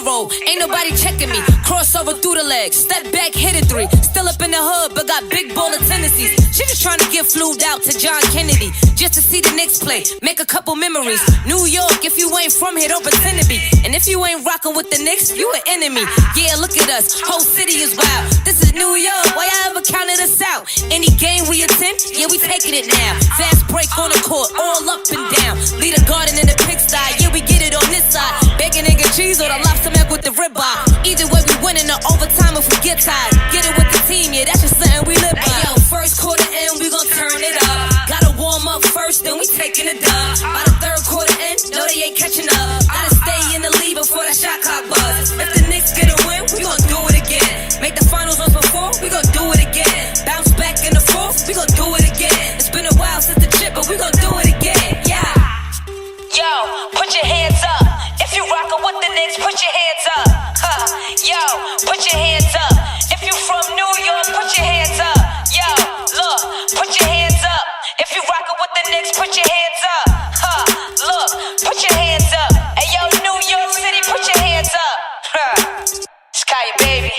roll, ain't nobody checking me. Crossover through the legs, step back, hit it 3. Still up in the hood, but got big baller tendencies. She just trying to get flued out to John Kennedy, just to see the Knicks play, make a couple memories. New York, if you ain't from here, don't pretend to be. And if you ain't rocking with the Knicks, you an enemy. Yeah, look at us, whole city is wild. This is New York, why y'all ever counted us out? Any game we attend, yeah, we taking it now. Fast break on the court, all up and down. Lead a garden in the pigsty, yeah, we get it on this side. Bacon, egg, and cheese, or the lobster mac with the ribeye. Either way, we winning the overtime if we get tired. Get it with the team, yeah, that's just something we live by. Hey, yo, first quarter in, we gon' turn it up. Gotta warm up first, then we taking it dub. By the third quarter in, no, they ain't catching up. Gotta stay in the lead before that shot clock buzz. If the Knicks get a win, we gon' do it again. Make the finals once before, we gon' do it again. Bounce back in the fourth, we gon' do it again. It's been a while since the chip, but we gon' do it again, yeah. Yo, put your hands up. If you rockin' with the Knicks, put your hands up. Yo, put your hands up. If you from New York, put your hands up. Yo, look, put your hands up. If you rockin' with the Knicks, put your hands up. Look, put your hands up. Hey, yo, New York City, put your hands up. Sky, baby.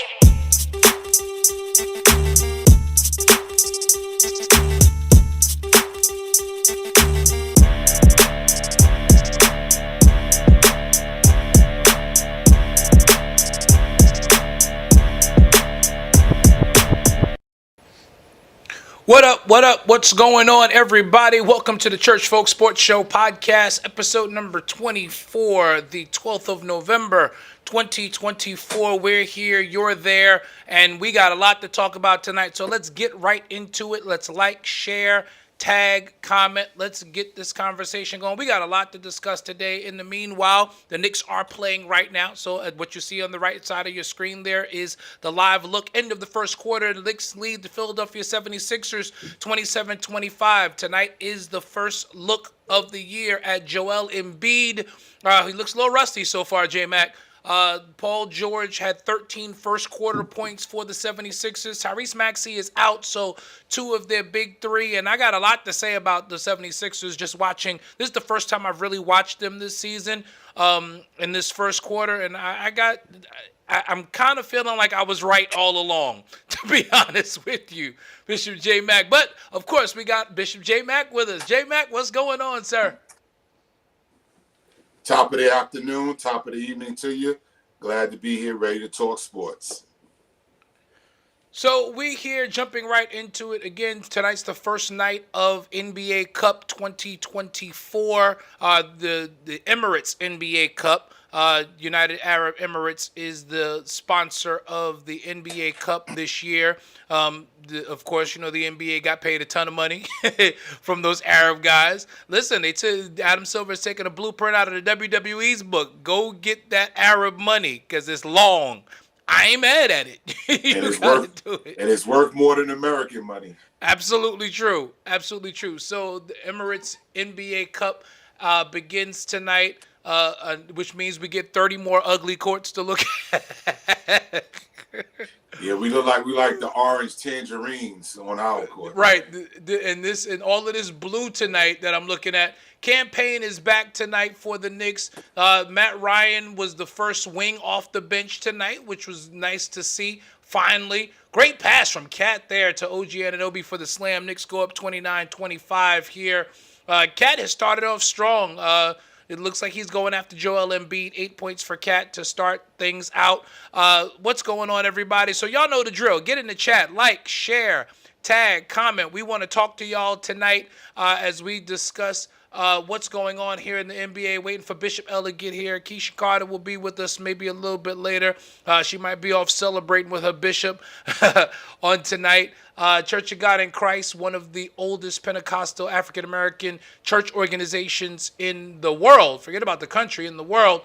What up? What's going on, everybody? Welcome to the Church Folk Sports Show podcast, episode number 24, the 12th of November, 2024. We're here, you're there, and we got a lot to talk about tonight, so let's get right into it. Let's like, share, tag, comment. Let's get this conversation going. We got a lot to discuss today. In the meanwhile, the Knicks are playing right now. So what you see on the right side of your screen there is the live look. End of the first quarter. The Knicks lead the Philadelphia 76ers 27-25. Tonight is the first look of the year at Joel Embiid. He looks a little rusty so far, J-Mac. Paul George had 13 first quarter points for the 76ers. Tyrese Maxey is out, so two of their big three. And I got a lot to say about the 76ers just watching. This is the first time I've really watched them this season in this first quarter. And I'm kind of feeling like I was right all along, to be honest with you, Bishop J. Mack. But, of course, we got Bishop J. Mack with us. J. Mack, what's going on, sir? Top of the afternoon, top of the evening to you. Glad to be here, ready to talk sports. So we here jumping right into it again. Tonight's the first night of NBA Cup 2024, the Emirates NBA Cup. United Arab Emirates is the sponsor of the NBA Cup this year. Of course, you know, the NBA got paid a ton of money from those Arab guys. Listen, Adam Silver's taking a blueprint out of the WWE's book. Go get that Arab money because it's long. I ain't mad at it. And it's worth more than American money. Absolutely true. Absolutely true. So the Emirates NBA Cup begins tonight. Which means we get 30 more ugly courts to look at. Yeah, we like the orange tangerines on our court. Right, and all of this blue tonight that I'm looking at. Campaign is back tonight for the Knicks. Matt Ryan was the first wing off the bench tonight, which was nice to see. Finally, great pass from Cat there to OG Anunoby for the slam. Knicks go up 29-25 here. Cat has started off strong. It looks like he's going after Joel Embiid. 8 points for Cat to start things out. What's going on, everybody? So y'all know the drill. Get in the chat. Like, share, tag, comment. We want to talk to y'all tonight as we discuss what's going on here in the NBA. Waiting for Bishop L to get here. Keisha Carter will be with us maybe a little bit later. She might be off celebrating with her bishop on tonight. Church of God in Christ, one of the oldest Pentecostal African-American church organizations in the world, forget about the country, in the world,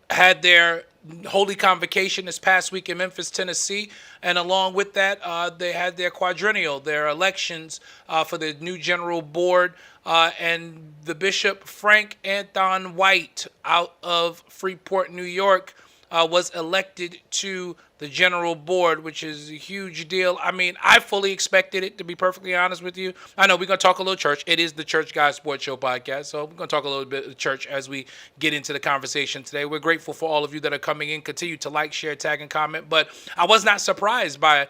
had their Holy Convocation this past week in Memphis, Tennessee. And along with that, they had their quadrennial, their elections for the new general board. And the Bishop Frank Anthon White out of Freeport, New York, was elected to the general board, which is a huge deal. I mean, I fully expected it, to be perfectly honest with you. I know we're going to talk a little church. It is the Church Guy Sports Show podcast, so we're going to talk a little bit of church as we get into the conversation today. We're grateful for all of you that are coming in. Continue to like, share, tag, and comment. But I was not surprised by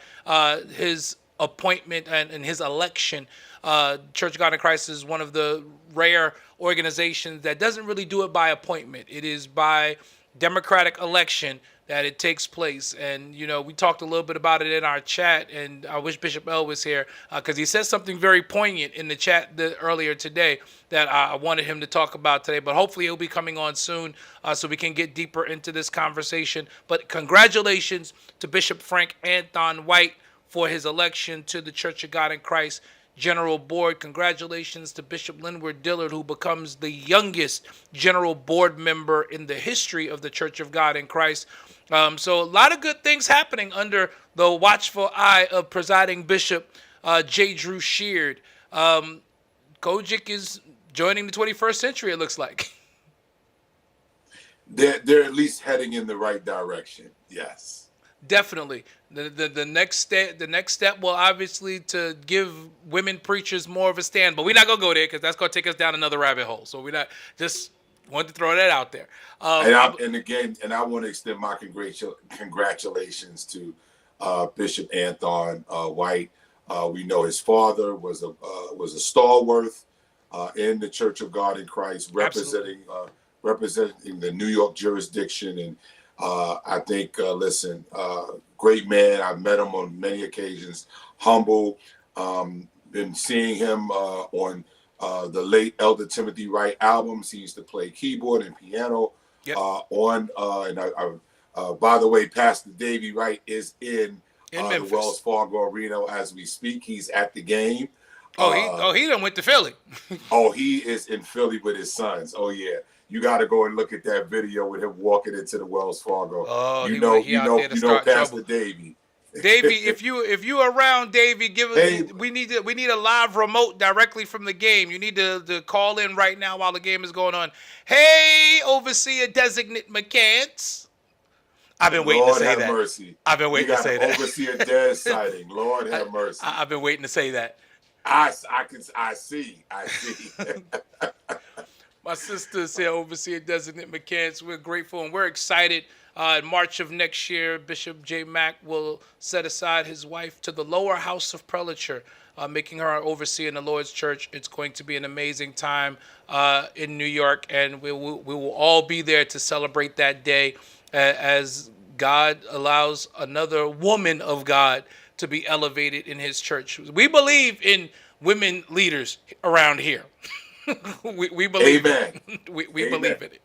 his appointment and his election. Church of God in Christ is one of the rare organizations that doesn't really do it by appointment. It is by democratic election that it takes place. And, you know, we talked a little bit about it in our chat, and I wish Bishop L was here because he said something very poignant in the chat earlier today that I wanted him to talk about today. But hopefully he'll be coming on soon so we can get deeper into this conversation. But congratulations to Bishop Frank Anthon White for his election to the Church of God in Christ General Board. Congratulations to Bishop Linward Dillard, who becomes the youngest General Board member in the history of the Church of God in Christ. So a lot of good things happening under the watchful eye of presiding Bishop J. Drew Sheard. Kojic is joining the 21st century, it looks like. They're at least heading in the right direction. Yes. Definitely. The next step will obviously to give women preachers more of a stand, but we're not gonna go there because that's gonna take us down another rabbit hole. So we're not just wanted to throw that out there. I want to extend my congratulations to Bishop Anthon White. We know his father was a stalwart in the Church of God in Christ, representing the New York jurisdiction. And I think, great man. I've met him on many occasions. Humble. Been seeing him on the late Elder Timothy Wright albums. He used to play keyboard and piano. Yep. By the way, Pastor Davey Wright is in the Memphis. Wells Fargo Arena as we speak. He's at the game. He done went to Philly. He is in Philly with his sons. Oh yeah. You got to go and look at that video with him walking into the Wells Fargo. You know Pastor Davey. Davey, if you around, Davey, we need a live remote directly from the game. You need to call in right now while the game is going on. Hey, Overseer Designate McCants. I've been waiting to say that. Lord have mercy. I've been waiting to say that. Overseer Des sighting. Lord have mercy. I've been waiting to say that. I see. My sister said, Overseer Designate McCants, we're grateful and we're excited. In March of next year, Bishop J. Mack will set aside his wife to the lower house of prelature, making her an overseer in the Lord's church. It's going to be an amazing time in New York, and we will all be there to celebrate that day as God allows another woman of God to be elevated in his church. We believe in women leaders around here. we believe Amen. it. We believe in it.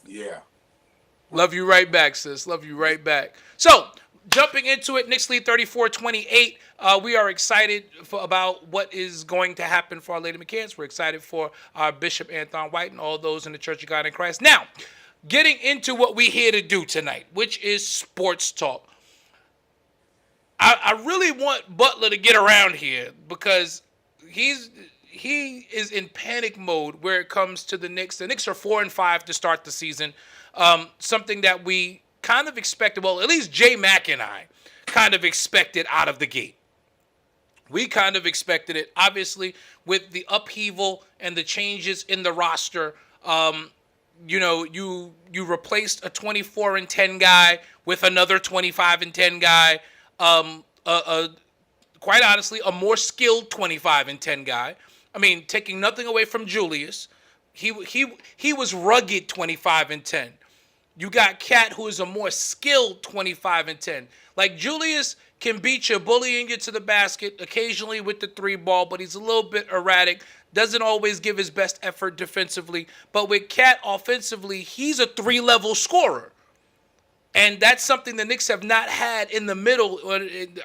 Yeah. Love you right back, sis. Love you right back. So, jumping into it, Nixley 3428. We are excited about what is going to happen for Our Lady McCants. We're excited for our Bishop Anthon White and all those in the Church of God in Christ. Now, getting into what we're here to do tonight, which is sports talk. I really want Butler to get around here because he is in panic mode where it comes to the Knicks. The Knicks are 4-5 to start the season. Something that we kind of expected. Well, at least J. Mack and I kind of expected out of the gate. We kind of expected it, obviously, with the upheaval and the changes in the roster. You replaced a 24-10 guy with another 25-10 guy. Quite honestly, a more skilled 25-10 guy. I mean, taking nothing away from Julius. He was rugged 25-10. You got Cat, who is a more skilled 25-10. Like, Julius can beat you, bullying you to the basket, occasionally with the three ball, but he's a little bit erratic, doesn't always give his best effort defensively. But with Cat offensively, he's a three-level scorer. And that's something the Knicks have not had in the middle,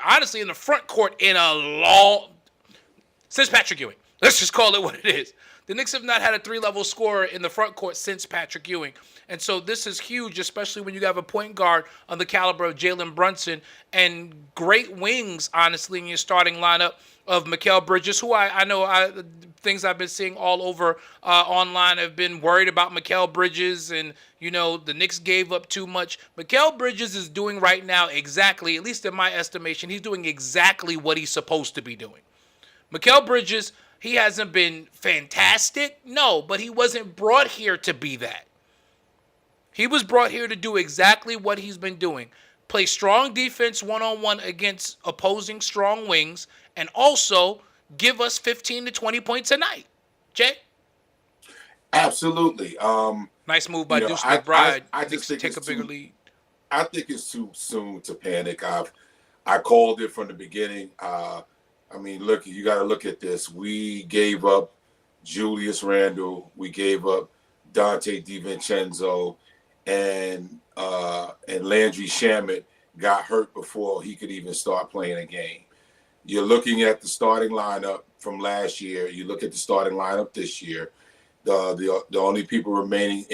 honestly, in the front court in a long, since Patrick Ewing. Let's just call it what it is. The Knicks have not had a 3-level scorer in the front court since Patrick Ewing. And so this is huge, especially when you have a point guard on the caliber of Jalen Brunson and great wings, honestly, in your starting lineup of Mikal Bridges, who I know things I've been seeing all over online have been worried about Mikal Bridges, and, the Knicks gave up too much. Mikal Bridges is doing right now exactly, at least in my estimation, he's doing exactly what he's supposed to be doing. Mikal Bridges, he hasn't been fantastic, no, but he wasn't brought here to be that. He was brought here to do exactly what he's been doing. Play strong defense one-on-one against opposing strong wings, and also give us 15 to 20 points a night. Jay? Absolutely. Nice move by Deuce McBride. I just think take a bigger lead. I think it's too soon to panic. I called it from the beginning. Look, you got to look at this. We gave up Julius Randle. We gave up Dante DiVincenzo, and Landry Shamet got hurt before he could even start playing a game. You're looking at the starting lineup from last year. You look at the starting lineup this year. The only people remaining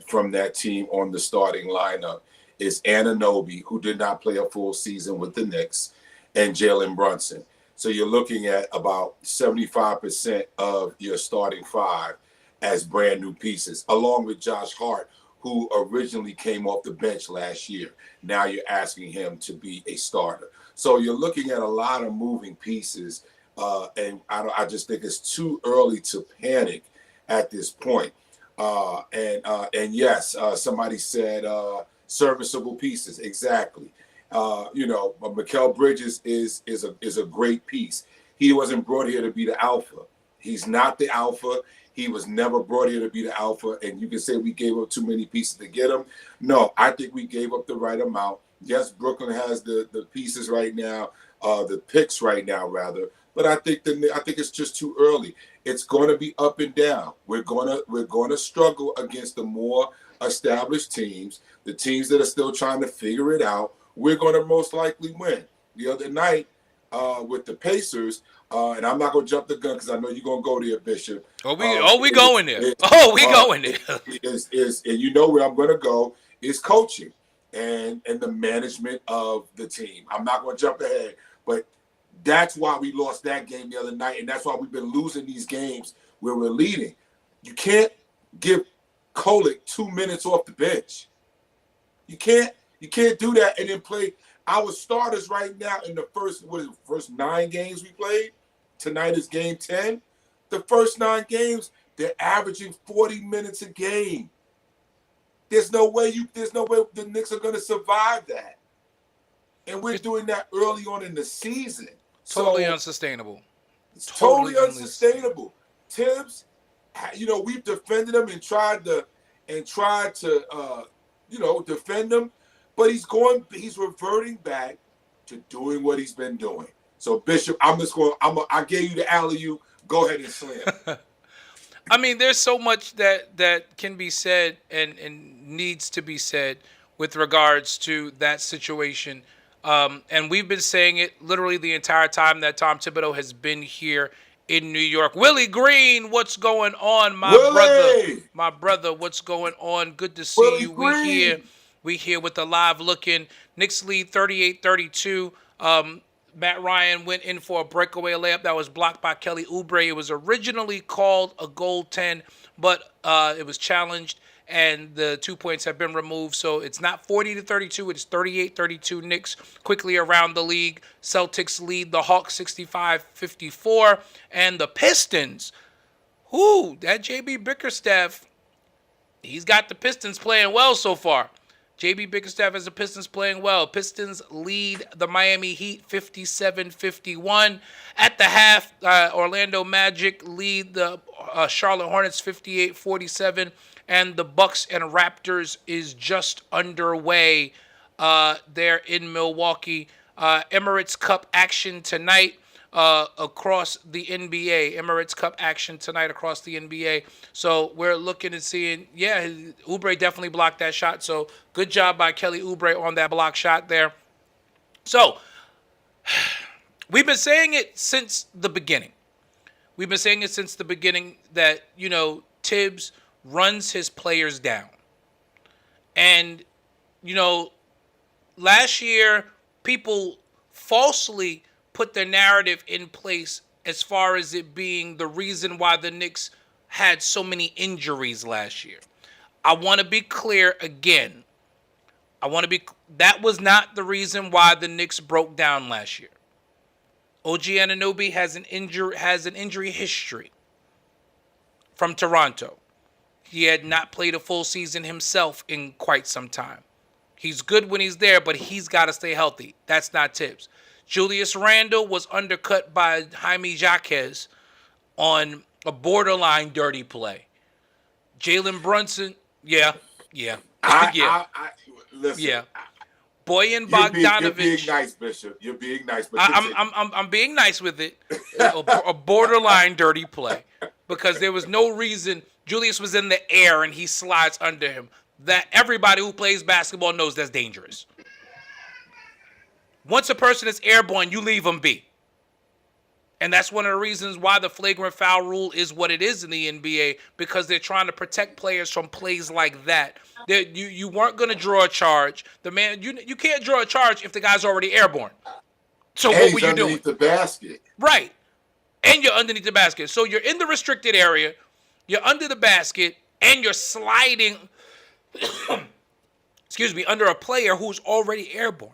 from that team on the starting lineup is Anunoby, who did not play a full season with the Knicks, and Jalen Brunson. So you're looking at about 75% of your starting five as brand new pieces, along with Josh Hart, who originally came off the bench last year. Now you're asking him to be a starter. So you're looking at a lot of moving pieces, and I just think it's too early to panic at this point. And yes, somebody said serviceable pieces. Exactly. Mikal Bridges is a great piece. He wasn't brought here to be the alpha. He's not the alpha. He was never brought here to be the alpha. And you can say we gave up too many pieces to get him. No, I think we gave up the right amount. Yes, Brooklyn has the pieces right now, the picks right now, rather. But I think it's just too early. It's going to be up and down. We're going to struggle against the more established teams, the teams that are still trying to figure it out. We're going to most likely win. The other night with the Pacers, and I'm not going to jump the gun because I know you're going to go there, Bishop. We going there. Going there. And you know where I'm going to go is coaching and the management of the team. I'm not going to jump ahead, but that's why we lost that game the other night, and that's why we've been losing these games where we're leading. You can't give Kolek 2 minutes off the bench. You can't do that and then play our starters right now in the first 9 games we played. Tonight is game 10. The first 9 games, they're averaging 40 minutes a game. There's no way the Knicks are going to survive that. And we're doing that early on in the season. Totally unsustainable. It's totally unsustainable. Tibbs, we've defended him and tried to defend him, but he's reverting back to doing what he's been doing. So Bishop, I gave you the alley-oop. Go ahead and slam. There's so much that can be said and needs to be said with regards to that situation. And we've been saying it literally the entire time that Tom Thibodeau has been here in New York. Willie Green, what's going on, my brother? What's going on? Good to see Willie you. Green. We here with the live look-in. Knicks lead 38-32. Matt Ryan went in for a breakaway layup that was blocked by Kelly Oubre. It was originally called a goaltend, but it was challenged, and the 2 points have been removed. So it's not 40-32. It's 38-32. Knicks quickly around the league. Celtics lead the Hawks 65-54. And the Pistons, that JB Bickerstaff, he's got the Pistons playing well so far. JB Bickerstaff has the Pistons playing well. Pistons lead the Miami Heat 57-51. At the half, Orlando Magic lead the Charlotte Hornets 58-47. And the Bucks and Raptors is just underway there in Milwaukee. Emirates Cup action tonight across the NBA. Emirates Cup action tonight across the NBA. So we're looking and seeing, Oubre definitely blocked that shot. So good job by Kelly Oubre on that block shot there. So we've been saying it since the beginning. We've been saying it since the beginning that, Tibbs runs his players down. And, last year, people falsely put the narrative in place as far as it being the reason why the Knicks had so many injuries last year. I want to be clear again. That was not the reason why the Knicks broke down last year. OG Anunoby has an injury history from Toronto. He had not played a full season himself in quite some time. He's good when he's there, but he's got to stay healthy. That's not Tibbs. Julius Randle was undercut by Jaime Jaquez on a borderline dirty play. Jalen Brunson, yeah. Listen. Yeah. Boyan Bogdanovic. You're being nice, Bishop. You're being nice, but I'm being nice with it. A borderline dirty play, because there was no reason. Julius was in the air and he slides under him. That everybody who plays basketball knows that's dangerous. Once a person is airborne, you leave them be. And that's one of the reasons why the flagrant foul rule is what it is in the NBA, because they're trying to protect players from plays like that. You weren't going to draw a charge. You can't draw a charge if the guy's already airborne. So what were you doing? Underneath the basket. Right. And you're underneath the basket. So you're in the restricted area, you're under the basket, and you're sliding, under a player who's already airborne.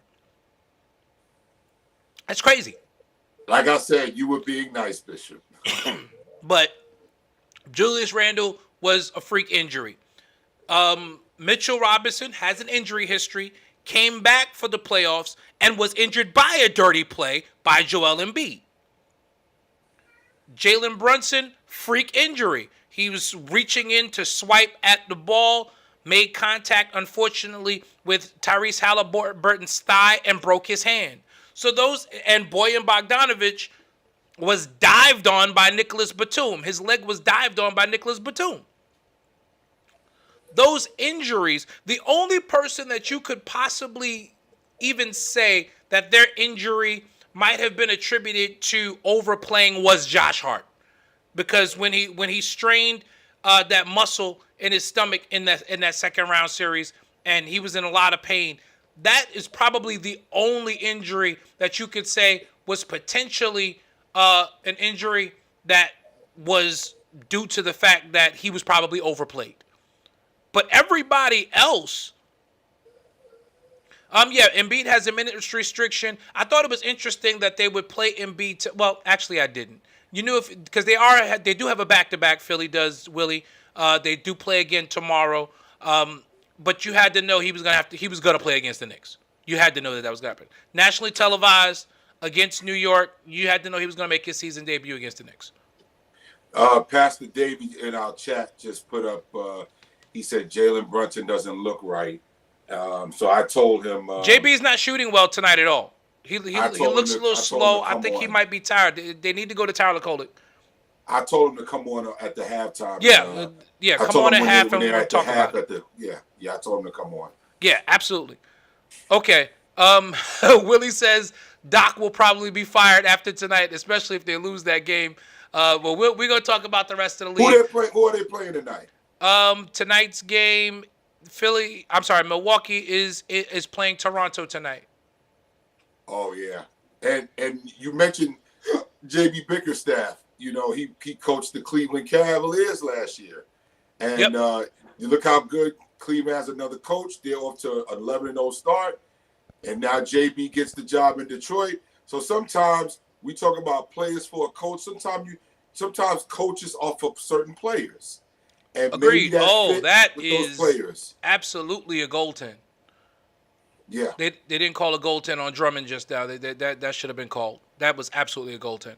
That's crazy. Like I said, you were being nice, Bishop. But Julius Randle was a freak injury. Mitchell Robinson has an injury history, came back for the playoffs, and was injured by a dirty play by Joel Embiid. Jalen Brunson, freak injury. He was reaching in to swipe at the ball, made contact, unfortunately, with Tyrese Halliburton's thigh and broke his hand. So and Boyan Bogdanovic was dived on by Nicholas Batum. His leg was dived on by Nicholas Batum. Those injuries, the only person that you could possibly even say that their injury might have been attributed to overplaying was Josh Hart. Because when he strained that muscle in his stomach in that second round series, and he was in a lot of pain, that is probably the only injury that you could say was potentially an injury that was due to the fact that he was probably overplayed. But everybody else, Embiid has a minutes restriction. I thought it was interesting that they would play Embiid. Well, actually, I didn't. You knew because they do have a back-to-back. Philly does, Willie. They do play again tomorrow. But you had to know he was gonna play against the Knicks. You had to know that was gonna happen. Nationally televised against New York. You had to know he was gonna make his season debut against the Knicks. Pastor Davey in our chat just put up. He said Jalen Brunson doesn't look right. So I told him JB's not shooting well tonight at all. He looks a little slow. I think he might be tired. They need to go to Tyler Kolek. I told him to come on at the halftime. Yeah, come on at half and we'll talk about it. I told him to come on. Yeah, absolutely. Okay. Willie says Doc will probably be fired after tonight, especially if they lose that game. Well, we're going to talk about the rest of the league. Who are they playing tonight? Tonight's game, Milwaukee is playing Toronto tonight. Oh yeah, and you mentioned JB Bickerstaff. You know, he coached the Cleveland Cavaliers last year, and you look how good Cleveland has another coach. They're off to an 11-0 start, and now JB gets the job in Detroit. So sometimes we talk about players for a coach. Sometimes coaches offer certain players. And agreed. That is those players. Absolutely a goaltend. Yeah. They didn't call a goaltend on Drummond just now. That should have been called. That was absolutely a goaltend.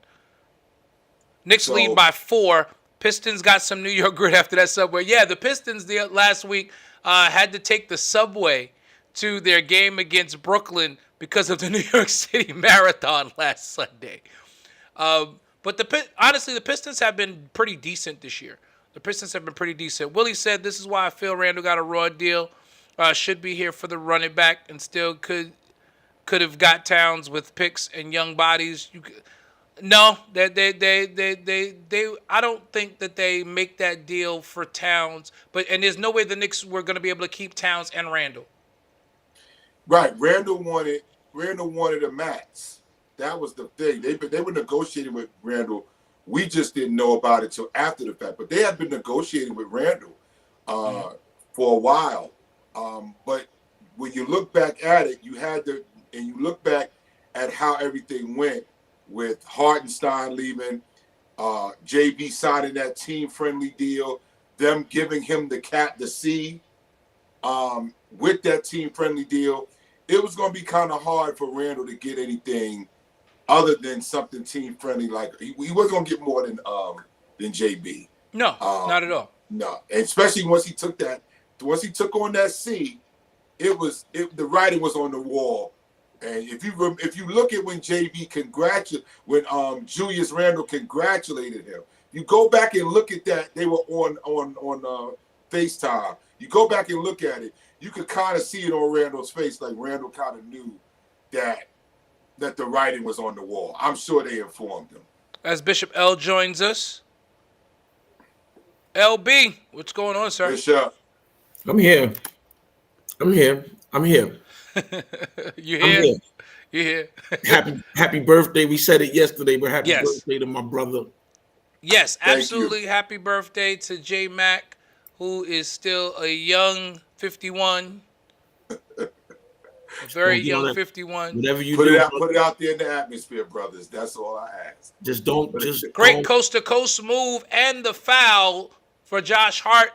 Knicks lead by 4. Pistons got some New York grit after that subway. Yeah, the Pistons last week had to take the subway to their game against Brooklyn because of the New York City Marathon last Sunday. But honestly, the Pistons have been pretty decent this year. Willie said this is why I feel Randall got a raw deal. Should be here for the running back and still could have got Towns with picks and young bodies. No, they I don't think that they make that deal for Towns, and there's no way the Knicks were going to be able to keep Towns and Randall. Right, Randall wanted a max. That was the thing. They were negotiating with Randall. We just didn't know about it till after the fact. But they had been negotiating with Randall for a while. But when you look back at it, and you look back at how everything went with Hartenstein leaving, JB signing that team-friendly deal, them giving him the C with that team-friendly deal, it was going to be kind of hard for Randall to get anything other than something team-friendly. Like he wasn't going to get more than JB. No, not at all. No, and especially once he took on that C, the writing was on the wall. And if you look at when Julius Randle congratulated him, you go back and look at that. They were on FaceTime. You go back and look at it. You could kind of see it on Randall's face, like Randall kind of knew that the writing was on the wall. I'm sure they informed him. As Bishop L joins us, LB, what's going on, sir? Bishop, I'm here. You here? You here? Happy birthday. We said it yesterday, but happy Yes. birthday to my brother. Yes, absolutely. Happy birthday to J Mac, who is still a young 51. Very young 51. Whatever you put do, it out there in the atmosphere, brothers. That's all I ask. Great coast-to-coast move and the foul for Josh Hart.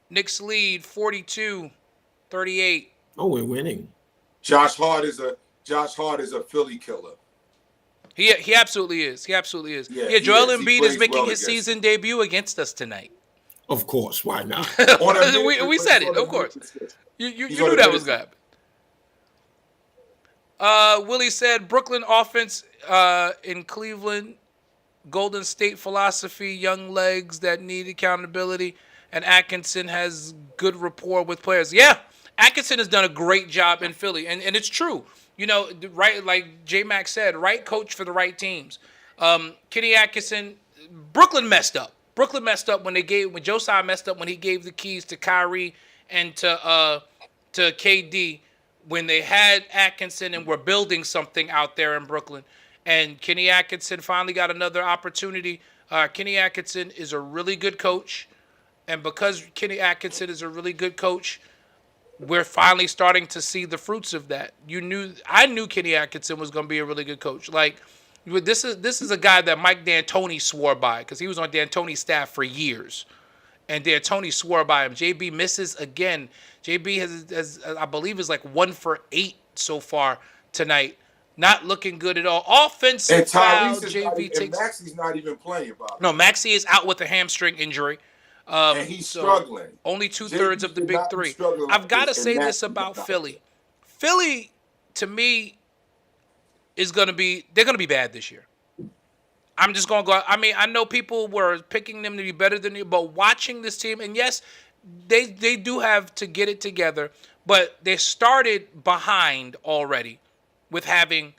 Knicks lead 42-38. Oh, we're winning. Josh Hart is a Philly killer. He absolutely is. Yeah, Joel Embiid is making his season debut against us tonight. Of course, why not? we said it, of course. You knew that was going to happen. Willie said Brooklyn offense in Cleveland, Golden State philosophy, young legs that need accountability, and Atkinson has good rapport with players. Yeah, Atkinson has done a great job in Philly, and it's true. You know, right, like J-Mac said, right coach for the right teams. Kenny Atkinson, Brooklyn messed up. When Josiah messed up when he gave the keys to Kyrie and to KD when they had Atkinson and were building something out there in Brooklyn. And Kenny Atkinson finally got another opportunity. Kenny Atkinson is a really good coach. And because Kenny Atkinson is a really good coach, we're finally starting to see the fruits of that. I knew Kenny Atkinson was going to be a really good coach. Like, this is a guy that Mike D'Antoni swore by because he was on D'Antoni's staff for years, and D'Antoni swore by him. JB misses again. JB has I believe is like 1 for 8 so far tonight. Not looking good at all. Offensive foul. JB takes. Maxi's not even playing. No, Maxey is out with a hamstring injury. And he's struggling. Only 2/3 of the big three. I've got to say this about Philly. Philly, to me, they're going to be bad this year. I'm just going to go. I mean, I know people were picking them to be better than you, but watching this team, and yes, they do have to get it together, but they started behind already with having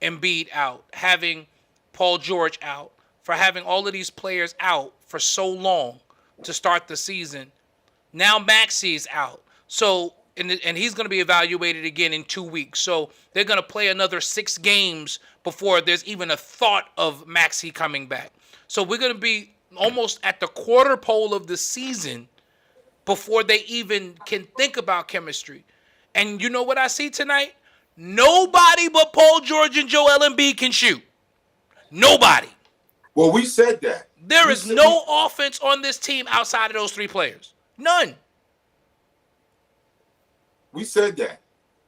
Embiid out, having Paul George out, for having all of these players out for so long to start the season. Now Maxey's out. So, and he's going to be evaluated again in 2 weeks. So they're going to play another 6 games before there's even a thought of Maxey coming back. So we're going to be almost at the quarter pole of the season before they even can think about chemistry. And you know what I see tonight? Nobody but Paul George and Joel Embiid can shoot. Nobody. Well, we said that. There is no offense on this team outside of those 3 players. None. We said that.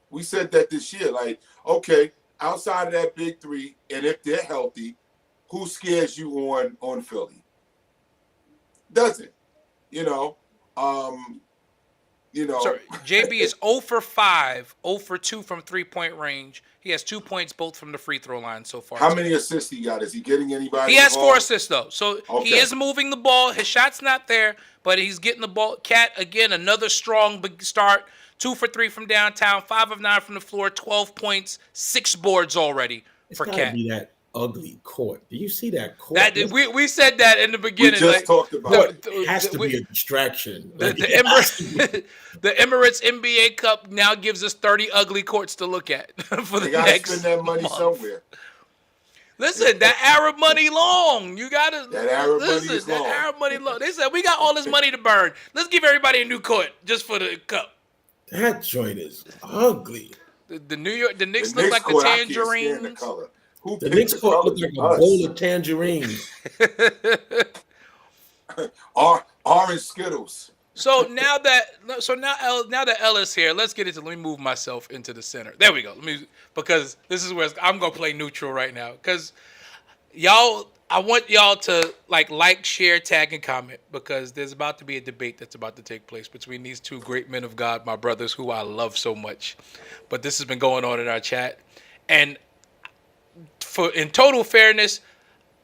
We said that this year. Like, okay, outside of that big 3, and if they're healthy, who scares you on Philly? Doesn't. So JB is 0 for 5, 0 for 2 from 3-point range. He has 2 points both from the free throw line so far. How many assists he got? Is he getting anybody? He has involved? 4 assists, though. So He is moving the ball. His shot's not there, but he's getting the ball. Cat, again, another strong big start. 2 for 3 from downtown, 5 of 9 from the floor, 12 points, 6 boards already for Cat. ugly court. Do you see that court? That we said that in the beginning. We just talked about it. It has to be a distraction. The Emirates NBA Cup now gives us 30 ugly courts to look at for the next spend that money month. somewhere. Listen, that Arab money long. You gotta That Arab money is that long. Arab money long. They said we got all this money to burn. Let's give everybody a new court just for the cup. That joint is ugly. The Knicks look like the court, I can't stand tangerines. the color. Who The picked Knicks the court color? look like a bowl of tangerines. Orange Skittles. So now that Ella's here, let's get into. Let me move myself into the center. There we go. Because this is where I'm gonna play neutral right now. Because I want y'all to like, share, tag, and comment, because there's about to be a debate that's about to take place between these two great men of God, my brothers, who I love so much. But this has been going on in our chat, and in total fairness,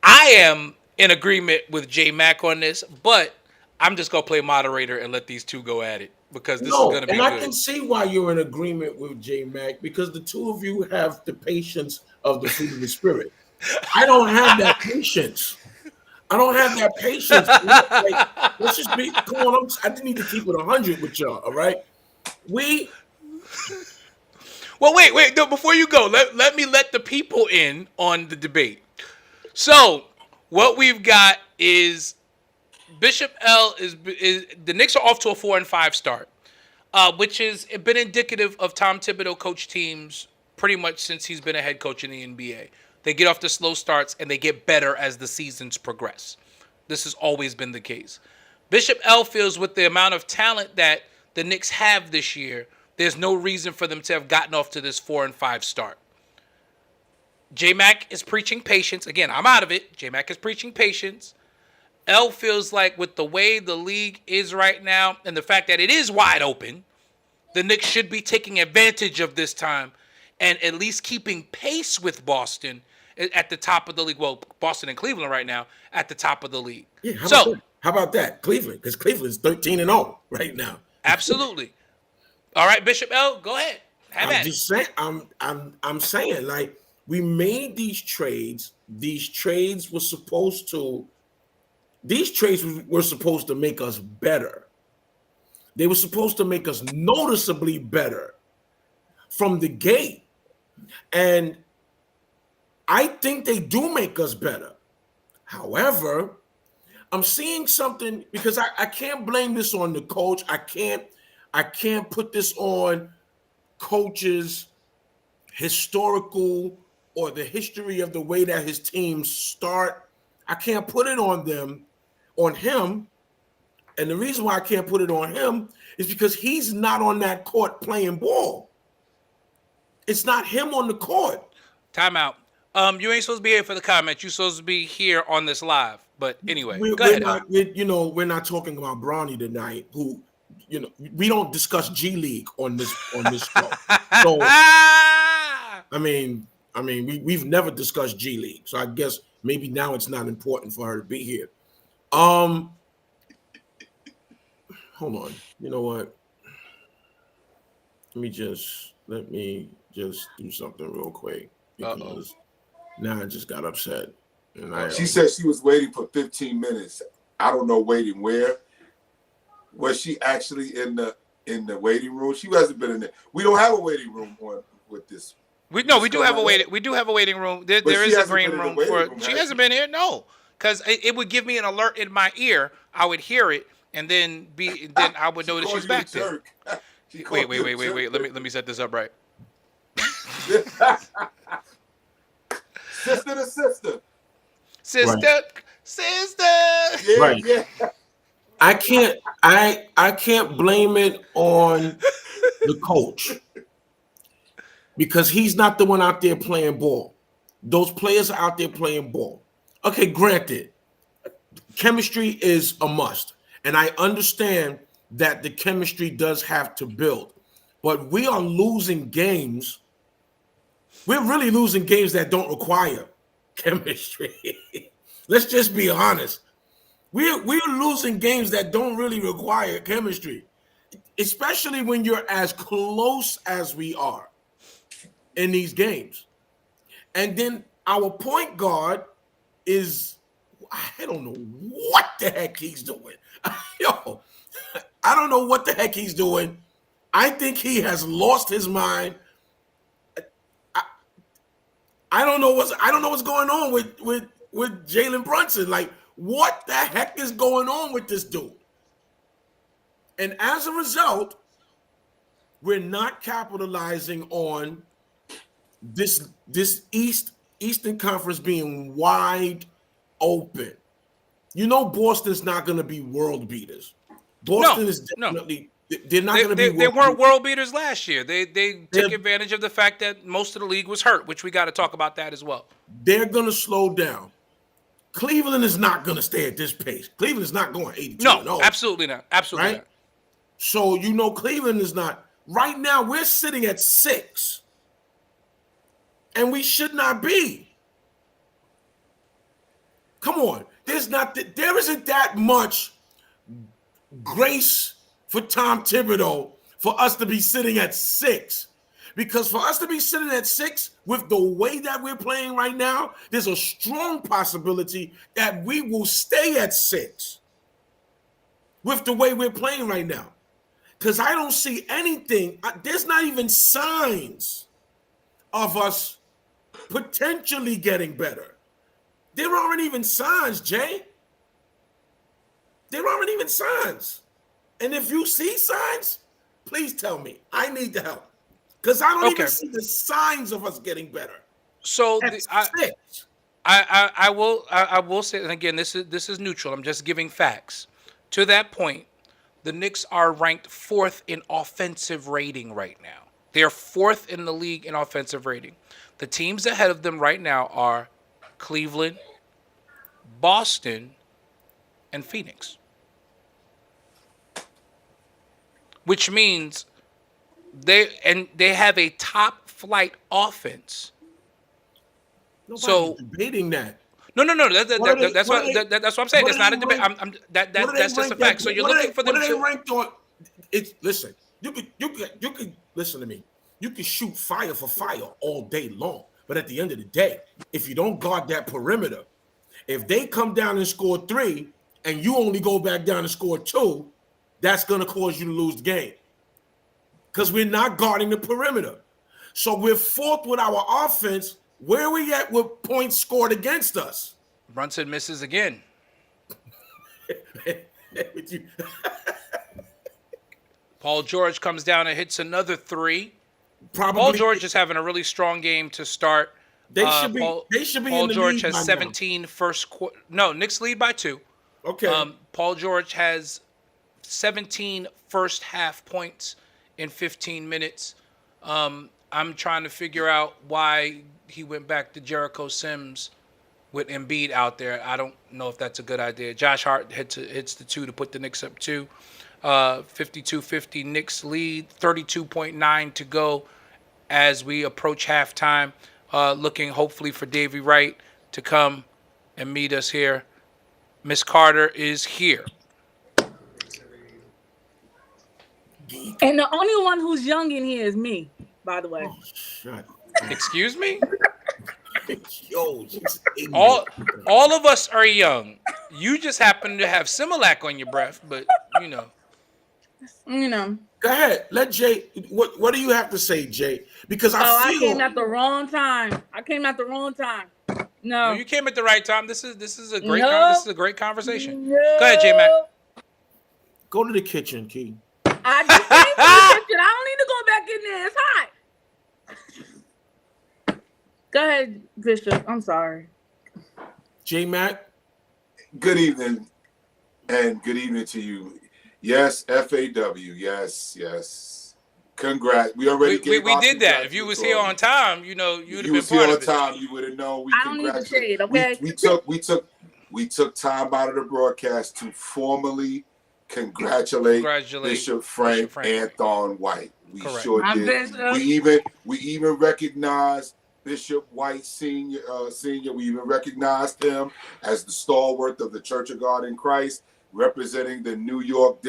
I am in agreement with J Mac on this, but I'm just gonna play moderator and let these two go at it, because this is gonna be good. I can see why you're in agreement with J Mac, because the two of you have the patience of the fruit of the spirit. I don't have that patience. Let's just be. Come on, I need to keep it 100 with y'all. All right, Well, wait. No, before you go, let me let the people in on the debate. So what we've got is Bishop L is the Knicks are off to a 4-5 start, which has been indicative of Tom Thibodeau coach teams pretty much since he's been a head coach in the NBA. They get off to slow starts and they get better as the seasons progress. This has always been the case. Bishop L feels with the amount of talent that the Knicks have this year, there's no reason for them to have gotten off to this 4-5 start. J-Mac is preaching patience. Again, I'm out of it. J-Mac is preaching patience. L feels like with the way the league is right now and the fact that it is wide open, the Knicks should be taking advantage of this time and at least keeping pace with Boston at the top of the league. Well, Boston and Cleveland right now at the top of the league. Yeah, how about that? Cleveland, because Cleveland is 13-0 right now. Absolutely. All right, Bishop L, go ahead. I'm saying, like, we made these trades. These trades were supposed to make us better. They were supposed to make us noticeably better from the gate. And I think they do make us better. However, I'm seeing something, because I can't blame this on the coach. I can't put this on coaches' historical or the history of the way that his teams start. I can't put it on him. And the reason why I can't put it on him is because he's not on that court playing ball. It's not him on the court. Time out. You ain't supposed to be here for the comments. You're supposed to be here on this live. But anyway, go ahead. We're not talking about Bronny tonight, who, we don't discuss G League on this show. So, we've never discussed G League. So I guess maybe now it's not important for her to be here. Hold on. You know what? Let me just do something real quick, because now I just got upset. And she said she was waiting for 15 minutes. I don't know waiting where. Was she actually in the waiting room? She hasn't been in there. We don't have a waiting room with this. We do have a waiting room. There is a green room for. She hasn't been here. No, because it would give me an alert in my ear. I would hear it, and then I would know that she's back there. Wait. Let me set this up right. Sister to sister. Sister. Yeah, right. Yeah. I can't blame it on the coach, because he's not the one out there playing ball. Those players are out there playing ball. Okay, granted, chemistry is a must, and I understand that the chemistry does have to build, but we are losing games. We're really losing games that don't require chemistry. Let's just be honest. We're losing games that don't really require chemistry, especially when you're as close as we are in these games. And then Our point guard is, I don't know what the heck he's doing. Yo, I don't know what the heck he's doing. I think he has lost his mind. I don't know what's going on with Jalen Brunson. Like, what the heck is going on with this dude? And as a result, we're not capitalizing on this Eastern Conference being wide open. You know, Boston's not going to be world beaters. Boston is definitely they're not going to be. They weren't world beaters last year. They took advantage of the fact that most of the league was hurt, which we got to talk about that as well. They're going to slow down. Cleveland is not going to stay at this pace. Cleveland is not going 82. No, absolutely not. Absolutely right? not. So you know, Cleveland is not. Right now, we're sitting at 6, and we should not be. Come on, there isn't that much grace for Tom Thibodeau for us to be sitting at 6. Because for us to be sitting at 6 with the way that we're playing right now, there's a strong possibility that we will stay at 6 with the way we're playing right now. Because I don't see anything. There's not even signs of us potentially getting better. There aren't even signs, Jay. There aren't even signs. And if you see signs, please tell me. I need the help. Because I don't even see the signs of us getting better. So I will say, and again, this is neutral. I'm just giving facts. To that point, the Knicks are ranked 4th in offensive rating right now. They are 4th in the league in offensive rating. The teams ahead of them right now are Cleveland, Boston, and Phoenix. Which means they have a top flight offense. Nobody's debating that. No. That's what I'm saying. It's not a debate. That's just a fact. So you're looking for them to ranked on. Listen. You could listen to me. You can shoot fire for fire all day long, but at the end of the day, if you don't guard that perimeter, if they come down and score 3, and you only go back down and score 2, that's going to cause you to lose the game. Because we're not guarding the perimeter. So we're 4th with our offense. Where are we at with points scored against us? Brunson misses again. Paul George comes down and hits another 3. Paul George is having a really strong game to start. They should be Paul in the George lead has by 17 now. First quarter. No, Knicks lead by 2. Okay. Paul George has 17 first half points in 15 minutes. I'm trying to figure out why he went back to Jericho Sims with Embiid out there. I don't know if that's a good idea. Josh Hart hits the 2 to put the Knicks up 2. 52-50 Knicks lead. 32.9 to go as we approach halftime. Looking hopefully for Davey Wright to come and meet us here. Miss Carter is here. And the only one who's young in here is me, by the way. Oh, shut. Excuse me? Yo, all of us are young. You just happen to have Similac on your breath, but you know. Go ahead. Let Jay. What do you have to say, Jay? Because I came at the wrong time. No, you came at the right time. This is a great this is a great conversation. No. Go ahead, J Mac. Go to the kitchen, Key. I just came to the kitchen. I don't need to go back in there. It's hot. Go ahead, Bishop. I'm sorry. J Mac. Good evening, and good evening to you. Yes, FAW. Yes. Congrats. We already we did that. If you was here on time, you'd have been part of it. Time, you would have known. I don't need the shade, okay? We took time out of the broadcast to formally congratulate Bishop Frank Anthon White. We Correct. sure did. Bishop. We even recognized Bishop White Senior. We even recognized him as the stalwart of the Church of God in Christ, representing the New York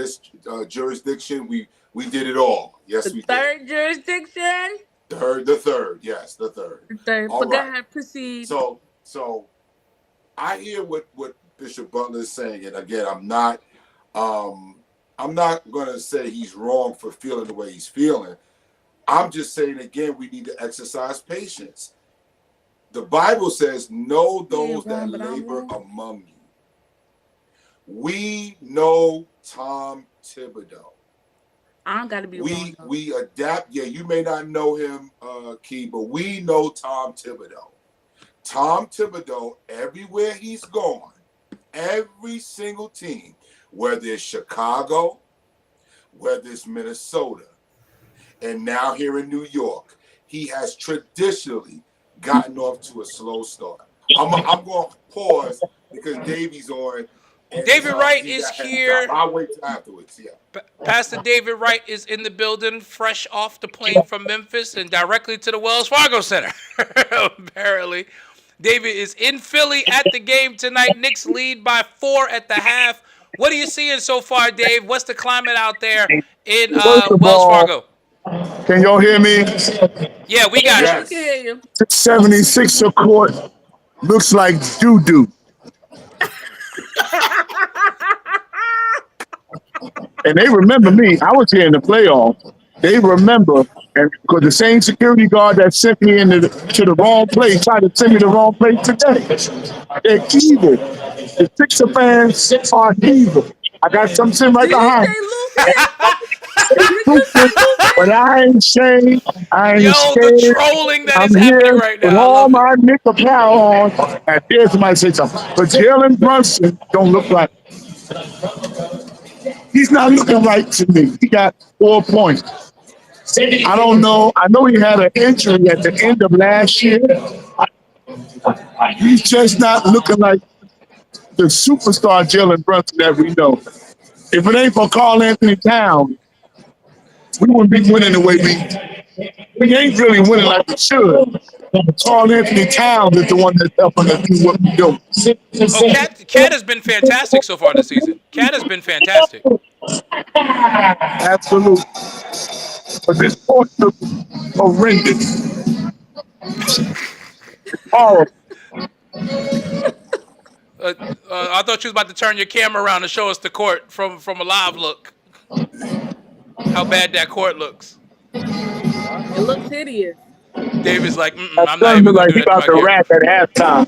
jurisdiction. We did it all. Yes, we did. Third jurisdiction. The third, yes, the third. The third. All But go right. ahead, proceed. So I hear what Bishop Butler is saying, and again, I'm not gonna say he's wrong for feeling the way he's feeling. I'm just saying again, we need to exercise patience. The Bible says, "Know those that labor among you." We know Tom Thibodeau. I don't gotta be wrong. We adapt. Yeah, you may not know him, Key, but we know Tom Thibodeau. Tom Thibodeau, everywhere he's gone, every single team, whether it's Chicago, whether it's Minnesota, and now here in New York, he has traditionally gotten off to a slow start. I'm going to pause because Davey's on. David Wright is here. I'll wait till afterwards. Yeah. Pastor David Wright is in the building, fresh off the plane from Memphis and directly to the Wells Fargo Center. Apparently, David is in Philly at the game tonight. Knicks lead by 4 at the half. What are you seeing so far, Dave? What's the climate out there in Wells Fargo? Can y'all hear me? Yeah, we got Yes. We can hear you. 76er court looks like doo-doo. And they remember me. I was here in the playoffs. They remember, and because the same security guard that sent me to the wrong place tried to send me the wrong place today. They're evil. The Sixer fans are evil. I got something right Did you behind. say Lupe? But I ain't ashamed. I ain't Yo, the scared. trolling that I'm is happening here right with now. I all love my it. Nick apparel on. And there's somebody say something. But Jalen Brunson don't look like. He's not looking right to me. He got 4 points. I don't know. I know he had an injury at the end of last year. He's just not looking like the superstar Jalen Brunson that we know. If it ain't for Karl Anthony Towns, we wouldn't be winning the way we ain't really winning like we should. Karl Anthony Towns is the one that's helping us do what we do. Oh, Cat has been fantastic so far this season. Cat has been fantastic. Absolutely. But this sport looks horrendous. Horrible. I thought you was about to turn your camera around and show us the court from a live look. How bad that court looks. It looks hideous. David's like, That I'm not son even look going to like do he that to about my to camera. rap at halftime.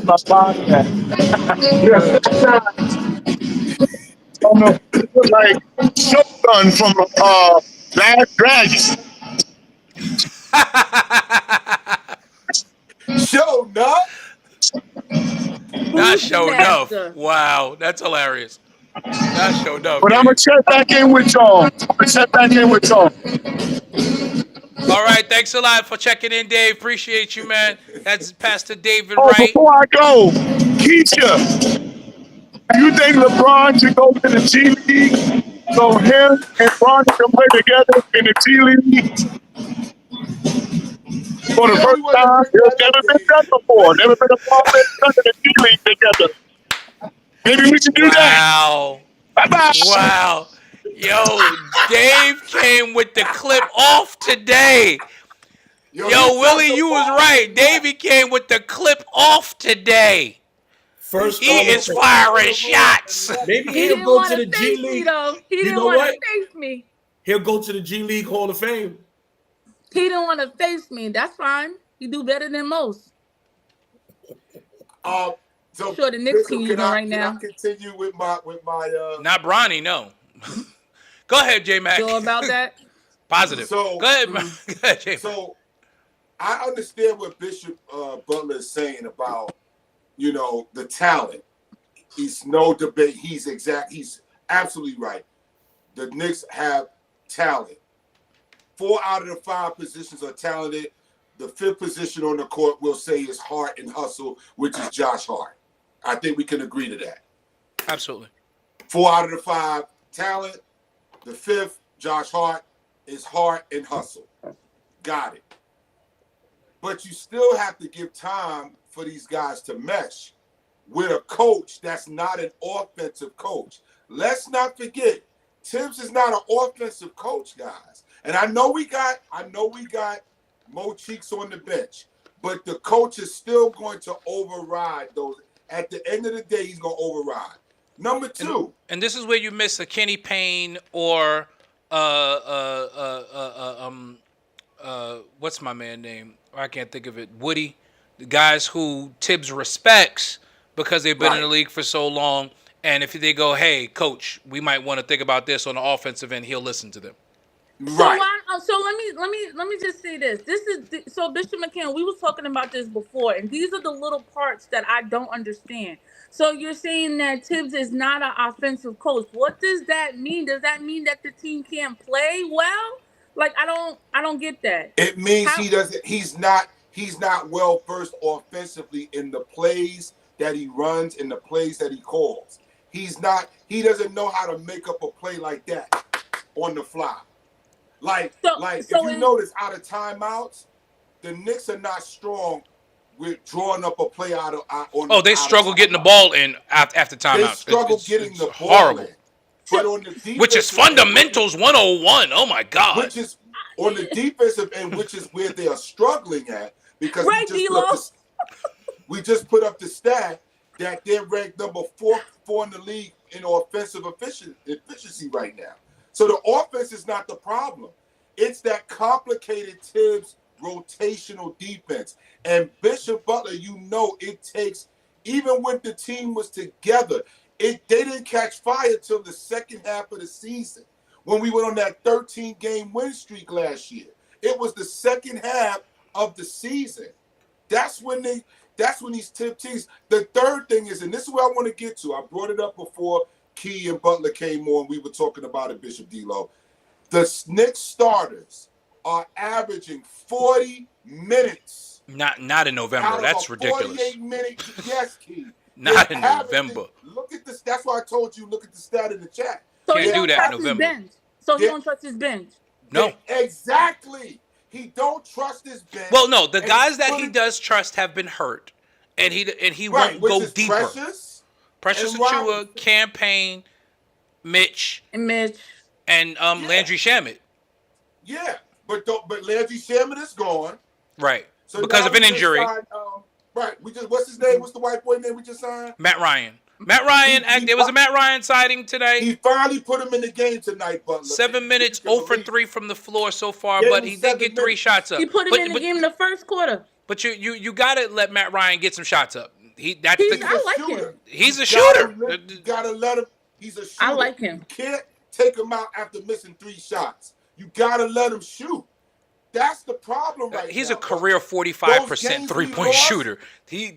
My podcast. Oh no, it look like Shogun from Last Dragon. Show enough. Not Who's the show enough. master? Wow, that's hilarious. Not show enough, But I'm gonna Dave. check back in with y'all. All right, thanks a lot for checking in, Dave. Appreciate you, man. That's Pastor David Oh, Wright. before I go, Keisha, do you think LeBron should go to the G League so him and Bron can play together in the G League for the first time? It's never been done before. Never been a ball done in the G League together. Maybe we should do that. Wow. Bye-bye. Wow. Yo, Dave came with the clip off today. Yo, Willie, you was right. Davey came with the clip off today. First, He is firing shots. maybe He he'll didn't go want to to the G face me League. though. He You didn't know want what? to face me. He'll go to the G League Hall of Fame. He didn't want to face me. That's fine. You do better than most. So Sure, the Knicks can use him right can now. I continue with my Not Bronny, no. Go ahead, J-Mac. Sure about that? Positive. So- Go ahead, Go ahead, J-Mac. So I understand what Bishop Butler is saying about, the talent. He's no debate. He's absolutely right. The Knicks have talent. 4 out of the 5 positions are talented. The 5th position on the court we'll say is heart and hustle, which is Josh Hart. I think we can agree to that. Absolutely. 4 out of the 5 talent. The 5th, Josh Hart, is heart and hustle. Got it. But you still have to give time for these guys to mesh with a coach that's not an offensive coach. Let's not forget, Tibbs is not an offensive coach, guys. And I know we got Mo Cheeks on the bench, but the coach is still going to override those. At the end of the day, he's going to override. Number two. And this is where you miss a Kenny Payne or what's my man name? I can't think of it. Woody, the guys who Tibbs respects because they've been in the league for so long. And if they go, hey, coach, we might want to think about this on the offensive end, he'll listen to them. Right. So let me just say this. So Bishop McCann, we was talking about this before, and these are the little parts that I don't understand. So you're saying that Tibbs is not an offensive coach. What does that mean? Does that mean that the team can't play well? Like I don't get that. It means he doesn't. He's not well versed offensively in the plays that he runs, in the plays that he calls. He doesn't know how to make up a play like that on the fly. If you notice, out of timeouts, the Knicks are not strong with drawing up a play out of. They struggle getting the ball in after timeouts. They struggle getting the ball horrible. in. But on the defensive which is fundamentals 101. Oh my God. Which is on the defensive end, which is where they are struggling at, because we just put up the stat that they're ranked number four in the league in offensive efficiency right now. So the offense is not the problem. It's that complicated Tibbs rotational defense. And Bishop Butler, it takes, even when the team was together, they didn't catch fire till the second half of the season when we went on that 13-game win streak last year. It was the second half of the season. That's when these Tibbs teams. The third thing is, and this is where I want to get to. I brought it up before Key and Butler came on. We were talking about it, Bishop D'Lo. The Knicks starters are averaging 40 minutes. Not in November. That's ridiculous. 48 minutes. Yes, Key. Not in November. Look at this. That's why I told you. Look at the stat in the chat. So Can't do that in November. He don't trust his bench. No. Exactly. He don't trust his bench. Well, no. The guys that he does trust have been hurt, and he won't go deeper. Precious Achiuwa, Campaign, Mitch, and Landry Shamet. Yeah, but Landry Shamet is gone. Right. So because of an injury. Signed, what's his name? What's the white boy name we just signed? Matt Ryan. There was a Matt Ryan sighting today. He finally put him in the game tonight, Butler. 7 minutes, 0 for 3 from the floor so far, but he did get 3 shots up. He put him in the game in the first quarter. But you gotta let Matt Ryan get some shots up. He's a shooter. You gotta let him. He's a shooter. I like him. You can't take him out after missing 3 shots. You gotta let him shoot. That's the problem right now. He's a career 45% three-point shooter. You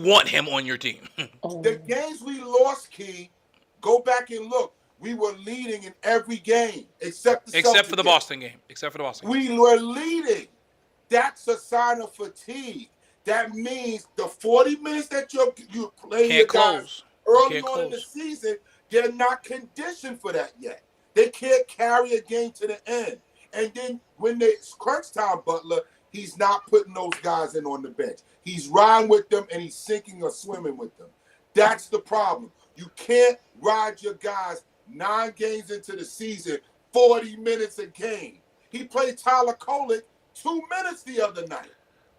want him on your team. The games we lost, Key, go back and look. We were leading in every game except for the Boston game. We were leading. That's a sign of fatigue. That means the 40 minutes that you playing your guys early on in the season, they're not conditioned for that yet. They can't carry a game to the end. And then when it's crunch time, Butler, he's not putting those guys in on the bench. He's riding with them and he's sinking or swimming with them. That's the problem. You can't ride your guys 9 games into the season, 40 minutes a game. He played Tyler Kolek 2 minutes the other night.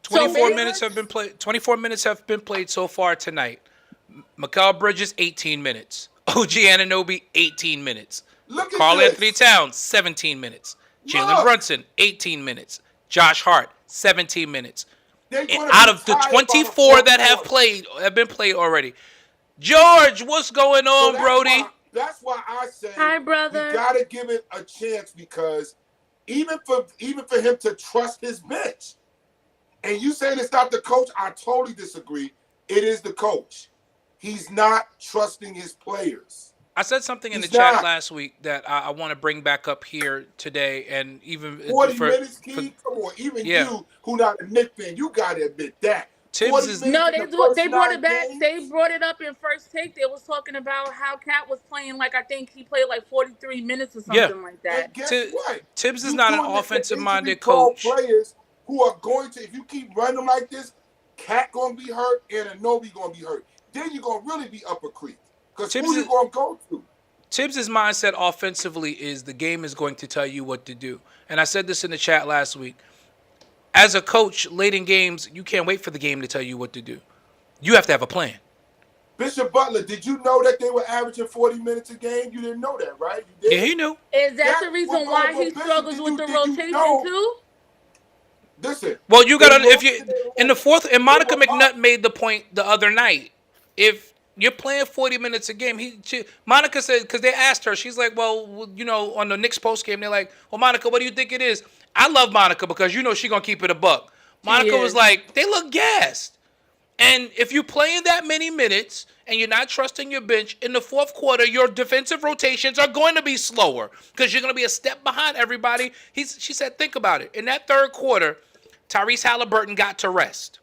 24 minutes have been played. 24 minutes have been played so far tonight. Mikal Bridges, 18 minutes. OG Anunoby, 18 minutes. Karl Anthony Towns, 17 minutes. Jalen Brunson, 18 minutes. Josh Hart, 17 minutes. Out of the 24 that have been played already. George, what's going on, Brody? That's why I say, hi, brother. You gotta give it a chance, because even for him to trust his bench. And you saying it's not the coach, I totally disagree. It is the coach. He's not trusting his players. I said something in the chat last week that I want to bring back up here today, and even 40 minutes, Key. Come on, even you, who not a Knicks fan, you gotta admit that. Tibbs is they brought it back. They brought it up in First Take. They was talking about how Cat was playing I think he played 43 minutes or something like that. And guess what? Tibbs is not an offensive-minded coach. Players who are going to, if you keep running them like this, Cat gonna be hurt and Anunoby gonna be hurt. Then you're gonna really be up a creek. Because who you gonna go to? Tibbs' mindset offensively is the game is going to tell you what to do. And I said this in the chat last week. As a coach, late in games, you can't wait for the game to tell you what to do. You have to have a plan. Bishop Butler, did you know that they were averaging 40 minutes a game? You didn't know that, right? You did. Yeah, he knew. Is that the reason why he struggles with the rotation too? Listen. Well, you got to if you in the fourth, and Monica McNutt made the point the other night. If you're playing 40 minutes a game, Monica said, because they asked her, she's like, well, you know, on the Knicks post game, they're like, well, Monica, what do you think it is? I love Monica because you know she's gonna keep it a buck. Monica was like, they look gassed. And if you playing that many minutes and you're not trusting your bench, in the fourth quarter, your defensive rotations are going to be slower because you're going to be a step behind everybody. She said, think about it. In that third quarter, Tyrese Halliburton got to rest.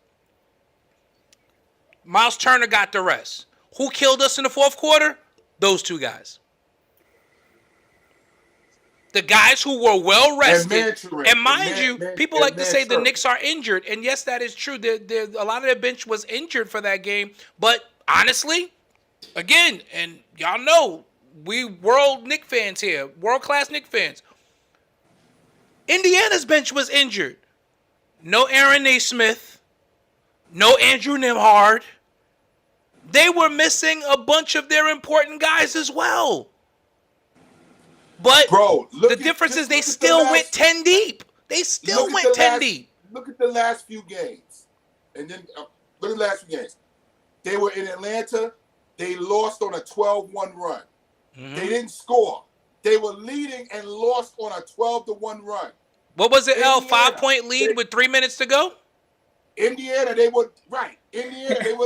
Miles Turner got to rest. Who killed us in the fourth quarter? Those two guys. The guys who were well rested, and mind you, people like to say the Knicks are injured, and yes, that is true. A lot of their bench was injured for that game, but honestly, again, and y'all know, we world Knicks fans here, world-class Knicks fans. Indiana's bench was injured. No Aaron Naismith, no Andrew Nembhard. They were missing a bunch of their important guys as well. But the difference is they still went 10 deep. They still went 10 deep. Look at the last few games. And then look at the last few games. They were in Atlanta. They lost on a 12-1 run. Mm-hmm. They didn't score. They were leading and lost on a 12-1 run. What was it, L? 5-point lead with 3 minutes to go? Indiana, they were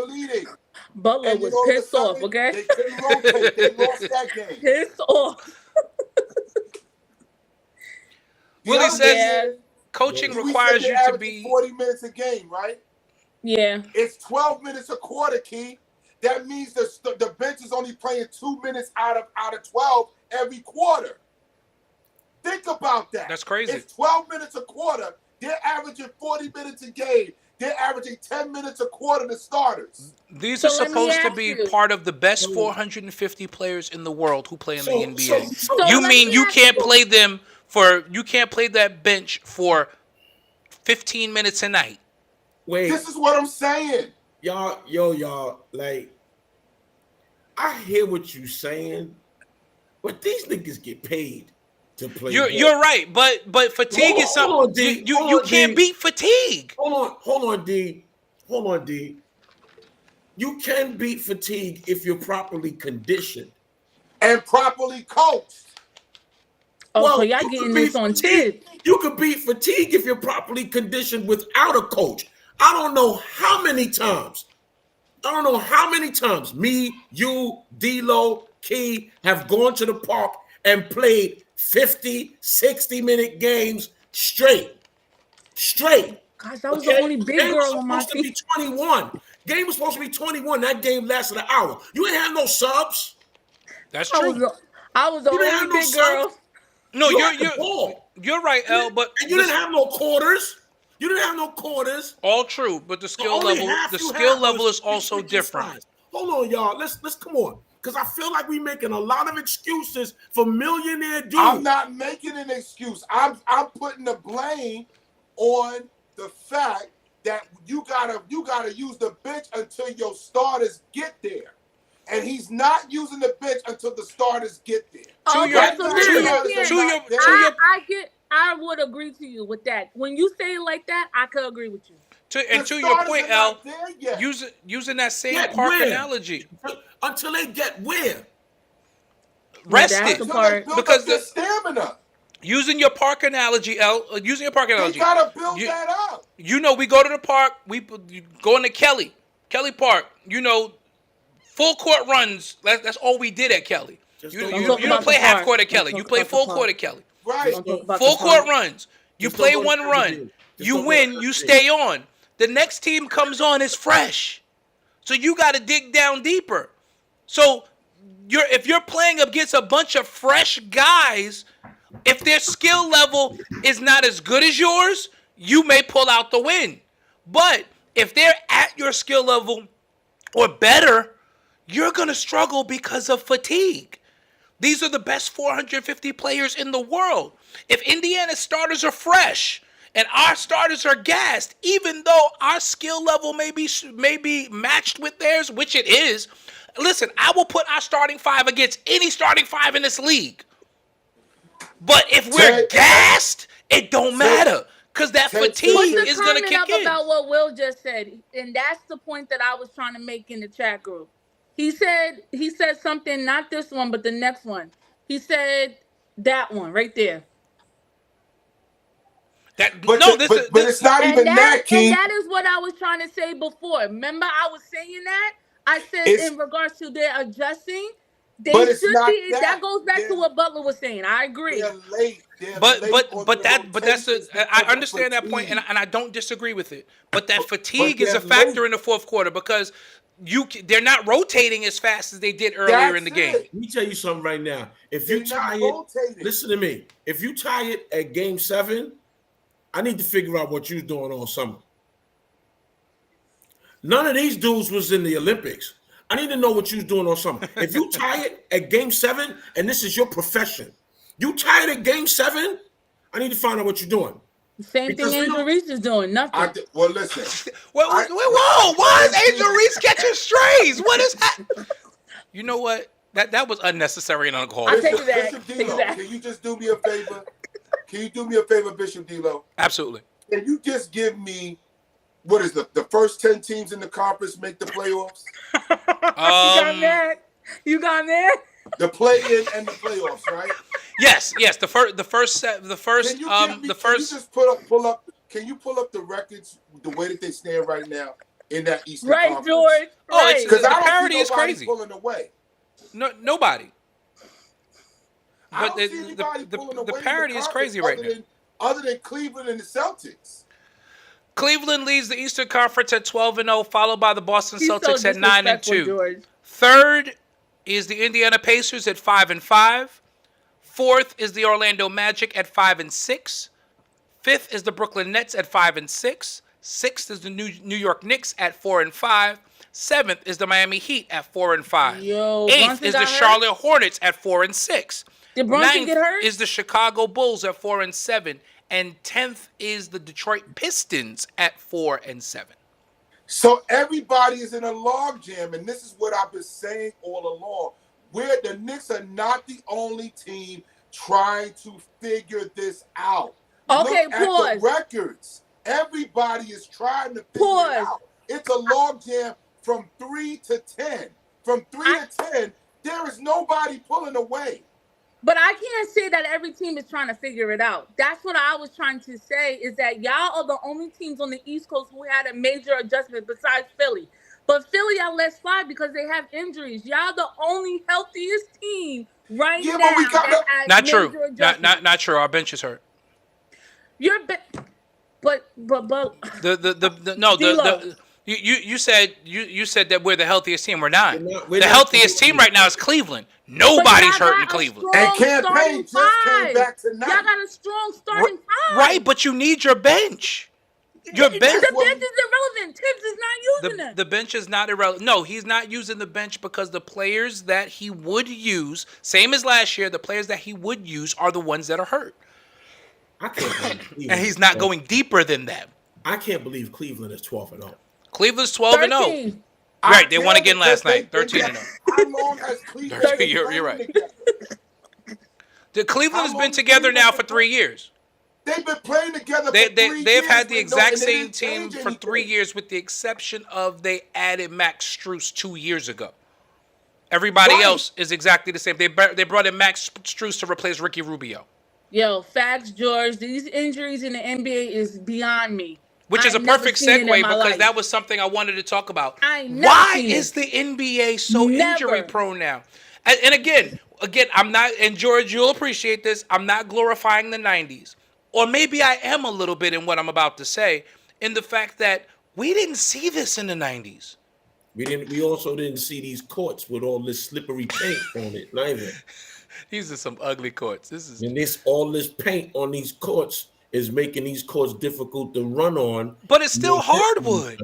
leading. Butler was pissed off, okay? They couldn't rotate. They lost that game. Pissed off. Willie says coaching requires you to be 40 minutes a game, right? Yeah. It's 12 minutes a quarter, Key. That means the bench is only playing 2 minutes out of 12 every quarter. Think about that. That's crazy. It's 12 minutes a quarter. They're averaging 40 minutes a game. They're averaging 10 minutes a quarter to starters. These are supposed to be part of the best 450 players in the world who play in the NBA. You mean you can't play them you can't play that bench for 15 minutes a night? Wait. This is what I'm saying. Y'all, like, I hear what you saying, but these niggas get paid to play. You're right, but fatigue is something you can't beat fatigue. Hold on, D. You can beat fatigue if you're properly conditioned and properly coached. Oh, so y'all getting this on tip. You could beat fatigue if you're properly conditioned without a coach. I don't know how many times me, you, D-Lo, Key have gone to the park and played 50, 60-minute games straight. Gosh, that was the only big girl on my team. Game was supposed to be 21. That game lasted an hour. You ain't have no subs. That's true. I was the only big girl. No, you're right, L. But and you didn't have no quarters. All true, but the skill level is also different. Hold on, y'all. Let's come on, because I feel like we're making a lot of excuses for millionaire dudes. I'm not making an excuse. I'm putting the blame on the fact that you gotta use the bench until your starters get there. And he's not using the bench until the starters get there. I would agree to you with that. When you say it like that, I could agree with you. To your point, Al, using that same park analogy. Until they get where? Rested. Because the stamina. Using your park analogy, L. Using your park analogy. You gotta build that up. You know, we go to the park. We go into Kelly Park. You know, full court runs. That's all we did at Kelly. You don't play half court at Kelly. You play full court at Kelly. Right. Full court runs. You play one run. You win. You stay on. The next team comes on is fresh. So you got to dig down deeper. So if you're playing against a bunch of fresh guys, if their skill level is not as good as yours, you may pull out the win. But if they're at your skill level or better, you're going to struggle because of fatigue. These are the best 450 players in the world. If Indiana's starters are fresh and our starters are gassed, even though our skill level may be matched with theirs, which it is, listen, I will put our starting five against any starting five in this league. But if we're gassed, it don't matter. Because that fatigue is going to kick in. About what Will just said, and that's the point that I was trying to make in the chat group. He said something, not this one, but the next one. He said that one right there. But it's not even that, King. And that is what I was trying to say before. Remember, I was saying that? I said in regards to their adjusting, they should be. That goes back to what Butler was saying. I agree. They're late. I understand that point, and I don't disagree with it. But that fatigue is a factor in the fourth quarter because they're not rotating as fast as they did earlier in the game. Let me tell you something right now. If you tie it, listen to me. If you tie it at Game 7, I need to figure out what you're doing all summer. None of these dudes was in the Olympics. I need to know what you're doing all summer. If you tie it at Game 7, and this is your profession, you tie it at Game 7, I need to find out what you're doing. Same thing Angel Reese is doing. Nothing. Well, listen. Whoa! Why is Angel Reese catching strays? What is that? You know what? That was unnecessary and uncalled. I take it back. Bishop D-Lo, can you just do me a favor? Can you do me a favor, Bishop D-Lo? Absolutely. Can you just give me what is the first 10 teams in the conference make the playoffs? You got that? The play-in and the playoffs, right? Yes. The first. Can you just pull up? Can you pull up the records the way that they stand right now in that Eastern Conference? George. Right. Because the parity is crazy. Pulling away. No, nobody. But the parity is crazy right now. Other than Cleveland and the Celtics. Cleveland leads the Eastern Conference at 12-0, followed by the Boston Celtics at 9-2. George. Third is the Indiana Pacers at 5-5. Fourth is the Orlando Magic at 5-6. Fifth is the Brooklyn Nets at 5-6. Sixth is the New York Knicks at 4-5. Seventh is the Miami Heat at 4-5. Eighth is the Charlotte Hornets at 4-6. Did Brunson get hurt? Ninth is the Chicago Bulls at 4-7. And 10th is the Detroit Pistons at 4-7. So everybody is in a logjam, and this is what I've been saying all along. Where the Knicks are not the only team trying to figure this out. Okay, Look at the records. Everybody is trying to figure it out. It's a logjam from 3 to 10. From 3 to 10, there is nobody pulling away. But I can't say that every team is trying to figure it out. That's what I was trying to say, is that y'all are the only teams on the East Coast who had a major adjustment besides Philly. But Philly are less fly because they have injuries. Y'all the only healthiest team right now. But we got not true. Not true. Our bench is hurt. Your but You said that we're the healthiest team. We're not. The healthiest team right now is Cleveland. Nobody's hurt in Cleveland. And Campaign just came back tonight. Y'all got a strong starting five. Right, but you need your bench. Your bench. The bench is irrelevant. Tibbs is not using it. The bench is not irrelevant. No, he's not using the bench because the players that he would use, same as last year, the players that he would use are the ones that are hurt. I can't believe and he's not going deeper than them. I can't believe Cleveland is 12-0. Cleveland's 12-0. Right, they won again last night, 13-0. How long has Cleveland been You're right. together? The Cleveland has been together now for 3 years. They've been playing together for 3 years. They've had the exact same team for 3 years, with the exception of they added Max Strus 2 years ago. Everybody else is exactly the same. They brought in Max Strus to replace Ricky Rubio. Yo, facts, George. These injuries in the NBA is beyond me. Which is a perfect segue because that was something I wanted to talk about. Why is the NBA so injury prone now? And again, I'm not, and George, you'll appreciate this, I'm not glorifying the 90s. Or maybe I am a little bit in what I'm about to say, in the fact that we didn't see this in the 90s. We also didn't see these courts with all this slippery paint on it, neither. These are some ugly courts. All this paint on these courts is making these courts difficult to run on. But it's still hardwood.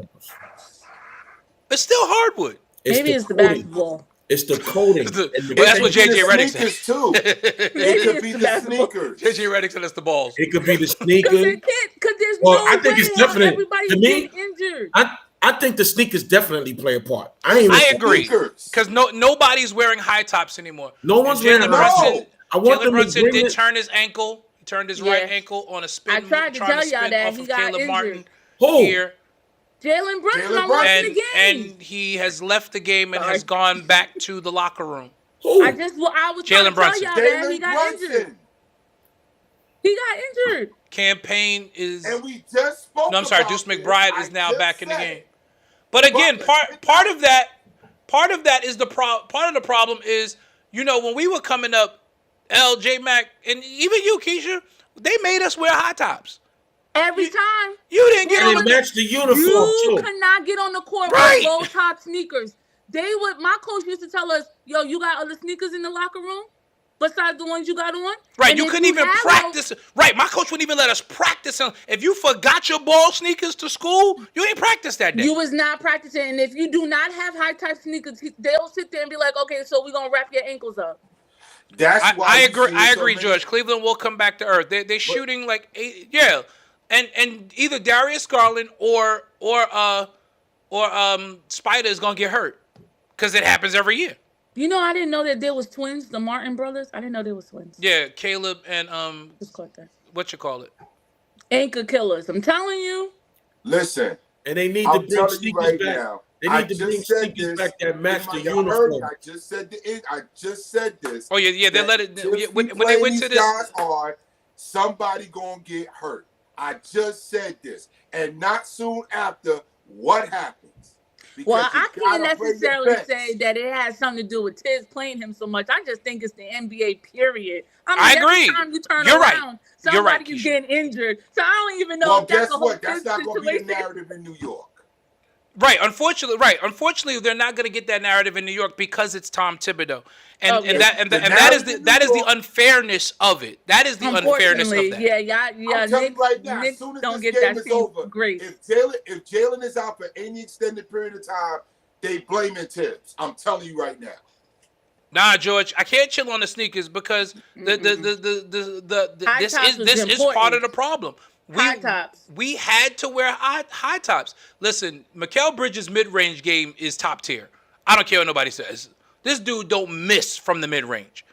It's still hardwood. Maybe it's the basketball. It's the coating. That's what JJ Redick said. Too. It could be the sneakers. JJ Redick said it's the balls. It could be the sneakers. Because there's no I think way it's definitely everybody's to me. getting injured. I think the sneakers definitely play a part. I agree because nobody's wearing high tops anymore. No one's wearing high tops. Jalen Brunson did turn his ankle. He turned his right ankle on a spin. I tried to tell y'all that he got injured. Here. Jalen Brunson, I'm watching the game. And he has left the game and has gone back to the locker room. I was trying to tell y'all that he got injured. He got injured. Campaign is. And we just spoke. No, I'm sorry. Deuce McBride is now back in the game. But again, part of that is part of the problem is, when we were coming up, J Mac, and even you, Keisha, they made us wear high tops. Every time. You didn't get on. They matched the uniform. You could not get on the court with low top sneakers. My coach used to tell us, yo, you got other sneakers in the locker room besides the ones you got on? Right, and you couldn't even practice. Right, my coach wouldn't even let us practice. If you forgot your ball sneakers to school, you ain't practice that day. You was not practicing. And if you do not have high top sneakers, they'll sit there and be like, okay, so we're going to wrap your ankles up. That's why I agree, George. Cleveland will come back to earth. They're shooting like 8, yeah. And either Darius Garland or Spider is gonna get hurt because it happens every year. I didn't know that there was twins, the Martin brothers. I didn't know there was twins. Yeah, Caleb and what you call it? Anchor killers. I'm telling you. Listen, and they need to bring sneakers back. Now, they need to bring sneakers back that match the uniform. I just said this. Oh yeah. They let it when they went to this. Guys hard, somebody gonna get hurt. I just said this, and not soon after, what happens? Well, I can't necessarily say that it has something to do with Tiz playing him so much. I just think it's the NBA period. I agree. Every time you turn You're around, right. somebody is getting injured. So I don't even know if that's the whole situation. That's not going to be the narrative in New York. Right. Unfortunately, they're not going to get that narrative in New York because it's Tom Thibodeau, and that is the unfairness of it. That is the unfairness of that. Yeah. I'm telling you right now, as soon as don't this get game that is over, great. if Jalen is out for any extended period of time, they blaming Tibbs. I'm telling you right now. Nah, George, I can't chill on the sneakers because this is part of the problem. High tops. We had to wear high tops. Listen, Mikal Bridges' mid-range game is top tier. I don't care what nobody says. This dude don't miss from the mid-range.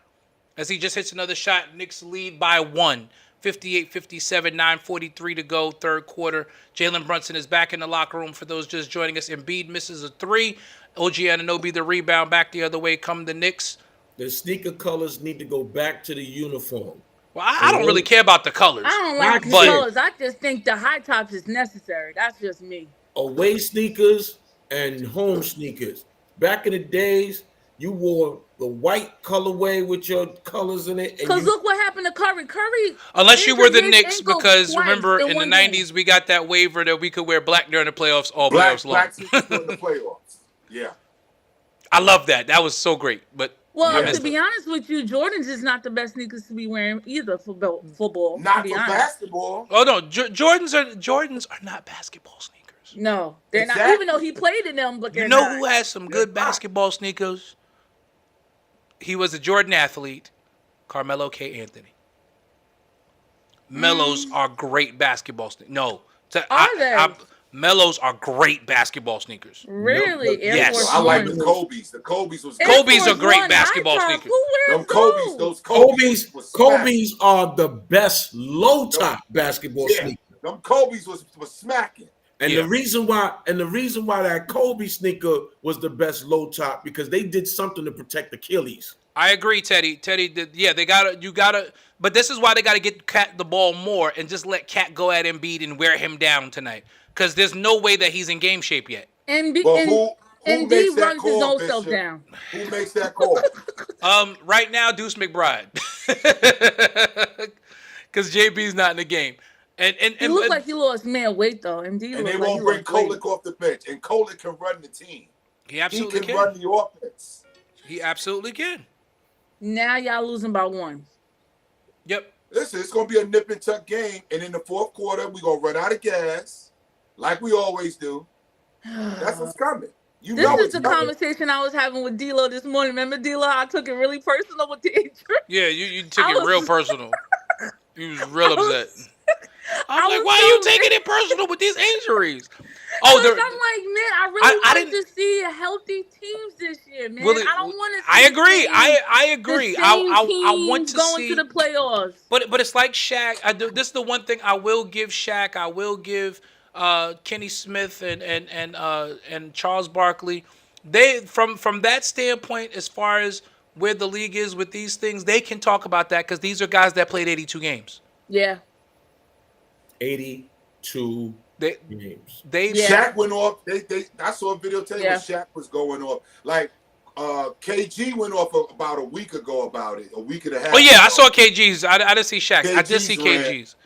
As he just hits another shot, Knicks lead by 1. 58-57, 9:43 to go, third quarter. Jalen Brunson is back in the locker room for those just joining us. Embiid misses a 3. OG Anunoby the rebound back the other way. Come the Knicks. The sneaker colors need to go back to the uniform. Well, I don't really care about the colors. I don't like the colors. I just think the high tops is necessary. That's just me. Away sneakers and home sneakers. Back in the days, you wore the white colorway with your colors in it. Because look what happened to Curry. Unless you were the Knicks, because remember in the 90s, we got that waiver that we could wear black during the playoffs, playoffs long. Black during the playoffs. Yeah. I love that. That was so great. But to be honest with you, Jordans is not the best sneakers to be wearing either for football. Not for basketball. Oh no, Jordans are not basketball sneakers. No, they're not. Even though he played in them, but they're not. Who has some good basketball sneakers? He was a Jordan athlete, Carmelo K. Anthony. Melos are great basketball sneakers. No, are they? Melos are great basketball sneakers. Really? Yes. I like the Kobe's. The Kobe's are great basketball sneakers. Who wears those? Kobe's are the best low top basketball sneakers. Them Kobe's was smacking. And the reason why that Kobe sneaker was the best low top because they did something to protect Achilles. I agree, Teddy. They gotta. But this is why they gotta get Cat the ball more and just let Cat go at Embiid and wear him down tonight. Because there's no way that he's in game shape yet. And Embiid runs his own self down. Who makes that call? Right now, Deuce McBride. Because JB's not in the game. And he looked like he lost mad weight though. And they won't bring Kolek off the bench. And Kolek can run the team. He absolutely can run the offense. He absolutely can. Now y'all losing by 1. Yep. Listen, it's gonna be a nip and tuck game, and in the fourth quarter, we're gonna run out of gas. Like we always do. That's what's coming. You This know is it's the coming. conversation I was having with D-Lo this morning. Remember, D-Lo, I took it really personal with the injury. Yeah, you took I it real was- personal. You was real I upset. was, I'm I like, was why are you so mad. taking it personal with these injuries? Oh, Because I'm like, man, I really I want didn't. to see healthy teams this year, man. Well, I don't want to I see agree. I the agree. same I want teams to going to the see, playoffs. but it's like Shaq. This is the one thing I will give Shaq. I will give Kenny Smith and Charles Barkley. They from that standpoint, as far as where the league is with these things, they can talk about that because these are guys that played 82 games. Yeah. 82 They games. Shaq went off. I saw a video today where Yeah. Shaq was going off. Like KG went off about a week ago about it, a week and a half. Oh yeah, I ago. saw KG's. I didn't see Shaq's. I did see KG's KG's.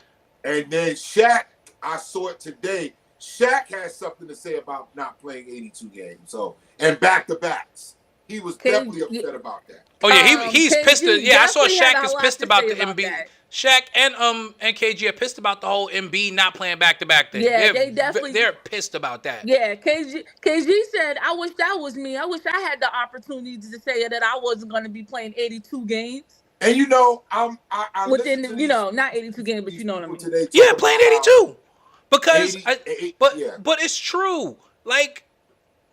And then Shaq, I saw it today. Shaq has something to say about not playing 82 games. So and back to backs. He was definitely upset about that. Oh yeah, he's KG pissed. Yeah, I saw definitely had Shaq a is lot pissed to about say the about MB. that. Shaq and KG are pissed about the whole MB not playing back to back thing. Yeah, they definitely- they're pissed about that. Yeah, KG said, I wish that was me. I wish I had the opportunity to say that I wasn't going to be playing 82 games. And you know, I Within, listened to you these- know, not 82 games, but you know what I mean. today Yeah, talk playing about 82 because 80, yeah. but it's true. Like,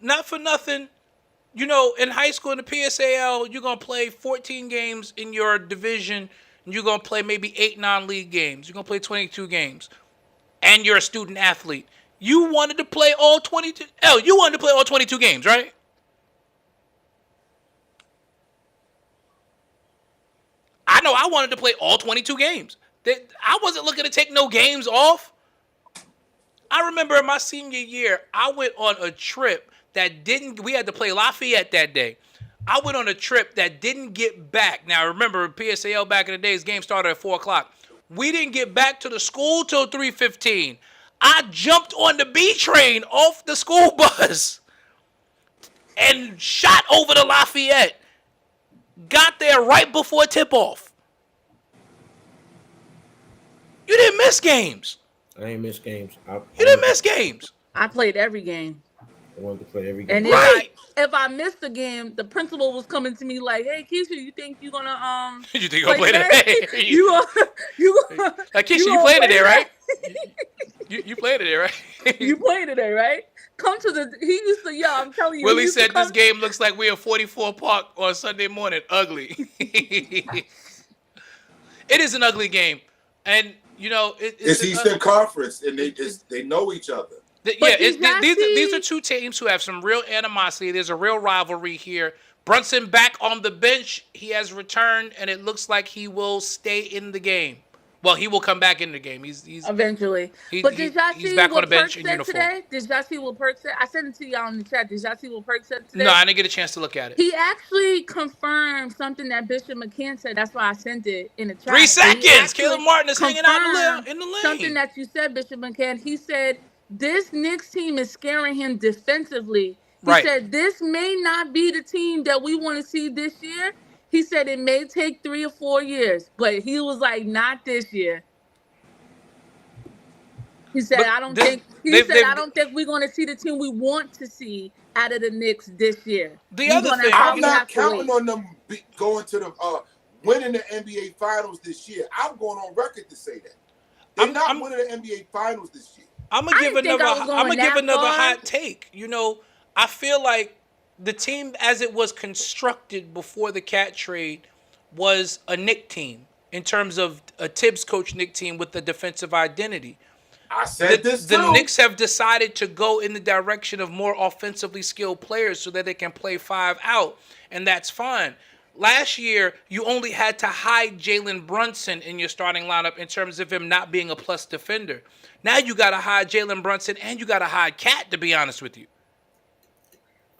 not for nothing. You know, in high school in the PSAL, you're gonna play 14 games in your division, and you're gonna play maybe 8 non-league games. You're gonna play 22 games, and you're a student athlete. You wanted to play all 22. You wanted to play all 22 games, right? I know I wanted to play all 22 games. I wasn't looking to take no games off. I remember in my senior year, I went on a trip we had to play Lafayette that day. I went on a trip that didn't get back. Now, remember, PSAL back in the days, game started at 4 o'clock. We didn't get back to the school till 3:15. I jumped on the B train off the school bus and shot over to Lafayette. Got there right before tip-off. You didn't miss games. I ain't miss games. You didn't miss games. I played every game. I wanted to play every game. And Right. if I missed the game, the principal was coming to me like, "Hey, Keisha, you think you're gonna You think you're gonna play today? you Like, Keisha, you gonna playing play today, right? today? You playing today, right? You playing today, right? Come to the. He used to. Yeah, I'm telling you. he Willie used to said this come- game looks like we're in 44 Park on Sunday morning. Ugly. It is an ugly game, and you know It's Eastern Conference, and they know each other. Yeah, did y'all these see- are two teams who have some real animosity. There's a real rivalry here. Brunson back on the bench. He has returned, and it looks like he will stay in the game. Well, he will come back in the game. He's eventually. But did y'all he's see back on what the bench Perk in said uniform. today? Did y'all see what Perk said? I sent it to y'all in the chat. Did y'all see what Perk said today? No, I didn't get a chance to look at it. He actually confirmed something that Bishop McCann said. That's why I sent it in the chat. 3 He seconds. actually Caleb Martin is hanging out confirmed in the lane. something that you said, Bishop McCann. He said this Knicks team is scaring him defensively. He Right. said this may not be the team that we want to see this year. He said it may take 3 or 4 years, but he was like, not this year. He said, But I don't this- think. He they've- said, they've- I don't think we're going to see the team we want to see out of the Knicks this year. The We're other gonna thing- have I'm to not have to counting wait. on them going to the winning the NBA Finals this year. I'm going on record to say that they're I'm- not I'm- winning the NBA Finals this year. I'm gonna I give didn't think another. I was going I'm gonna give that another far. hot take. You know, I feel like the team as it was constructed before the Cat trade was a Knick team in terms of a Tibbs coach Knick team with a defensive identity. I said this The too. Knicks have decided to go in the direction of more offensively skilled players so that they can play 5 out, and that's fine. Last year, you only had to hide Jalen Brunson in your starting lineup in terms of him not being a plus defender. Now you got to hide Jalen Brunson and you got to hide Cat, to be honest with you.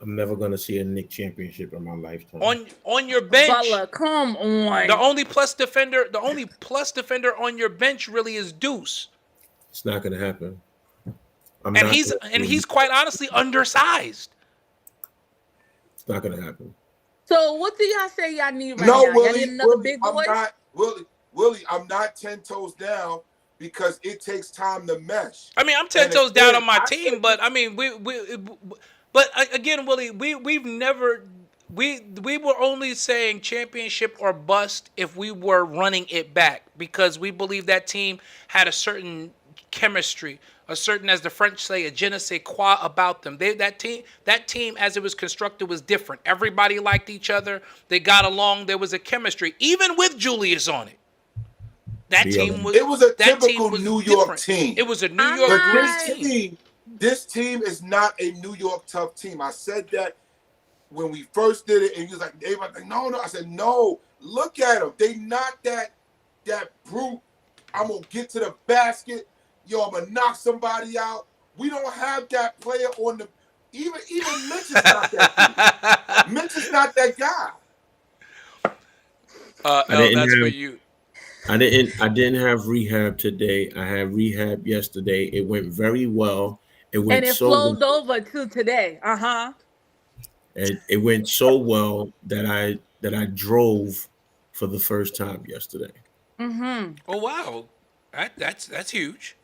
I'm never gonna see a Knicks championship in my lifetime. On your bench, Butler, come on. the only plus defender on your bench really is Deuce, It's not gonna happen. and he's quite honestly undersized. It's not gonna happen. So what do y'all say y'all need right No, now? Y'all Willie, need another Willie, big I'm boy? not Willie. I'm not 10 toes down because it takes time to mesh. I mean, I'm 10 And toes down again, on my I team, said but this- I mean, But again, Willie, we've never we were only saying championship or bust if we were running it back because we believe that team had a certain chemistry, a certain, as the French say, a je ne sais quoi about them. That team as it was constructed was different. Everybody liked each other. They got along. There was a chemistry, even with Julius on it. That team was. It was a that typical team was New York different. team. It was a New York But gritty team. this team is not a New York tough team. I said that when we first did it, and he was like, everybody's like, no. I said, no, look at them. They not that brute. I'm gonna get to the basket. Yo, I'm gonna knock somebody out. We don't have that player on the. Even Mitch is not that dude. Mitch is not that guy. That's for you. I didn't have rehab today. I had rehab yesterday. It went very well. It went And it so flowed over to today. it went so well that I drove for the first time yesterday. Mm-hmm. Oh wow, that's huge.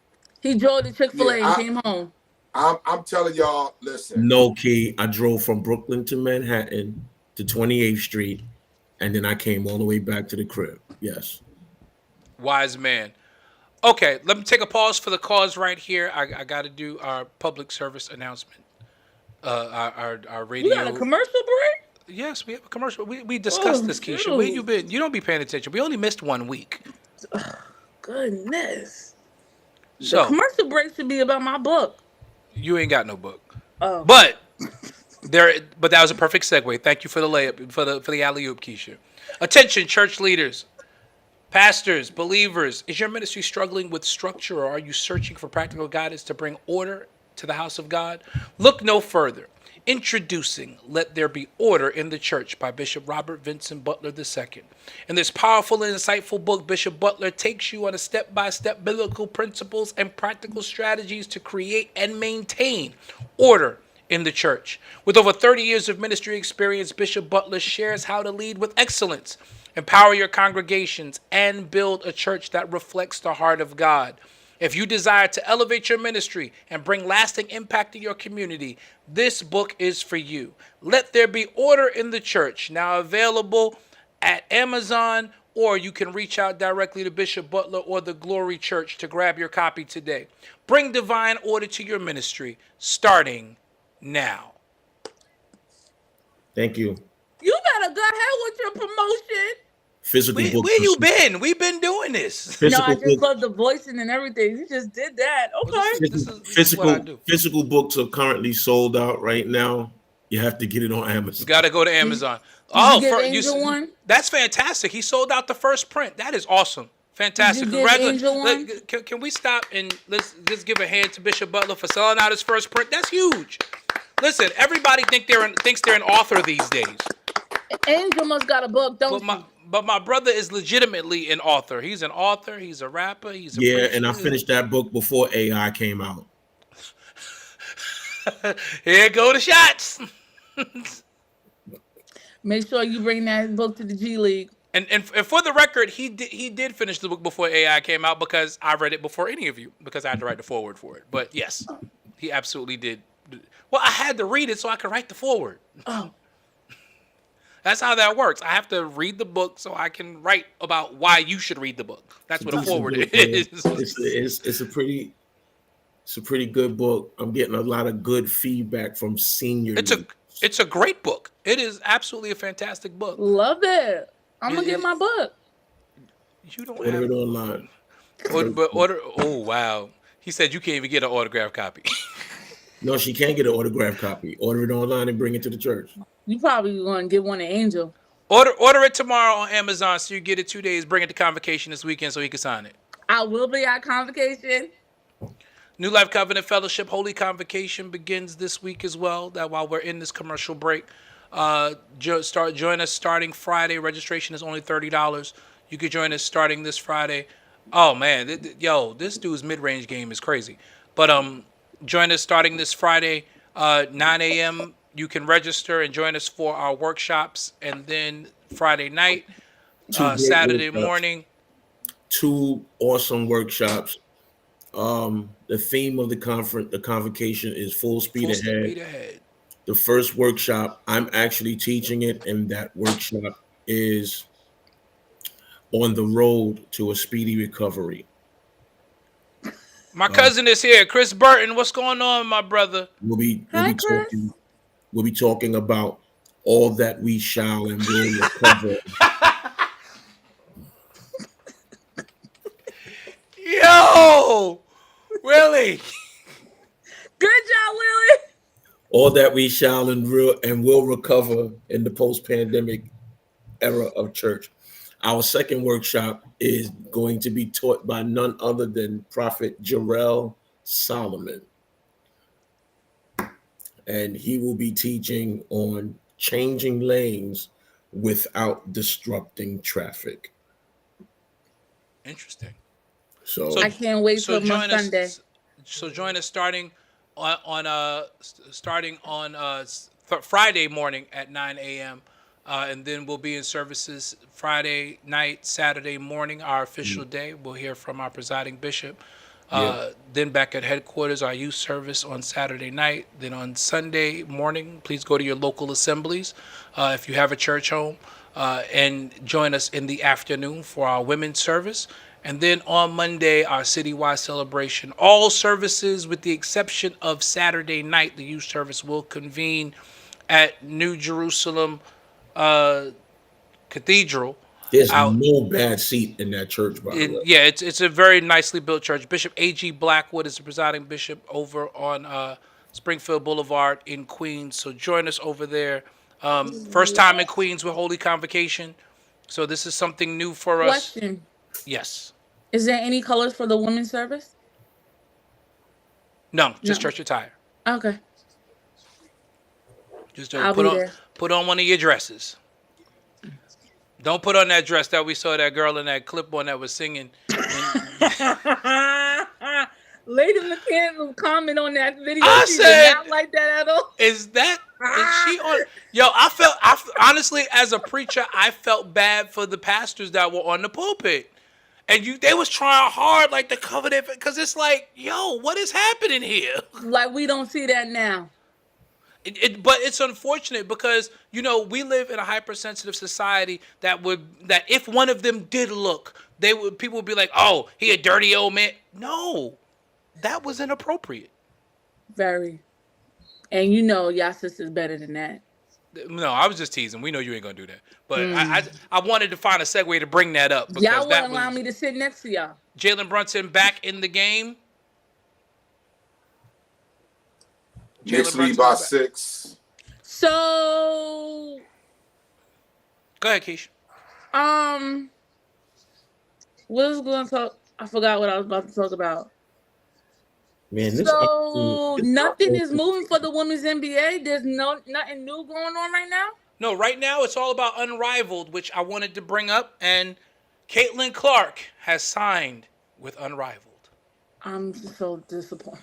He drove to Chick-fil-A and Yeah, came home. I'm telling y'all, listen. No key. I drove from Brooklyn to Manhattan to 28th Street, and then I came all the way back to the crib. Yes. Wise man. Okay, let me take a pause for the cause right here. I got to do our public service announcement. Our radio. You got a commercial break? Yes, we have a commercial. We discussed this, Keisha. Dude. Where you been? You don't be paying attention. We only missed 1 week. Goodness. So The commercial break should be about my book. you ain't got no book. Oh. But that was a perfect segue. Thank you for the layup, for the alley-oop, Keisha. Attention, church leaders, pastors, believers. Is your ministry struggling with structure, or are you searching for practical guidance to bring order to the house of God? Look no further. Introducing Let There Be Order in the Church by Bishop Robert Vincent Butler II. In this powerful and insightful book, Bishop Butler takes you on a step-by-step biblical principles and practical strategies to create and maintain order in the church. With over 30 years of ministry experience, Bishop Butler shares how to lead with excellence, empower your congregations, and build a church that reflects the heart of God. If you desire to elevate your ministry and bring lasting impact to your community, this book is for you. Let There Be Order in the Church, now available at Amazon, or you can reach out directly to Bishop Butler or the Glory Church to grab your copy today. Bring divine order to your ministry, starting now. Thank you. You better go ahead with your promotion. Physical book. Where you been? We've been doing this. Physical No, I just book. love the voicing and everything. You just did that. Okay. This is what I do. Physical books are currently sold out right now. You have to get it on Amazon. Got to go to Amazon. you get Angel one? That's fantastic. He sold out the first print. That is awesome. Fantastic. Did you get Angel one? Can we stop and let's just give a hand to Bishop Butler for selling out his first print? That's huge. Listen, everybody thinks they're an author these days. Angel must got a book, don't you? But my brother is legitimately an author. He's an author. He's a rapper. He's a preacher. And I finished that book before AI came out. Here go the shots. Make sure you bring that book to the G League. And for the record, he did finish the book before AI came out because I read it before any of you because I had to write the foreword for it. But yes, he absolutely did. Well, I had to read it so I could write the foreword. Oh. That's how that works. I have to read the book so I can write about why you should read the book. That's what a foreword is. It's a pretty good book. I'm getting a lot of good feedback from seniors. It's a great book. It is absolutely a fantastic book. Love it. I'm gonna get my book. You don't order it online. Order. Oh wow. He said you can't even get an autographed copy. No, she can't get an autographed copy. Order it online and bring it to the church. You probably gonna get one at Angel. Order it tomorrow on Amazon so you get it 2 days. Bring it to Convocation this weekend so he can sign it. I will be at Convocation. New Life Covenant Fellowship Holy Convocation begins this week as well. That while we're in this commercial break, join us starting Friday. Registration is only $30. You could join us starting this Friday. Oh man, this dude's mid-range game is crazy. But join us starting this Friday, 9 a.m. You can register and join us for our workshops, and then Friday night, Saturday morning. 2 awesome workshops. The theme of the convocation is full speed ahead. The first workshop, I'm actually teaching it, and that workshop is on the road to a speedy recovery. My cousin is here, Chris Burton. What's going on, my brother? Hi, Chris. We'll be talking about all that we shall and will recover. Yo, Willie. Good job, Willie. All that we shall and will recover in the post-pandemic era of church. Our second workshop is going to be taught by none other than Prophet Jarrell Solomon. And he will be teaching on changing lanes without disrupting traffic. Interesting. So I can't wait till my Sunday. So join us starting on Friday morning at 9 a.m. And then we'll be in services Friday night, Saturday morning, our official day. We'll hear from our presiding bishop. Then back at headquarters, our youth service on Saturday night. Then on Sunday morning, please go to your local assemblies if you have a church home, and join us in the afternoon for our women's service. And then on Monday, our citywide celebration. All services, with the exception of Saturday night, the youth service will convene at New Jerusalem Cathedral. There's no bad seat in that church, by the way. Yeah, it's a very nicely built church. Bishop A.G. Blackwood is the presiding bishop over on Springfield Boulevard in Queens. So join us over there. First time in Queens with Holy Convocation. So this is something new for us. Question. Yes. Is there any colors for the women's service? No, just church attire. Okay. Just put on one of your dresses. Don't put on that dress that we saw that girl in that clip on that was singing. Lady McCann comment on that video. I she said, did not like that at all. Is she on? Yo, honestly, as a preacher, I felt bad for the pastors that were on the pulpit. And they was trying hard, like, to cover their, because it's like, yo, what is happening here? Like, we don't see that now. But it's unfortunate because, we live in a hypersensitive society that if one of them did look, people would be like, oh, he a dirty old man. No, that was inappropriate. Very. And y'all sister's better than that. No, I was just teasing. We know you ain't gonna do that. But I wanted to find a segue to bring that up. Y'all wouldn't allow me to sit next to y'all. Jalen Brunson back in the game. Knicks lead by 6. So, go ahead, Keish. what was going to talk? I forgot what I was about to talk about. Man, nothing is moving for the women's NBA. There's nothing new going on right now. No, right now it's all about Unrivaled, which I wanted to bring up, and Caitlin Clark has signed with Unrivaled. I'm so disappointed.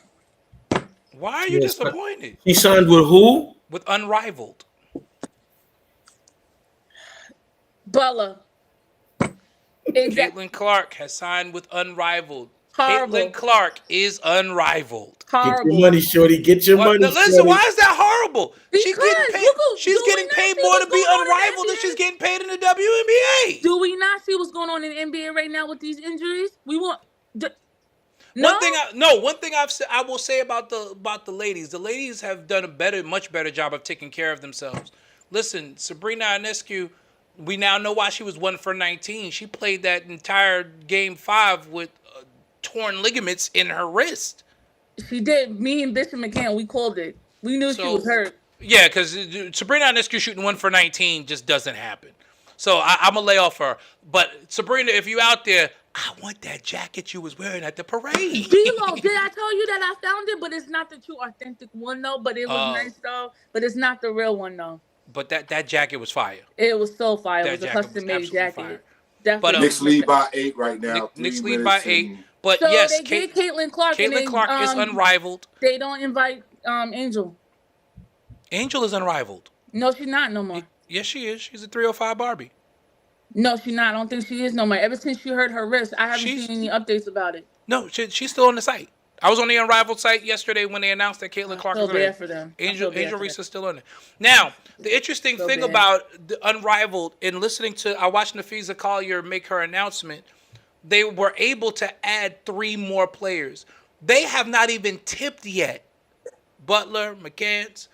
Why are you disappointed? He signed with who? With Unrivaled. Bella. Caitlin Clark has signed with Unrivaled. Horrible. Caitlin Clark is unrivaled. Horrible. Get your money, shorty. Get your money. Listen, shorty. why is that horrible? Because she's getting paid more to be unrivaled than she's getting paid in the WNBA. Do we not see what's going on in the NBA right now with these injuries? We want. One thing I will say about the ladies. The ladies have done a much better job of taking care of themselves. Listen, Sabrina Ionescu, we now know why she was 1 for 19. She played that entire game 5 with torn ligaments in her wrist. She did. Me and Bishop McCann, we called it. We knew she was hurt. Yeah, because Sabrina Ionescu shooting 1 for 19 just doesn't happen. So I'm going to lay off her. But Sabrina, if you out there, I want that jacket you was wearing at the parade. D-Lo, did I tell you that I found it? But it's not the true authentic one, though. But it was nice, though. But it's not the real one, though. But that jacket was fire. It was so fire. It was a custom-made jacket. Definitely. Knicks lead by 8 right now. Knicks lead by 8. But so yes, they get Caitlin Clark. Caitlin Clark is unrivaled. They don't invite Angel. Angel is unrivaled. No, she's not no more. Yes, she is. She's a 305 Barbie. No, she's not. I don't think she is no more. Ever since she hurt her wrist, I haven't seen any updates about it. No, she's still on the site. I was on the Unrivaled site yesterday when they announced that Caitlin Clark is feel on bad it. for them. Angel Reese is still on it. Now, the interesting thing bad. about the Unrivaled, in listening to, I watched Nafisa Collier make her announcement, they were able to add 3 more players. They have not even tipped yet. Butler, McCants,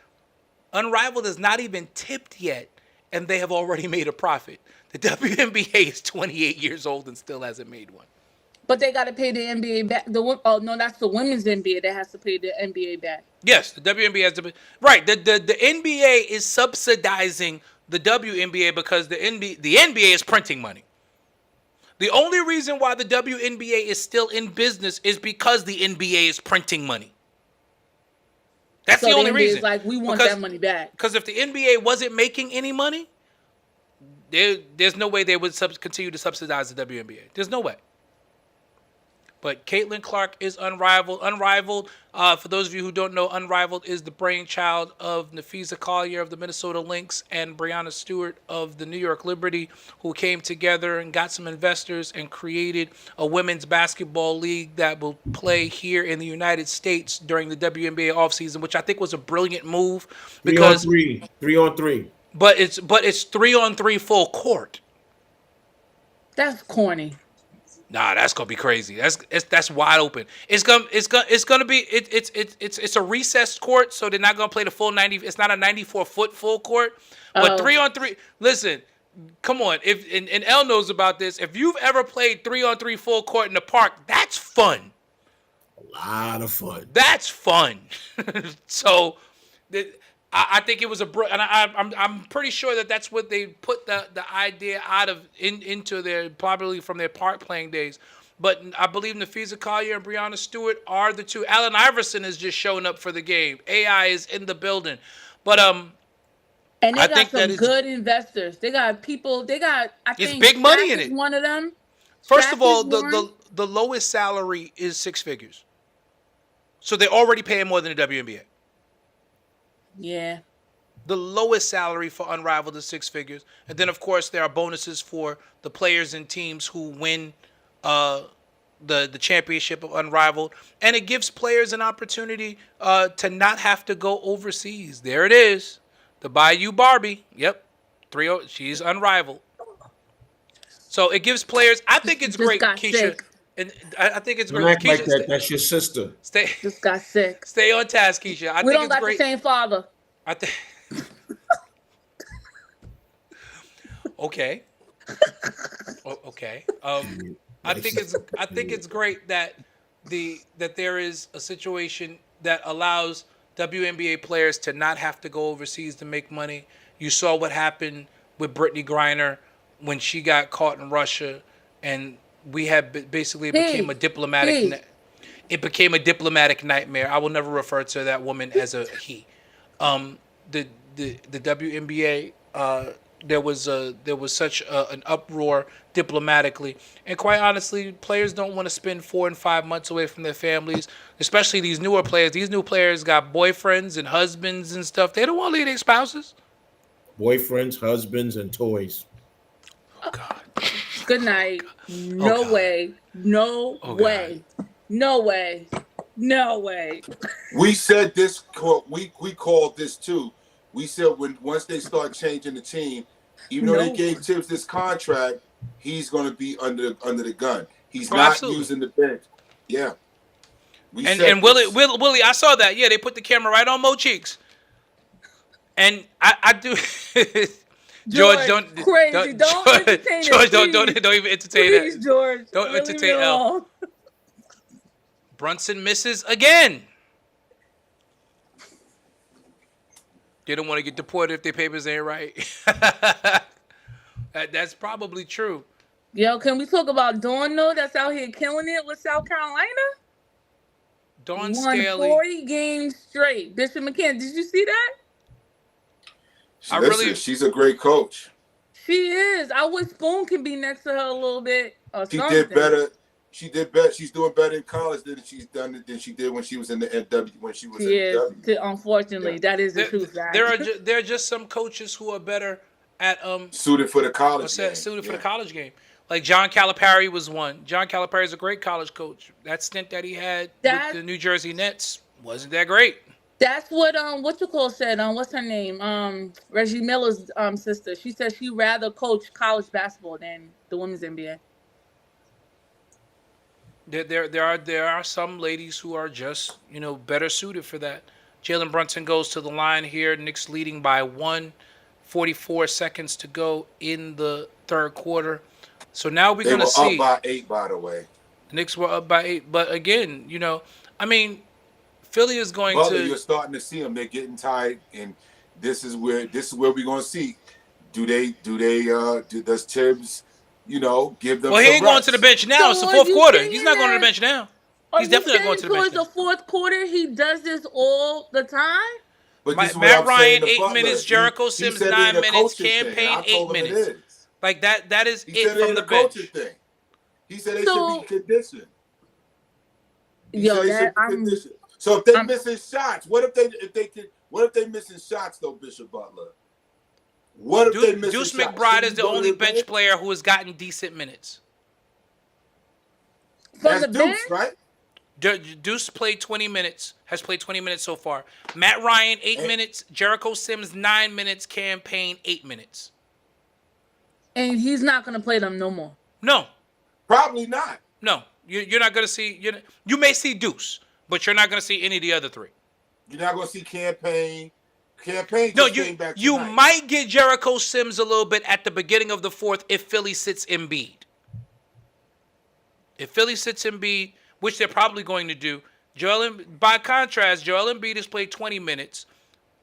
Unrivaled is not even tipped yet, and they have already made a profit. The WNBA is 28 years old and still hasn't made one. But they got to pay the NBA back. Oh no, that's the women's NBA that has to pay the NBA back. Yes, the WNBA has to. Right, the NBA is subsidizing the WNBA because the NBA is printing money. The only reason why the WNBA is still in business is because the NBA is printing money. That's So the only NBA reason. is like, we want that money back. Because if the NBA wasn't making any money, there's no way they would continue to subsidize the WNBA. There's no way. But Caitlin Clark is Unrivaled. Unrivaled, for those of you who don't know, Unrivaled is the brainchild of Nafisa Collier of the Minnesota Lynx and Breonna Stewart of the New York Liberty, who came together and got some investors and created a women's basketball league that will play here in the United States during the WNBA offseason, which I think was a brilliant move. Because 3 on 3. But it's 3-on-3 full court. That's corny. Nah, that's gonna be crazy. That's wide open. It's gonna be it's a recessed court, so they're not gonna play the full 90. It's not a 94-foot full court, but 3-on-3. Listen, come on. If and L knows about this. If you've ever played 3-on-3 full court in the park, that's fun. A lot of fun. That's fun. So, I think it was and I'm pretty sure that that's what they put the idea into their, probably from their park playing days. But I believe Nafisa Collier and Breonna Stewart are the two. Allen Iverson is just showing up for the game. AI is in the building, but and they I got think some good investors. They got people. They got. I it's think big money Shaq in is it. One of them. First Shaq of all, is one. the lowest salary is 6 figures, so they're already paying more than the WNBA. Yeah. The lowest salary for Unrivaled is 6 figures. And then, of course, there are bonuses for the players and teams who win the championship of Unrivaled. And it gives players an opportunity to not have to go overseas. There it is. The Bayou Barbie. Yep. 3-0. She's Unrivaled. So it gives players. I think it's great, Keisha. Sick. And I think it's Don't great. act Keisha, like that. That's your sister. Just got sick. Stay on task, Keisha. I We think don't it's got great. the same father. I think. Okay. Okay. I think it's great that there is a situation that allows WNBA players to not have to go overseas to make money. You saw what happened with Brittany Griner when she got caught in Russia, and we had basically it became a diplomatic. It became a diplomatic nightmare. I will never refer to that woman as a he. The WNBA. There was such an uproar diplomatically, and quite honestly, players don't want to spend 4 and 5 months away from their families, especially these newer players. These new players got boyfriends and husbands and stuff. They don't want to leave their spouses. Boyfriends, husbands, and toys. Oh God. Good night. No way. No way. No way. No way. We said this. We called this too. We said once they start changing the team, even though they gave Tibbs this contract, he's going to be under the gun. He's not using the bench. Yeah. And Willie, I saw that. Yeah, they put the camera right on Mo Cheeks. And I do. George, don't crazy. Don't entertain George, it, don't even entertain please, that. George. Don't Leave entertain me L. alone. Brunson misses again. They don't want to get deported if their papers ain't right. That's probably true. Yo, can we talk about Dawn though? That's out here killing it with South Carolina. Dawn Won Staley. 40 games straight. Bishop McCann, did you see that? She's a great coach. She is. I wish Spoon can be next to her a little bit. Or She something. did better. She did better. She's doing better in college than she did when she was in the NW. When she was in the W. Unfortunately, that is the truth. There are just some coaches who are better at suited for the college game. Suited for the college game. Like John Calipari was one. John Calipari is a great college coach. That stint that he had with the New Jersey Nets wasn't that great. That's what you call said. What's her name? Reggie Miller's sister. She said she'd rather coach college basketball than the women's NBA. There are some ladies who are just better suited for that. Jalen Brunson goes to the line here. Knicks leading by 1, 44 seconds to go in the third quarter. So now we're gonna see. They were up by 8, by the way. The Knicks were up by 8, but again, I mean, Philly is going to. You're starting to see them. They're getting tired, and this is where we're gonna see. Does Tibbs? Give them. Well, he ain't going to the bench now. It's the fourth quarter. He's not going to the bench now. He's definitely not going to the bench. Towards the fourth quarter, he does this all the time. But Matt Ryan 8 minutes, Jericho Sims 9 minutes, campaign 8 minutes. Like that is it from the bench. Thing. He said they should be conditioned. So if they're missing shots, what if they missing shots though, Bishop Butler? What if they missing Deuce shots? McBride is the only bench player who has gotten decent minutes. From the bench, right? Deuce played 20 minutes, has played 20 minutes so far. Matt Ryan, 8 minutes. Jericho Sims, 9 minutes. Campaign, 8 minutes. And he's not going to play them no more. No. Probably not. No. You're not going to see... You may see Deuce, but you're not going to see any of the other three. You're not going to see Campaign. Campaign no, came back you tonight. might get Jericho Sims a little bit at the beginning of the fourth if Philly sits Embiid. If Philly sits Embiid, which they're probably going to do, by contrast, Joel Embiid has played 20 minutes.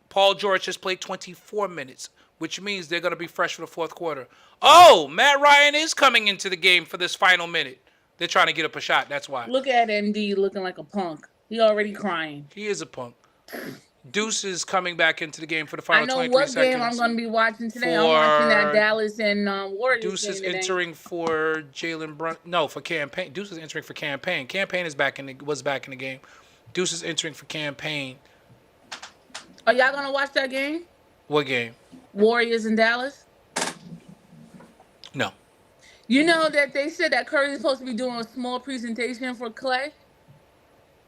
Paul George has played 24 minutes, which means they're going to be fresh for the fourth quarter. Oh, Matt Ryan is coming into the game for this final minute. They're trying to get up a shot. That's why. Look at MD looking like a punk. He already crying. He is a punk. Deuce is coming back into the game for the final 23 seconds. I know what game I'm going to be watching today. I'm watching that Dallas and Warriors Deuce game is today. entering for Jalen Brunson. No, for Campaign. Deuce is entering for Campaign. Campaign was back in the game. Deuce is entering for Campaign. Are y'all going to watch that game? What game? Warriors in Dallas? No. You know that they said that Curry's supposed to be doing a small presentation for Clay?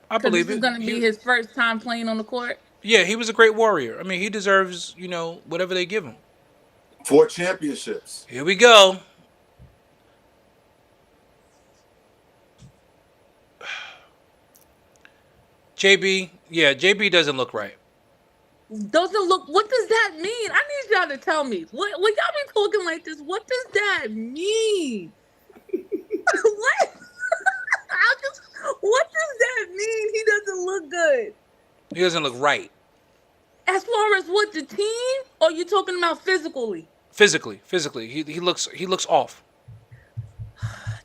I believe it. This is going to be his first time playing on the court? Yeah, he was a great warrior. I mean, he deserves, whatever they give him. 4 championships. Here we go. JB doesn't look right. Doesn't look. What does that mean? I need y'all to tell me. When y'all be talking like this, what does that mean? What? What does that mean? He doesn't look good. He doesn't look right. As far as what, the team? Or are you talking about physically? Physically. He looks off.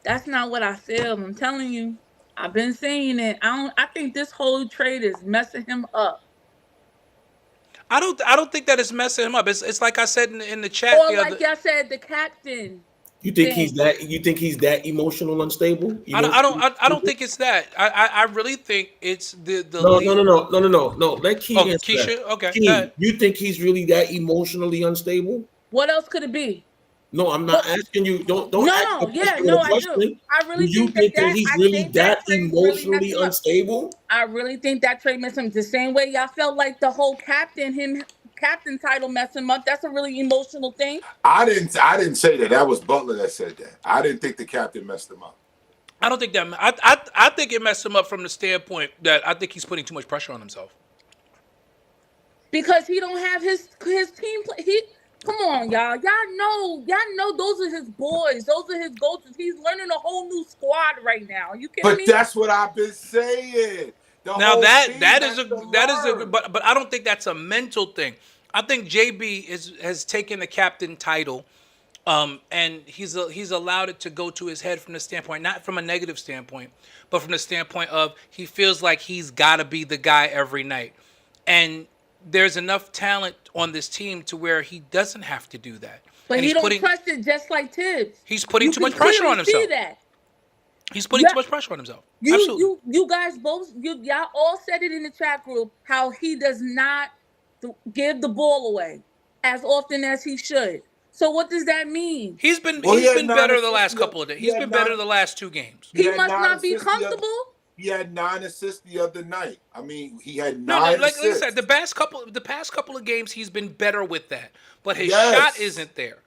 That's not what I feel. I'm telling you. I've been saying it. I think this whole trade is messing him up. I don't think that it's messing him up. It's like I said in the chat. Or like y'all said, the captain. You think he's that emotional unstable? I don't think it's that. I really think it's the No. Let Key answer Keisha? that. Okay. Key, you think he's really that emotionally unstable? What else could it be? No, I'm not asking you. Don't ask the question. I do. I really you think that he's really that emotionally unstable. I really think that trade messed him the same way y'all felt like the whole captain title messed him up. That's a really emotional thing. I didn't say that. That was Butler that said that. I didn't think the captain messed him up. I don't think that. I think it messed him up from the standpoint that I think he's putting too much pressure on himself. Because he don't have his team play. Come on, y'all. Y'all know those are his boys. Those are his go-tos. He's learning a whole new squad right now. You kidding me? But that's what I've been saying. Now that is a but I don't think that's a mental thing. I think JB has taken the captain title, and he's allowed it to go to his head from the standpoint, not from a negative standpoint, but from the standpoint of he feels like he's got to be the guy every night, and there's enough talent on this team to where he doesn't have to do that. But he don't trust it just like Tibbs. He's putting too much pressure on himself. See that. He's putting too much pressure on himself. Absolutely. You guys both, y'all all said it in the chat group, how he does not give the ball away as often as he should. So what does that mean? He's been Well, he had been 9 better the last assists couple of days. he He's had been better 9 the last 2 games. He had must 9 not be assists the other- comfortable. He had 9 assists the other night. I mean, he had No, 9 like I assists. said, the past couple of games he's been better with that, but his Yes. shot isn't there,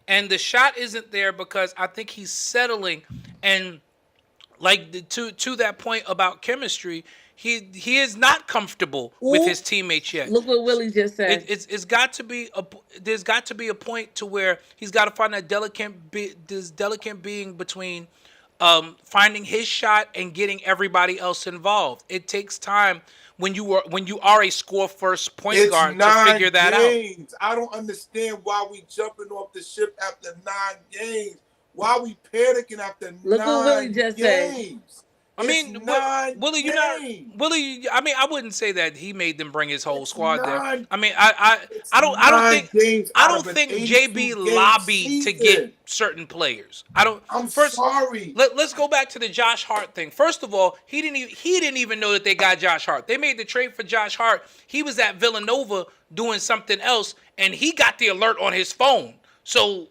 and the shot isn't there because I think he's settling, and like to that point about chemistry, he is not comfortable with Ooh. his teammates yet. Look what Willie just said. It's got to be there's got to be a point to where he's got to find that delicate being between finding his shot and getting everybody else involved. It takes time when you are a score first point It's guard 9 to figure that out. games. I don't understand why we jumping off the ship after 9 games. Why we panicking after Look 9 what Willie just said. games? I mean, It's 9 Willie, you're not games. Willie. I mean, I wouldn't say that he made them bring his whole It's squad there. 9 I mean, I don't 9 games I out don't of an think 82 JB game lobbied to get season. certain players. I don't. I'm first, sorry. Let's go back to the Josh Hart thing. First of all, he didn't even know that they got Josh Hart. They made the trade for Josh Hart. He was at Villanova doing something else, and he got the alert on his phone. So,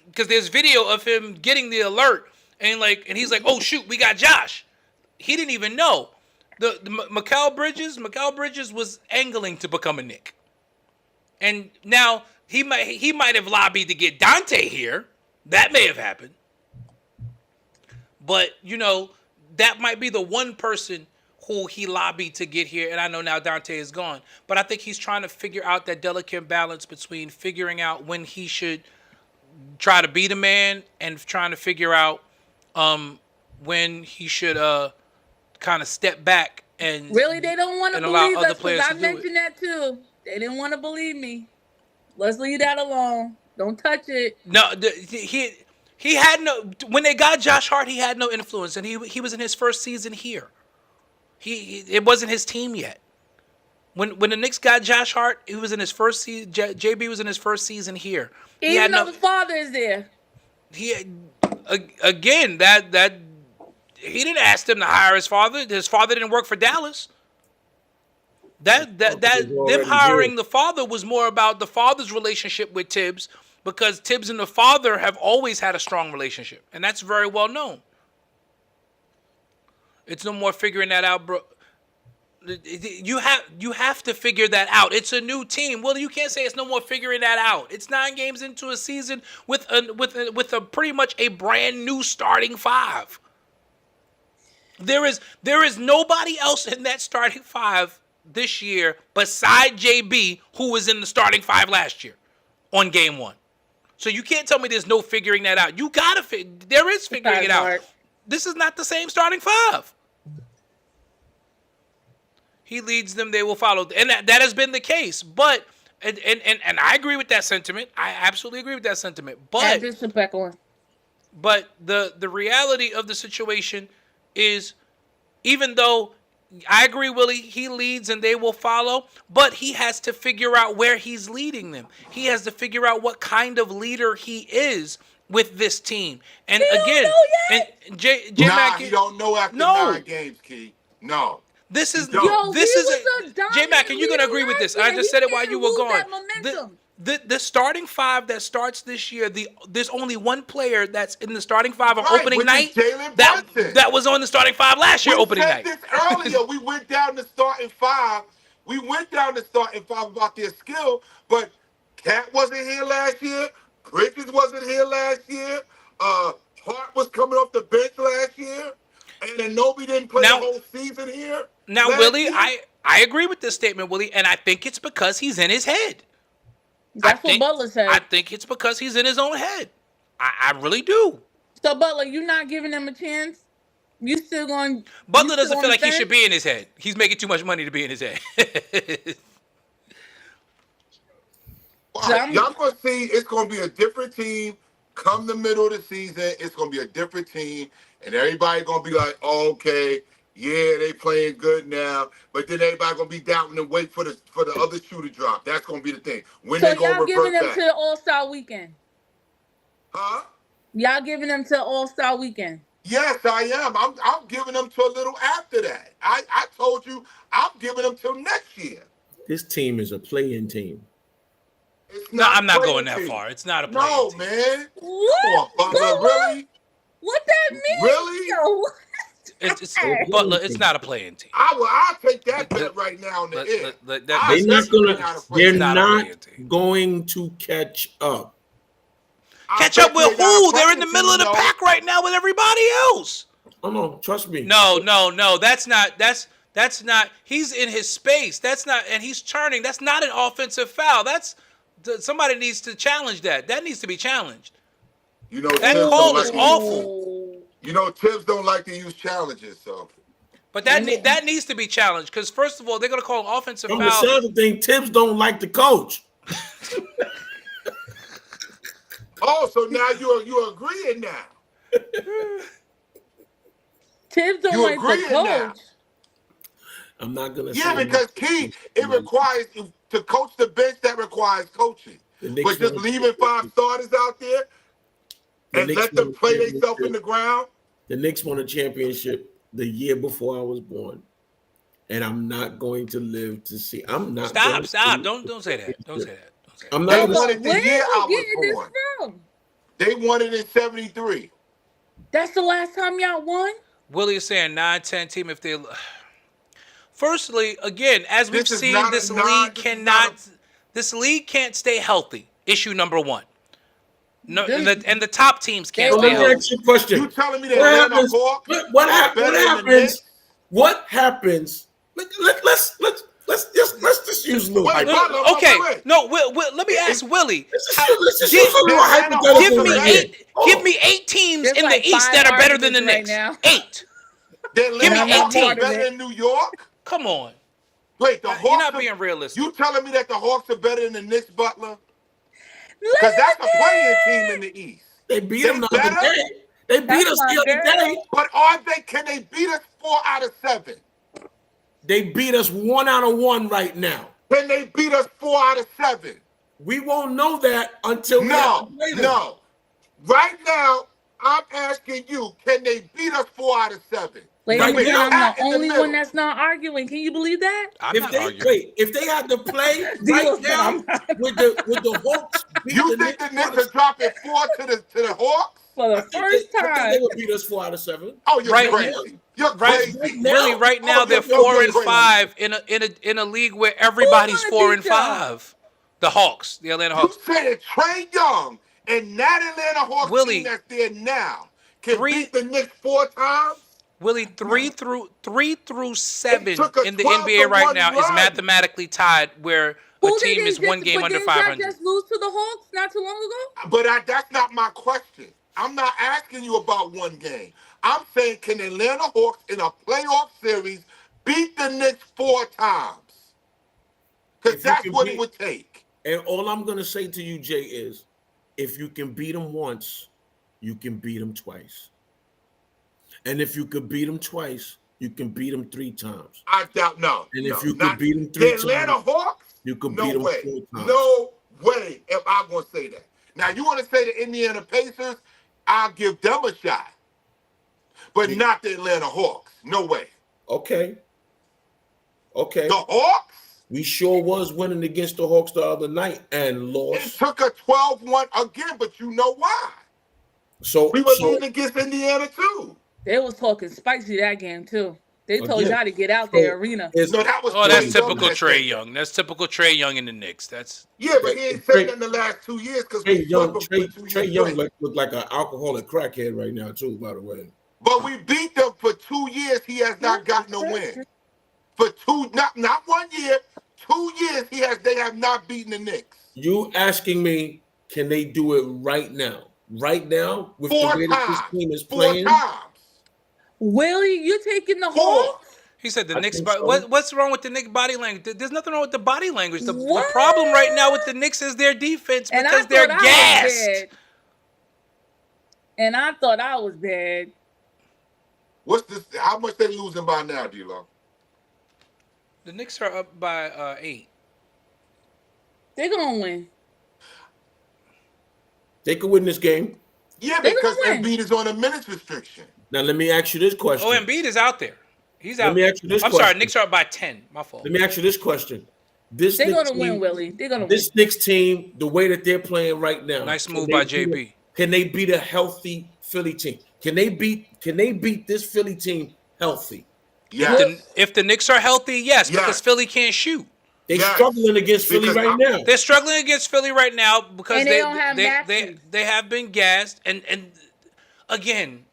because there's video of him getting the alert, and he's like, "Oh shoot, we got Josh." He didn't even know. The Mikal Bridges was angling to become a Knick, and now he might have lobbied to get Dante here. That may have happened. But, that might be the one person who he lobbied to get here. And I know now Dante is gone. But I think he's trying to figure out that delicate balance between figuring out when he should try to be the man and trying to figure out when he should kind of step back and Really, they don't want to and allow believe other us players because I to do it. mentioned that too. They didn't want to believe me. Let's leave that alone. Don't touch it. No, he had no. When they got Josh Hart, he had no influence, and he was in his first season here. It wasn't his team yet. When the Knicks got Josh Hart, he was in his first season. JB was in his first season here. Even though the father is there. Again that he didn't ask them to hire his father. His father didn't work for Dallas. Them hiring the father was more about the father's relationship with Tibbs, because Tibbs and the father have always had a strong relationship, and that's very well known. It's no more figuring that out, bro. You have to figure that out. It's a new team. Well, you can't say it's no more figuring that out. It's 9 games into a season with a pretty much a brand new starting 5. There is nobody else in that starting 5 this year beside JB who was in the starting 5 last year on game 1. So you can't tell me there's no figuring that out. You gotta there is figuring it out. This is not the same starting 5. He leads them, they will follow, and that has been the case. But and I agree with that sentiment. I absolutely agree with that sentiment. But the reality of the situation is, even though I agree, Willie, he leads and they will follow, but he has to figure out where he's leading them. He has to figure out what kind of leader he is with this team. And he again, and Mac, he don't know after 9 games, Key. No. This is J Mac, and you're gonna agree with this. I just said it while you were gone. The starting 5 that starts this year, there's only one player that's in the starting 5 on opening night that was on the starting 5 last year opening night. We said this earlier. We went down the starting 5. We went down the starting 5 about their skill, but Cat wasn't here last year. Bridges wasn't here last year. Hart was coming off the bench last year. And then Nobi didn't play the whole season here. Now, Willie, I agree with this statement, Willie, and I think it's because he's in his head. That's what Butler said. I think it's because he's in his own head. I really do. So, Butler, you're not giving him a chance? You still going? Butler doesn't feel like he should be in his head. He's making too much money to be in his head. Y'all gonna see it's gonna be a different team come the middle of the season. It's gonna be a different team, and everybody gonna be like, oh, okay, yeah, they playing good now. But then everybody gonna be doubting and wait for the other shoe to drop. That's gonna be the thing. When so they gonna y'all giving them back. to the All-Star weekend? Huh? Y'all giving them to All-Star weekend? Yes, I am. I'm giving them to a little after that. I told you I'm giving them till next year. This team is a play-in team. No, I'm not playing going that team. far. It's not a playing No, team. man. What? Come on, Butler. Really? What that mean? Really? Yo, It's Butler. It's not a playing team. I'll take that bet right now in the air. They're not gonna. They're not a playing team. going to catch up. Catch up with who? They're in the middle of the pack right now with everybody else. Oh no, trust me. No. That's not. He's in his space. That's not, and he's turning. That's not an offensive foul. Somebody needs to challenge that. That needs to be challenged. You know, that call is awful. You know, Tibbs don't like to use challenges, so. But that needs to be challenged because first of all, they're gonna call an offensive foul. The second thing, Tibbs don't like the coach. Oh, so now you're agreeing now. Tibbs don't like the coach. Now. I'm not gonna. Yeah, because it requires to coach the bench. That requires coaching. But just leaving 5 starters out there and let them play themselves in the ground. The Knicks won a championship the year before I was born, and I'm not going to live to see. I'm not. Stop! Don't say that. Don't say that. I'm not. They won it the year I was born. From? They won it in '73. That's the last time y'all won? Willie is saying 9-10 team if they. Firstly, again, as we've seen, this league can't stay healthy. Issue number one. No, and the top teams can't stay healthy. Ask you a question. You telling me that what happens? What happens? Let's just use Lou. Okay, no. Let me ask Willie. Give me 8 teams in the East that are better than the Knicks. 8. Give me 8 teams better than New York. Come on. Wait, the Hawks. You're not being realistic. You telling me that the Hawks are better than the Knicks, Butler? Because that's a playing team in the East. They beat them the other day. They beat us the other day. But can they beat us 4 out of 7? They beat us 1 out of 1 right now. Can they beat us 4 out of 7? We won't know that until No. Right now, I'm asking you, can they beat us 4 out of 7? I'm the only one that's not arguing. Can you believe that? If they had to play right now with the Hawks, you think the Knicks are dropping 4 to the Hawks for the first time? They would beat us 4 out of 7. Oh, you're crazy. You're crazy. Really, right now they're 4-5 in a league where everybody's 4-5. The Hawks, the Atlanta Hawks. You said Trae Young and that Atlanta Hawks team that's there now can beat the Knicks 4 times. Willie, 3 through 7 in the NBA right now is mathematically tied, where a team is 1 game under 500. Did just lose to the Hawks not too long ago? But that's not my question. I'm not asking you about 1 game. I'm saying, can the Atlanta Hawks in a playoff series beat the Knicks 4 times? Because that's what it would take. And all I'm going to say to you, Jay, is if you can beat them once, you can beat them twice. And if you could beat them twice, you can beat them 3 times. I doubt no. And if you could beat them 3 times, the Atlanta Hawks, you could beat them 4 times. No way am I going to say that. Now, you want to say the Indiana Pacers, I'll give them a shot. But not the Atlanta Hawks. No way. Okay. The Hawks? We sure was winning against the Hawks the other night and lost. It took a 12-1 again, but you know why. So we were losing against Indiana, too. They was talking spicy that game, too. They told y'all to get out their arena. That's typical Trae Young. That's typical Trae Young in the Knicks. But he ain't said that in the last 2 years because Trae Young look like an alcoholic crackhead right now, too, by the way. But we beat them for 2 years. He has not gotten a win. For not 1 year, 2 years they have not beaten the Knicks. You asking me, can they do it right now? Right now, with 4 the way that this team is playing? 4 times. Willie, you taking the Hawks? He said the Knicks. What's wrong with the Knicks body language? There's nothing wrong with the body language. The problem right now with the Knicks is their defense because they're gassed. And I thought I was bad. What's this? How much they losing by now, D-Lo? The Knicks are up by 8. They're gonna win. They could win this game. Yeah, because Embiid is on a minutes restriction. Now let me ask you this question. Oh, Embiid is out there. He's out. Let me ask you this question. I'm sorry, Knicks are up by 10. My fault. Let me ask you this question. They're gonna win, Willie. They're gonna win. This Knicks team, the way that they're playing right now, Nice move by JB. Can they beat a healthy Philly team? Can they beat this Philly team healthy? Yes. If the Knicks are healthy, yes, because Philly can't shoot. They're struggling against Philly right now. They're struggling against Philly right now because And they don't have Maxey. they have been gassed. And again,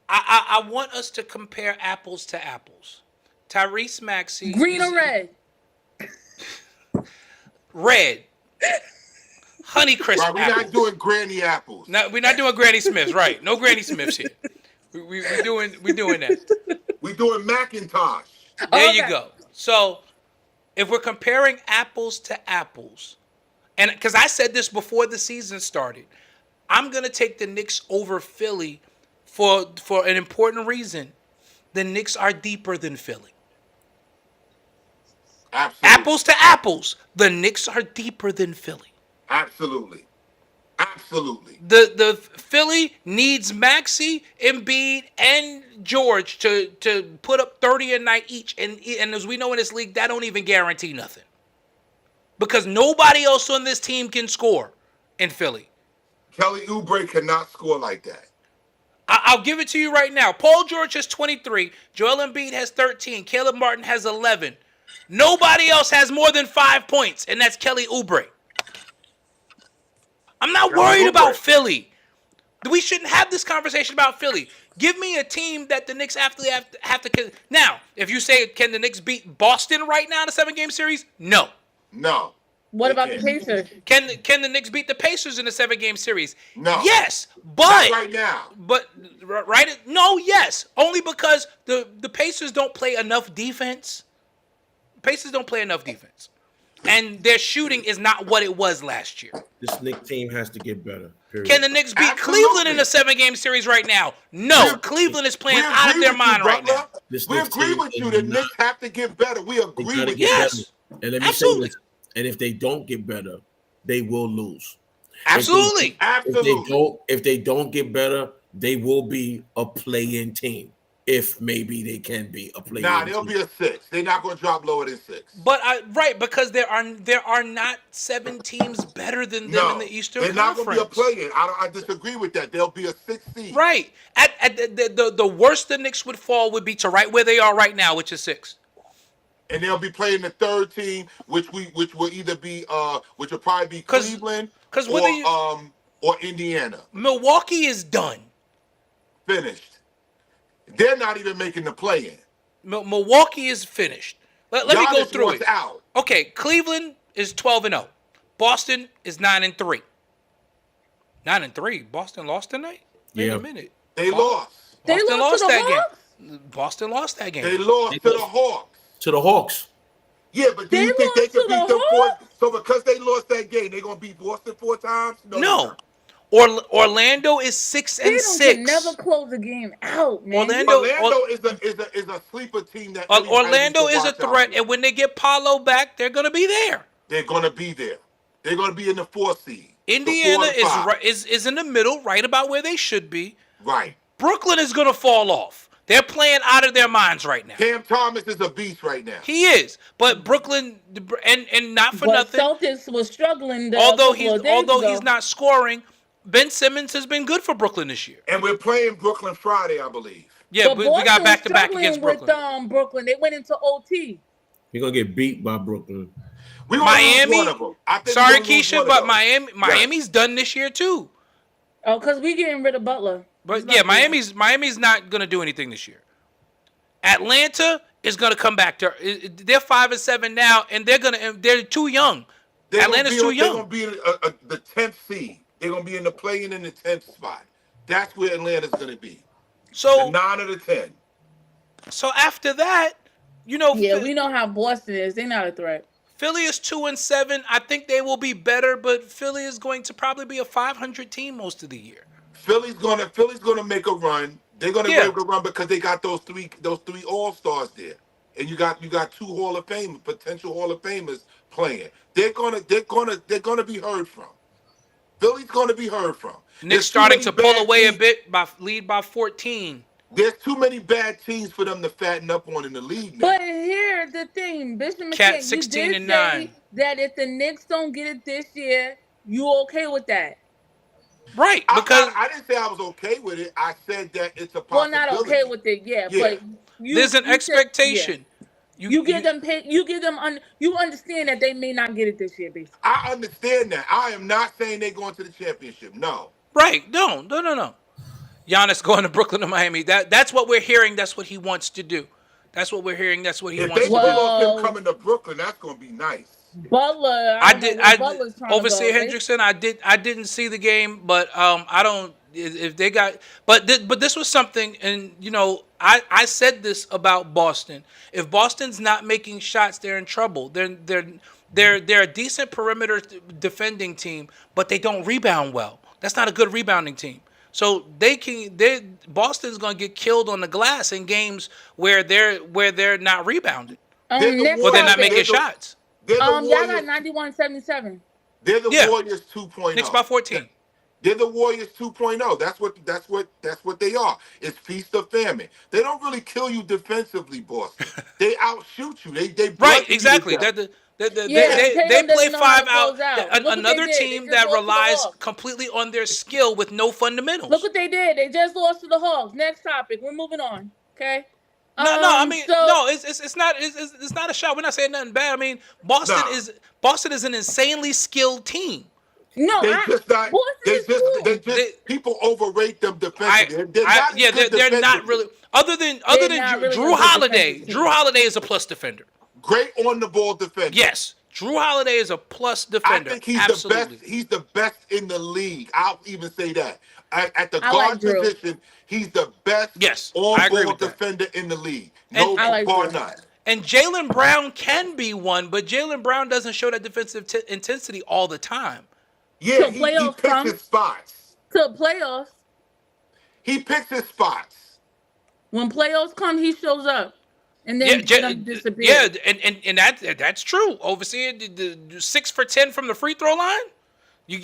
I want us to compare apples to apples. Tyrese Maxey. Green or red? Red. Honeycrisp Right, we're apples. not doing Granny apples. No, we're not doing Granny Smiths, right? No Granny Smiths here. We're doing that. We're doing Macintosh. There you go. So if we're comparing apples to apples, and because I said this before the season started, I'm gonna take the Knicks over Philly for an important reason. The Knicks are deeper than Philly. Absolutely. Apples to apples, the Knicks are deeper than Philly. Absolutely. The Philly needs Maxey, Embiid, and George to put up 30 a night each, and as we know in this league, that don't even guarantee nothing. Because nobody else on this team can score in Philly. Kelly Oubre cannot score like that. I'll give it to you right now. Paul George has 23. Joel Embiid has 13. Caleb Martin has 11. Nobody else has more than 5 points, and that's Kelly Oubre. I'm not worried about Philly. We shouldn't have this conversation about Philly. Give me a team that the Knicks have to. Now, if you say, can the Knicks beat Boston right now in a 7-game series? No. What about the Pacers? Can the Knicks beat the Pacers in a 7-game series? No. Yes, but not right now. But right? No, yes. Only because the Pacers don't play enough defense. Pacers don't play enough defense. And their shooting is not what it was last year. This Knicks team has to get better. Period. Can the Knicks beat Cleveland in a 7-game series right now? No. Cleveland is playing out of their mind right now. We agree with you. The Knicks have to get better. We agree with you. Yes. And let me say this. And if they don't get better, they will lose. Absolutely. If they don't get better, they will be a play-in team. If maybe they can be a play-in team. They'll be a 6. They're not going to drop lower than 6. But because there are not 7 teams better than them in the Eastern Conference. They're not going to be a play-in. I disagree with that. They'll be a 6 seed. Right. At the worst the Knicks would fall would be to right where they are right now, which is 6. And they'll be playing the 3rd team, which will either be which will probably be Cleveland or Indiana. Milwaukee is done. Finished. They're not even making the play-in. Milwaukee is finished. Let me go through it. Out. Okay, Cleveland is 12-0. Boston is 9-3. 9-3. Boston lost tonight? Wait a minute. They lost. Boston lost to the that Hawks? game. Boston lost that game. They lost to the Hawks. To the Hawks. Yeah, but do you think they can beat them 4? Hawks? So because they lost that game, they're gonna beat Boston 4 times? No. Orlando is 6-6. They can never close the game out, man. Orlando is a sleeper team that Orlando is a threat, and when they get Paolo back, they're gonna be there. They're gonna be there. They're gonna be in the 4th seed. Indiana is in the middle, right about where they should be. Right. Brooklyn is gonna fall off. They're playing out of their minds right now. Cam Thomas is a beast right now. He is, but Brooklyn and not for nothing. Celtics was struggling. Although he's not scoring, Ben Simmons has been good for Brooklyn this year. And we're playing Brooklyn Friday, I believe. Yeah, we got back-to-back against Brooklyn. With Brooklyn, they went into OT. You're gonna get beat by Brooklyn. Miami. Sorry, Keisha, but Miami's done this year too. Oh, because we getting rid of Butler. But yeah, Miami's not gonna do anything this year. Atlanta is gonna come back to. They're 5-7 now, and they're too young. Atlanta's too young. They're gonna be in the 10th seed. They're gonna be in the play-in in the 10th spot. That's where Atlanta's gonna be. So the 9 of the 10. So after that, we know how Boston is. They're not a threat. Philly is 2-7. I think they will be better, but Philly is going to probably be a 500 team most of the year. Philly's gonna make a run. They're gonna make a run because they got those three all-stars there, and you got 2 potential Hall of Famers playing. They're gonna be heard from. Philly's gonna be heard from. Knicks starting to pull away a bit lead by 14. There's too many bad teams for them to fatten up on in the league now. But here's the thing, Bishop Cat McCann, you 16 did and say 9. that if the Knicks don't get it this year, you okay with that? Right, because I didn't say I was okay with it. I said that it's a Well, not possibility. okay with it, yeah. Yeah. But there's an you said, yeah. expectation. You give them you understand that they may not get it this year, basically. I understand that. I am not saying they're going to the championship. No. Right. No. Giannis going to Brooklyn or Miami. That's what we're hearing. That's what he wants to do. That's what we're hearing. That's what he If wants they to pull do. off him coming to Brooklyn, that's going to be nice. Butler, Butler's trying Overseer to go. Hendrickson. I didn't see the game, but I don't. If they got, but this was something, and I said this about Boston. If Boston's not making shots, they're in trouble. They're a decent perimeter defending team, but they don't rebound well. That's not a good rebounding team. So Boston's gonna get killed on the glass in games where they're not rebounding. Next Well, they're not topic. making shots. Y'all got 91-77. They're the Warriors 2.0. Knicks by 14. They're the Warriors 2.0. That's what they are. It's feast or famine. They don't really kill you defensively, Boston. They outshoot you. They Right, exactly. They They play 5 out. Another did. team They that just lost to the relies Hawks. completely on their skill with no fundamentals. Look what they did. They just lost to the Hawks. Next topic. We're moving on. Okay. No. I mean, it's not a shot. We're not saying nothing bad. I mean, Boston is an insanely skilled team. No, people overrate them defensively. They're not really. Other than really Drew a good Holiday. defensive team. Drew Holiday is a plus defender. great on the ball defender. Yes, Drew Holiday is a plus defender. I think he's Absolutely. the best. He's the best in the league. I'll even say that. At the guard position, he's the best on-ball defender in the league. No bar none. And Jaylen Brown can be one, but Jaylen Brown doesn't show that defensive intensity all the time. Yeah, he picks his spots. To playoffs. He picks his spots. When playoffs come, he shows up. And then disappears. Yeah, and that's true. Overseer, the 6 for 10 from the free throw line. You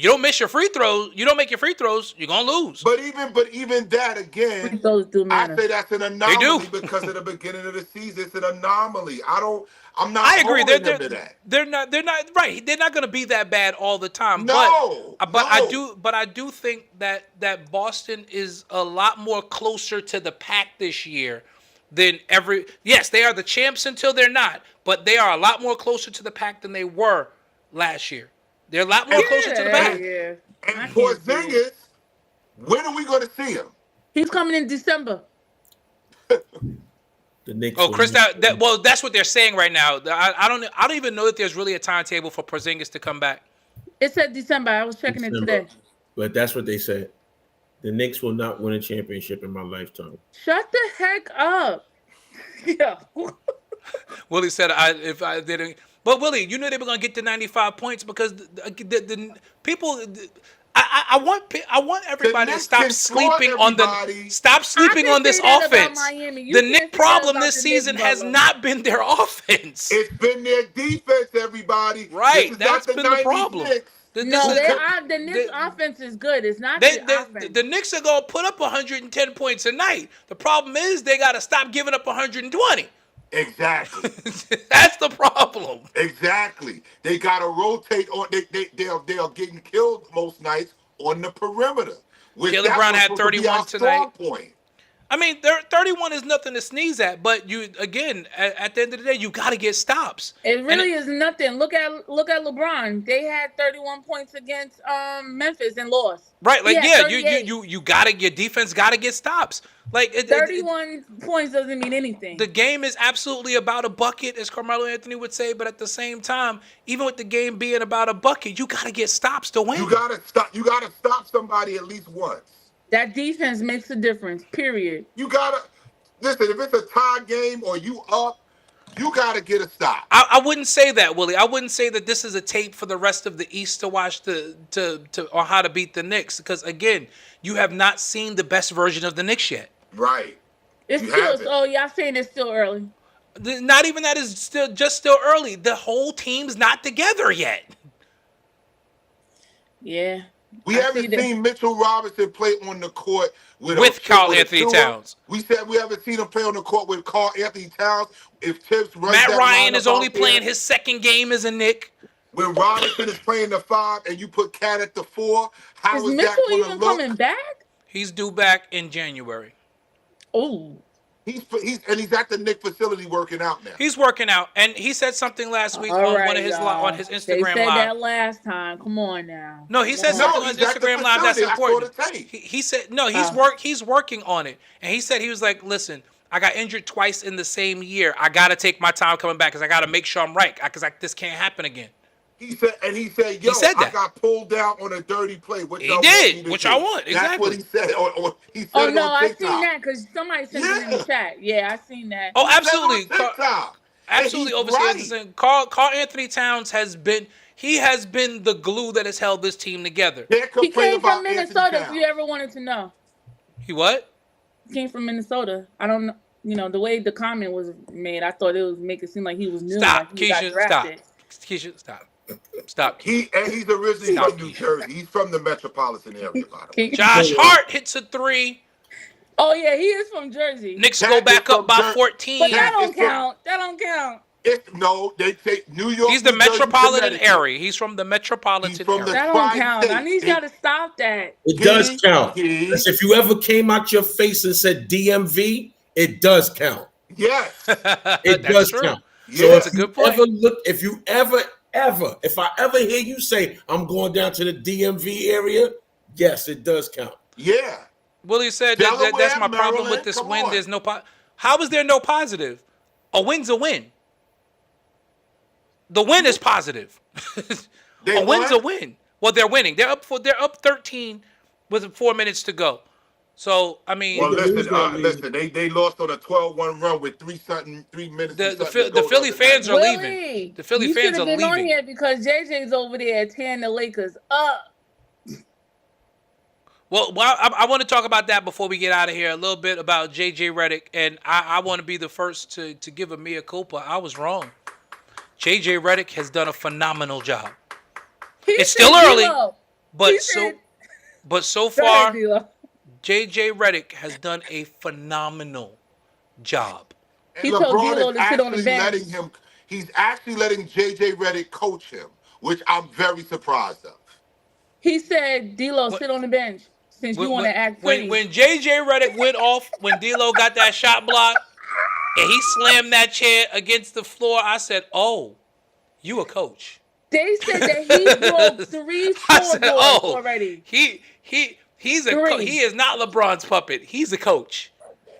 don't miss your free throws. You don't make your free throws. You're gonna lose. But even that again, free throws do matter. I say that's an anomaly because of the beginning of the season. It's an anomaly. I'm not. I agree. Them to that. They're not right. They're not gonna be that bad all the time. No, but I do think that Boston is a lot more closer to the pack this year than ever. Yes, they are the champs until they're not, but they are a lot more closer to the pack than they were last year. They're a lot more closer to the back. Yeah. And Porzingis, when are we going to see him? He's coming in December. The Knicks. Oh, Chris, that's what they're saying right now. I don't even know that there's really a timetable for Porzingis to come back. It said December. I was checking it today. But that's what they said. The Knicks will not win a championship in my lifetime. Shut the heck up. Yeah. Willie said, if I didn't. But Willie, you knew they were gonna get to 95 points because the people. I want everybody to stop sleeping on this offense. The Knicks problem this season has not been their offense. It's been their defense, everybody. Right, that's been the problem. The Knicks offense is good. It's not the offense. The Knicks are gonna put up 110 points a night. The problem is they gotta stop giving up 120. Exactly. That's the problem. Exactly. They got to rotate on. They are getting killed most nights on the perimeter. Jaylen Brown had 31 tonight. Point. I mean, 31 is nothing to sneeze at, but you again at the end of the day, you got to get stops. It really is nothing. Look at LeBron. They had 31 points against Memphis and lost. Right, like you got to your defense got to get stops. Like 31 points doesn't mean anything. The game is absolutely about a bucket, as Carmelo Anthony would say, but at the same time, even with the game being about a bucket, you got to get stops to win. You got to stop somebody at least once. That defense makes a difference, period. You got to listen, if it's a tie game or you up, you got to get a stop. I wouldn't say that, Willie. I wouldn't say that this is a tape for the rest of the East to watch or how to beat the Knicks, because again, you have not seen the best version of the Knicks yet. Right. Y'all saying it's still early. Not even that is still early. The whole team's not together yet. Yeah. We I see haven't that. seen Mitchell Robinson play on the court With Karl Anthony Towns. We said we haven't seen him play on the court with Karl Anthony Towns. If Tibbs runs Matt that Ryan lineup is only out there, playing his second game as a Knick. when Robinson is playing the 5 and you put Cat at the 4, how Is is Mitchell that going to even look? coming back? He's due back in January. Oh, He's at the Knick facility working out now. He's working out, and he said something last week all on right, one of his y'all. on his They Instagram said live. that last time. Come on now. No, he said something on his he's at the Instagram live that's facility. I saw important. the tape. He said no, he's working on it, and he said he was like, listen, I got injured twice in the same year. I got to take my time coming back because I got to make sure I'm right because this can't happen again. He said, yo, he said that. I got pulled down on a dirty play. What He y'all did, want me to which do? I want, That's exactly. what he said. Or he said Oh it no, on I TikTok. seen that because somebody sent it in the chat. Yeah, I seen that. Oh, He said it on absolutely. TikTok. Absolutely, And he's overseas. right. Listen, Karl Anthony Towns has been the glue that has held this team together. Can't He complain came about from Anthony Minnesota. If Towns. you ever wanted to know, He what? he came from Minnesota. I don't know. You know the way the comment was made. I thought it was make it seem like he was new. Stop, like he got Keisha. Stop. drafted. Keisha, stop. Stop. He's originally Stop. from New Jersey. He's from the metropolitan area, by the way. Josh Hart hits a 3. Oh yeah, he is from Jersey. Knicks Cat go is back from up by Jer- 14. But that Cat don't is from- count. That don't count. No, they say New York. He's the New Jersey, metropolitan Connecticut. area. He's from the metropolitan He's from the- area. That don't count. I Tri-State. need y'all to stop that. It does count. He- Because if you ever came out your face and said DMV, it does count. Yes. It That's does true. count. Yeah. So That's if a good you point. if I ever hear you say I'm going down to the DMV area, yes, it does count. Yeah. Willie said Delaware, that's my problem with Maryland, this come win. on. There's no How is there no positive? A win's a win. The win is positive. They A win's won? a win. Well, they're winning. They're up 13 with 4 minutes to go. So I mean, Well, lose listen, that lead. listen. They lost on a 12-1 run with 3 minutes. and something to the go Philly the other fans night. are Willie, leaving. The Philly you fans should are have been on leaving. here because JJ's over there tearing the Lakers up. Well, I want to talk about that before we get out of here. A little bit about J.J. Redick, and I want to be the first to give a mea culpa. I was wrong. J.J. Redick has done a phenomenal job. It's still early, but so far, J.J. Redick has done a phenomenal job. He And told LeBron D'Lo is to sit on the actually bench. letting him. He's actually letting JJ Redick coach him, which I'm very surprised of. He said, "D'Lo, What- sit on the bench since you want to act pretty." when J.J. Redick went off, when D'Lo got that shot block, and he slammed that chair against the floor, I said, "Oh, you a coach." They said that he broke 3 I said, scoreboards "Oh, already. he's a Three. he is not LeBron's puppet. He's a coach."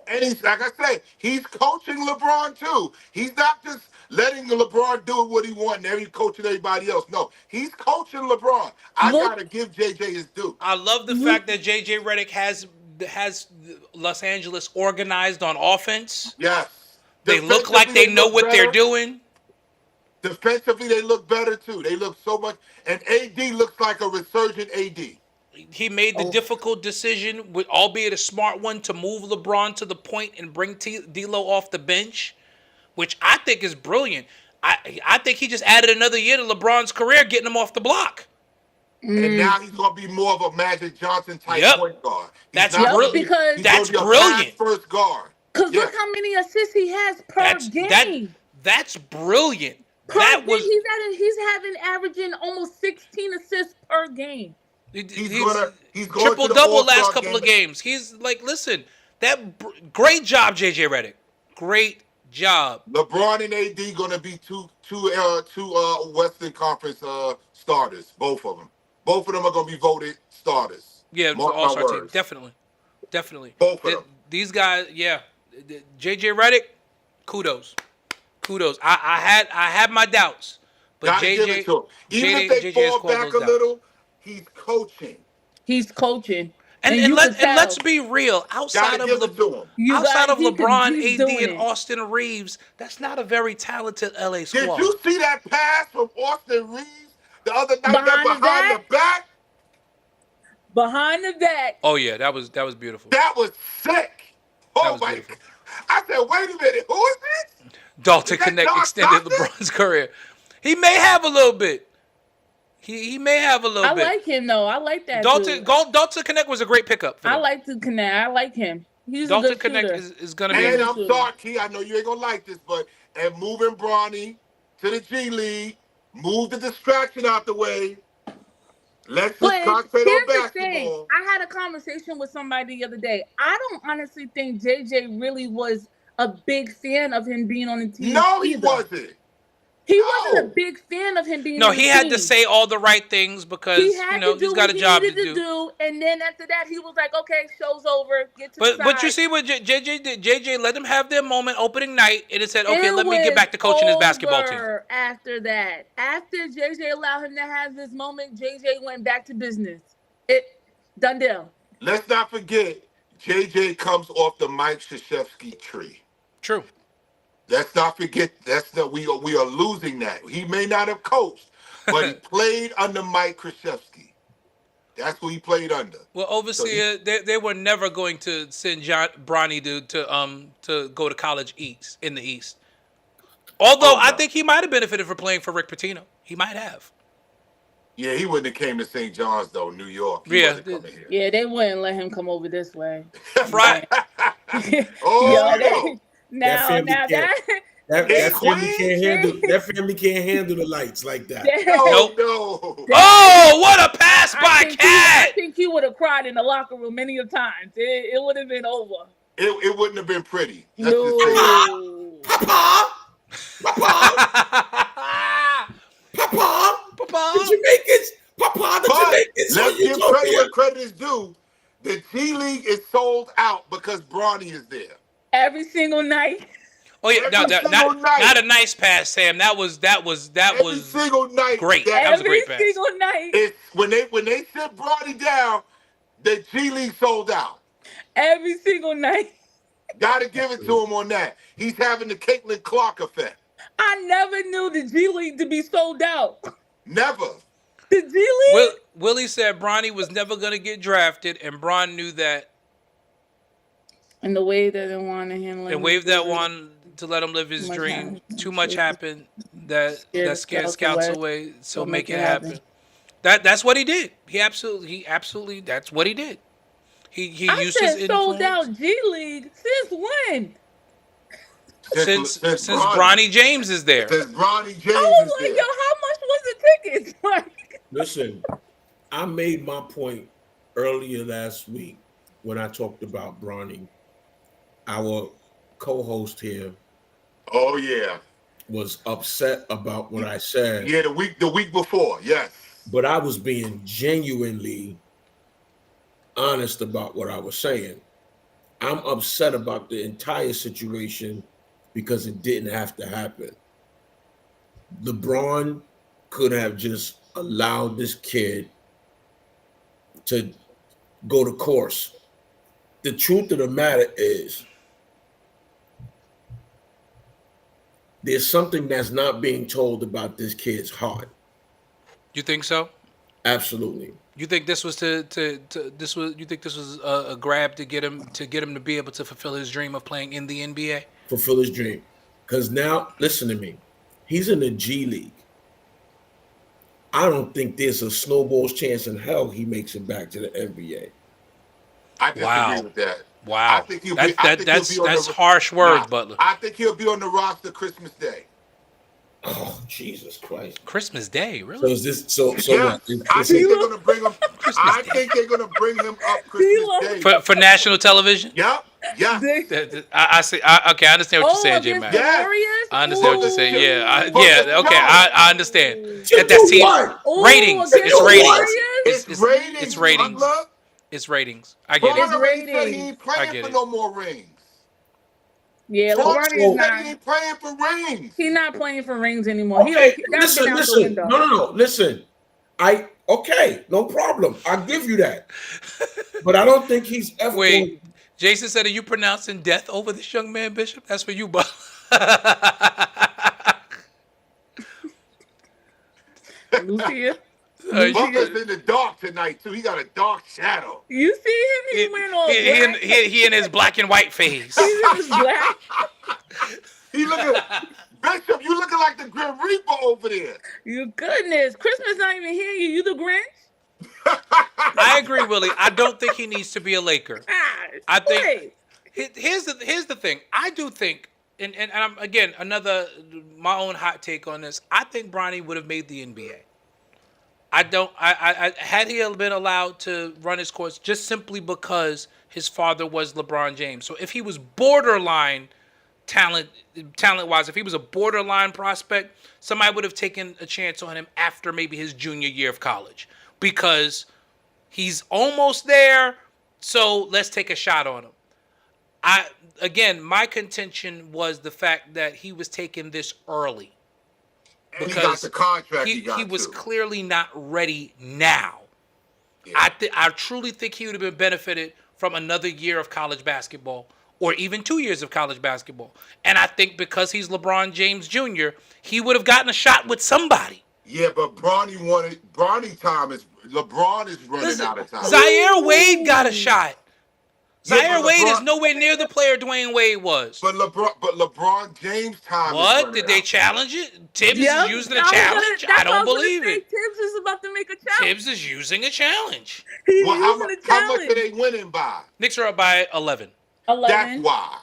And he's like I said, he's coaching LeBron too. He's not just letting LeBron do what he wants and every coaching everybody else. No, he's coaching LeBron. I Look- gotta give JJ his due. I love the fact that J.J. Redick has Los Angeles organized on offense. Yes. They look like they know what they're doing. Defensively, they look better too. They look so much. And AD looks like a resurgent AD. He made the difficult decision, albeit a smart one, to move LeBron to the point and bring D'Lo off the bench, which I think is brilliant. I think he just added another year to LeBron's career, getting him off the block. And now he's going to be more of a Magic Johnson type Yep. point guard. That's not brilliant. gonna be- Because- he's That's gonna be a brilliant. first guard. Because Yeah. look how many assists he has per game. That's brilliant. Per That game, was he's having averaging almost 16 assists per game. He's going triple to the double All-Star last couple of games. He's like, listen, great job, JJ Redick. Great job. LeBron and AD going to be two Western Conference starters. Both of them. Both of them are going to be voted starters. Yeah, it's the Mark my All-Star team. words. Definitely. Both of them. These guys, yeah. JJ Redick, kudos. I had my doubts, but Gotta give JJ, it to him. Even if they JJ has fall called back a those doubts. little, he's coaching. He's coaching. And you can tell. let's be real. Outside Gotta of give it to him. You outside gotta of keep it- LeBron, he's AD, doing and it. Austin Reeves, that's not a very talented LA Did squad. you see that pass from Austin Reeves the other night Behind behind the the back? Behind the back. Oh yeah, that was beautiful. That was sick. Oh was my beautiful. God. I said, wait a minute, who is this? Dalton Is that Connect Josh extended Johnson? LeBron's career. He may have a little bit. He may have a little I bit. like him though. I like that. Dalton Connect was a great pickup for them. I like to connect. I like him. He's a Dalton good Connect shooter. is going to be. And I'm sorry, Key, I know you ain't gonna like this, but and moving Bronny to the G League, move the distraction out the way. Let's But just concentrate here's on the basketball. thing. I had a conversation with somebody the other day. I don't honestly think JJ really was a big fan of him being on the team. No, he either. wasn't. He No. wasn't a big fan of him being No, on the he team. had to say all the right things because He had to do he's got what a job he to needed do. And then after that, he was like, "Okay, show's over. Get to the side." But you see what JJ did? JJ let them have their moment opening night, and it said, "Okay, It let me get back to coaching his basketball team." over After that, after JJ allowed him to have this moment, JJ went back to business. It done deal. Let's not forget, JJ comes off the Mike Krzyzewski tree. True. Let's not forget we are losing that. He may not have coached, but he played under Mike Krzyzewski. That's who he played under. Well, overseer, they were never going to send Bronny to go to college east in the East. Although I think he might have benefited from playing for Rick Pitino. He might have. Yeah, he wouldn't have came to St. John's though, New York. He wasn't coming here. Yeah, they wouldn't let him come over this way. Right. Now that family can't handle. That family can't handle the lights like that. Nope. No. Oh, what a pass by Cat! I think he would have cried in the locker room many a times. It would have been over. It wouldn't have been pretty. No. Papa, the Jamaicans. Papa, the Jamaicans. Let's give credit where credit is due. The G League is sold out because Bronny is there. Every single night. Oh yeah, not a nice pass, Sam. That was Every single night. Great. That was a great pass. Every single night. It's when they sent Bronny down, the G League sold out. Every single night. Gotta give it to him on that. He's having the Caitlin Clark effect. I never knew the G League to be sold out. Never. The G League? Willie said Bronny was never going to get drafted, and Bron knew that. And the way that they wanted him. And waved that one to let him live his dream. Too much happened that scared scouts away, so make it happen. That's what he did. He absolutely, that's what he did. He used his influence. Sold out G League since when? Since Bronny James is there. Since Bronny James I was is like, there. yo, how much was the tickets? Like, listen, I made my point earlier last week when I talked about Bronny. Our co-host here, oh yeah, was upset about what I said. Yeah, the week before, yes. But I was being genuinely honest about what I was saying. I'm upset about the entire situation because it didn't have to happen. LeBron could have just allowed this kid to go to course. The truth of the matter is, there's something that's not being told about this kid's heart. You think so? Absolutely. You think this was you think this was a grab to get him to be able to fulfill his dream of playing in the NBA? Fulfill his dream. Because now, listen to me. He's in the G League. I don't think there's a snowball's chance in hell he makes it back to the NBA. I disagree with that. Wow. I think he'll be, that's harsh words, Butler. I think he'll be on the roster Christmas Day. Oh, Jesus Christ. Christmas Day, really? So is this so Yeah, what? I think they're gonna bring him. I think they're gonna bring him up Christmas Day. For national television? Yep. Yeah. I see. Okay, I understand what you're saying, J Man. Yes. I understand what you're saying. Yeah. Okay. I understand. That's team ratings. It's ratings. It's ratings. It's ratings. It's ratings. I get Bron it. already said he ain't playing for no more rings. Yeah, Bron LeBron said is he not. ain't playing for rings. He's not playing for rings anymore. Okay, That's been out the listen. window. No. Listen. No problem. I'll give you that. But I don't think he's ever. Wait, Jason said, "Are you pronouncing death over this young man, Bishop?" That's for you, Bob. Lucia. Butler's in the dark tonight too. He got a dark shadow. You see him? He went all black. He in his black and white face. He's in his black. He looking Bishop. You looking like the Grim Reaper over there. You goodness, Christmas not even here. You the Grinch? I agree, Willie. I don't think he needs to be a Laker. I think here's the thing. I do think, and I'm again my own hot take on this. I think Bronny would have made the NBA. I had he been allowed to run his course just simply because his father was LeBron James. So if he was borderline talent wise, if he was a borderline prospect, somebody would have taken a chance on him after maybe his junior year of college because he's almost there. So let's take a shot on him. My contention was the fact that he was taking this early. And he got the contract he was clearly not ready now. Yeah. I truly think he would have been benefited from another year of college basketball or even 2 years of college basketball. And I think because he's LeBron James Jr., he would have gotten a shot with somebody. Yeah, but Bronny time is LeBron is running out of time. Zaire Wade got a shot. Zaire Wade is nowhere near the player Dwayne Wade was. But LeBron James time. What? Did they challenge it? Tibbs is using a challenge? I don't believe it. Tibbs is about to make a challenge. Tibbs is using a challenge. He's well, using a challenge. How much are they winning by? Knicks are up by 11. 11. That's why.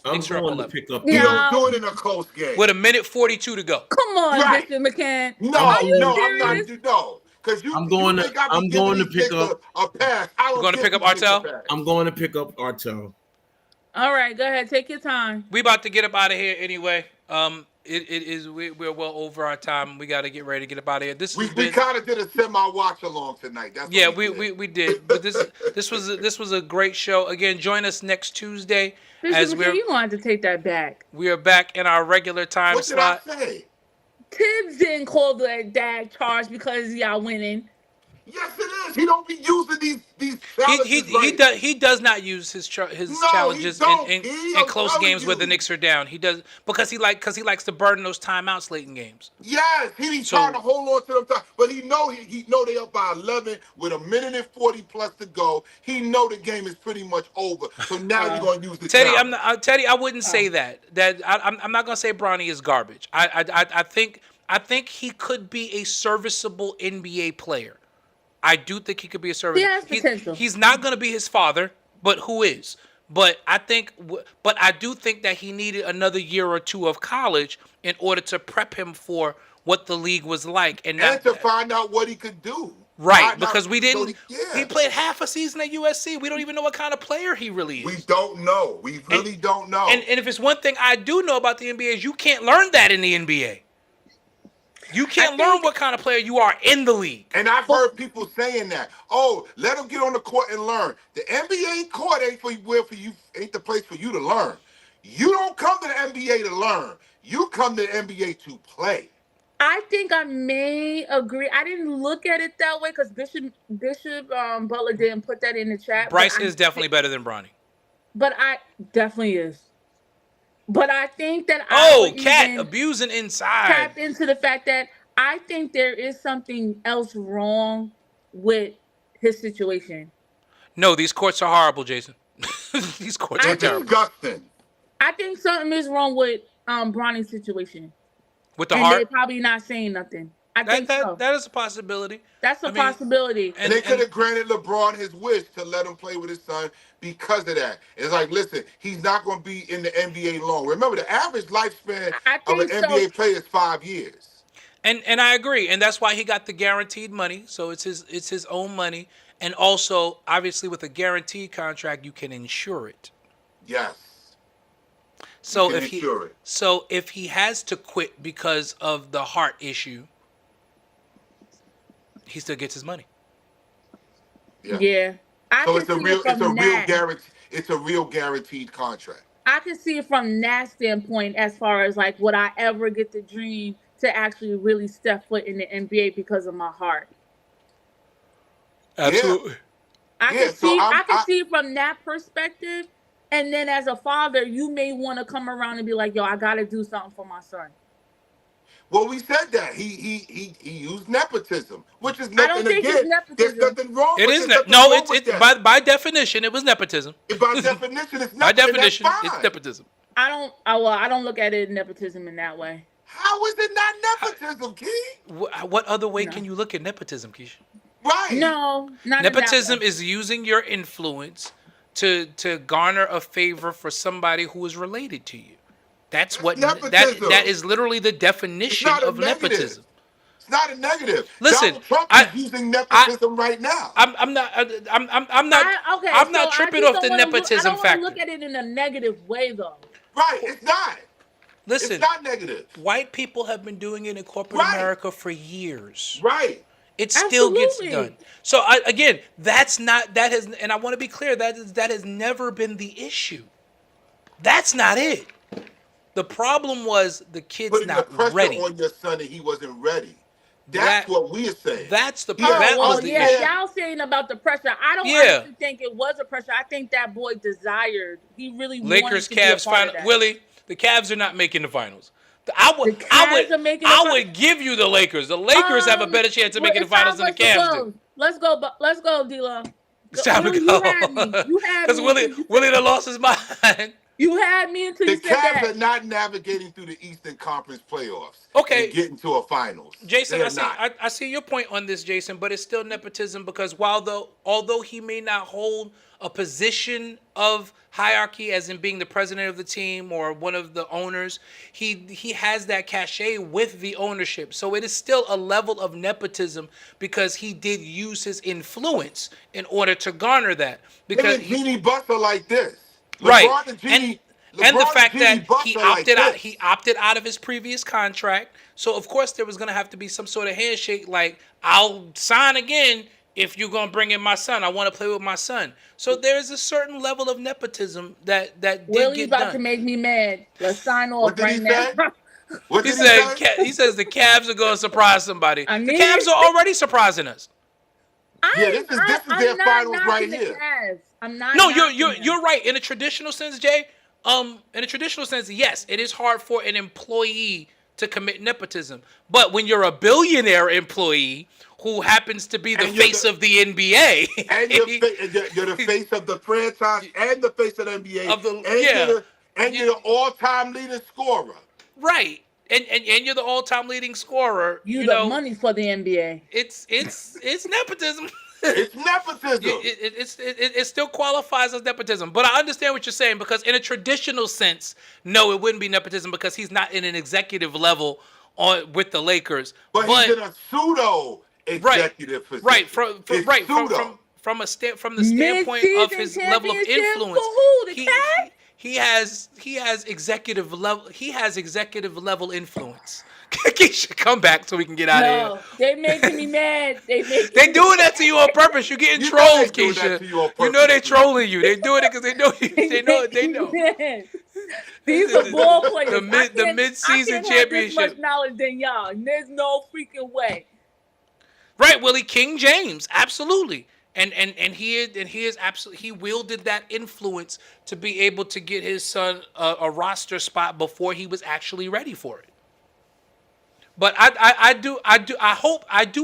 I'm going to pick up. You don't do it in a close game. With 1:42 to go. Come on, Bishop McCann. No, I'm not. No. I'm going to pick up a pass. You're going to pick up Artel? I'm going to pick up Artel. All right, go ahead. Take your time. We about to get up out of here anyway. We're well over our time. We got to get ready to get up out of here. We kind of did a semi-watch along tonight. That's we did. But this was a great show. Again, join us next Tuesday. Bishop McCann, you wanted to take that back. We are back in our regular time slot. What did I say? Tibbs didn't call the dad charge because y'all winning. Yes, it is. He don't be using these challenges. He does not use his challenges in close games where the Knicks are down. He does because he likes to burden those timeouts late in games. Yes, he be trying to hold on to them time, but he know they up by 11 with 1:40 plus to go. He know the game is pretty much over. So now you're gonna use the Teddy. challenge. I wouldn't say that. I'm not gonna say Bronny is garbage. I think he could be a serviceable NBA player. I do think he could be a service. He has potential. He's not going to be his father, but who is? But I do think that he needed another year or two of college in order to prep him for what the league was like, and to find out what he could do. Right, because we didn't. He played half a season at USC. We don't even know what kind of player he really is. We don't know. We really don't know. And if it's one thing I do know about the NBA is you can't learn that in the NBA. You can't learn what kind of player you are in the league. And I've heard people saying that. Oh, let them get on the court and learn. The NBA court ain't ain't the place for you to learn. You don't come to the NBA to learn. You come to the NBA to play. I think I may agree. I didn't look at it that way because Bishop Butler didn't put that in the chat. Bryce is definitely better than Bronny. But I definitely is. But I think that Cat abusing inside. Tap into the fact that I think there is something else wrong with his situation. No, these courts are horrible, Jason. These courts are terrible. Disgusting. I think something is wrong with Bronny's situation. With the and heart? they're probably not saying nothing. I think so. That is a possibility. That's a possibility. And they could have granted LeBron his wish to let him play with his son because of that. It's like, listen, he's not going to be in the NBA long. Remember, the average lifespan of an NBA player is 5 years. And I agree. And that's why he got the guaranteed money. So it's his own money. And also, obviously, with a guaranteed contract, you can insure it. Yes. So if he has to quit because of the heart issue, he still gets his money. Yeah. So it's a real guaranteed contract. I can see it from that standpoint as far as like, would I ever get the dream to actually really step foot in the NBA because of my heart? Absolutely. I can see it from that perspective. And then as a father, you may want to come around and be like, yo, I got to do something for my son. Well, we said that. He used nepotism, which is nothing. I don't think it's nepotism. There's nothing wrong with it. It's by definition, it was nepotism. By definition, it's nothing. By definition, it's nepotism. I don't look at it nepotism in that way. How is it not nepotism, Key? What other way No. can you look at nepotism, Keisha? Right. No, not in that Nepotism way. is using your influence to garner a favor for somebody who is related to you. That's what nepotism. that is literally the definition not a of negative. nepotism. It's not a negative. Listen, Donald Trump I- is using nepotism right now. I'm not I'm not tripping off the nepotism I don't want factor. to look at it in a negative way, though. Right. It's not. Listen, It's not negative. white people have been doing it in corporate Right. America for years. Right. It still gets Absolutely. done. So again, that's not that has, and I want to be clear that has never been the issue. That's not it. The problem was the kid's Putting the not pressure ready. on your son and he wasn't ready. That's what we are saying. That's the Yeah, that was Oh, the yeah, issue. y'all saying about the pressure. I don't Yeah. honestly think it was a pressure. I think that boy desired. He really Lakers wanted to Cavs be a part final. of that. Willie, the Cavs are not making the finals. The Cavs are making the I fin- would give you the Lakers. The Lakers have a better chance of making the finals than the Cavs do. Let's go, D-Lo. It's time to You go. had me. You had Because me. Willie done lost his mind. You had me until The you said Cavs that. are not navigating through the Eastern Conference playoffs. Okay. And getting to a finals. Jason, They're not. I see your point on this, Jason, but it's still nepotism because although he may not hold a position of hierarchy as in being the president of the team or one of the owners, he has that cachet with the ownership. So it is still a level of nepotism because he did use his influence in order to garner that. Because Him and Jeannie Buss are like this. Right. LeBron and Jeannie, And the LeBron fact Jeannie that Buss he are like opted out, this. he opted out of his previous contract. So of course there was gonna have to be some sort of handshake, like I'll sign again if you're gonna bring in my son. I want to play with my son. So there's a certain level of nepotism that did Willie's get about done. to make me mad. Let's sign off What did right he now. say? What He did said say? he says the Cavs are gonna surprise somebody. I The mean- Cavs are already surprising us. Yeah, this is their I'm not finals knocking right the here. Cavs. I'm not. No, knocking them. you're right. In a traditional sense, Jay. In a traditional sense, yes, it is hard for an employee to commit nepotism. But when you're a billionaire employee who happens to be the And you're face the- of the NBA, And you're the face of the franchise and the face of the NBA. Of the- and yeah. you're the all-time leading scorer. right? And you're the all-time leading scorer. You You the know, money for the NBA. it's nepotism. It's nepotism. It still qualifies as nepotism, but I understand what you're saying because in a traditional sense, no, it wouldn't be nepotism because he's not in an executive level with the Lakers. but he's in a pseudo executive position. Right, It's from the standpoint of his Mid-season level of championship influence. for who? The he, Cavs? he has executive level influence. Keisha, come back so we can get out No, of they making me mad. They They doing that to you on purpose. You're getting You know trolled, they doing that Keisha. to you on You know they purpose. trolling you. They doing it because they know you. They know it. They know. These are ball players. The mid-season I can't have this championship. much knowledge than y'all. And there's no freaking way. Right, Willie, King James, absolutely. And he is absolutely, he wielded that influence to be able to get his son a roster spot before he was actually ready for it. But I do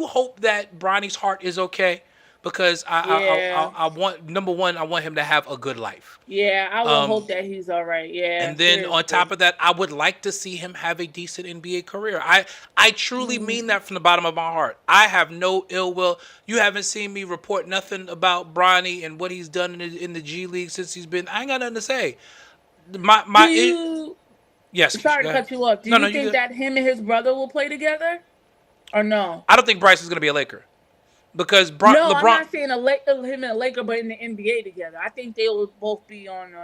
hope that Bronny's heart is okay because I want, number one, I want him to have a good life. Yeah, I will hope that he's all right. Yeah. And then on top of that, I would like to see him have a decent NBA career. I truly mean that from the bottom of my heart. I have no ill will. You haven't seen me report nothing about Bronny and what he's done in the G League since he's been. I ain't got nothing to say. Yes. Sorry go to ahead. got you off. Do No, you no, you think good. that him and his brother will play together, or no? I don't think Bryce is going to be a Laker because No, LeBron. I'm not saying him and a Laker, but in the NBA together. I think they will both be on.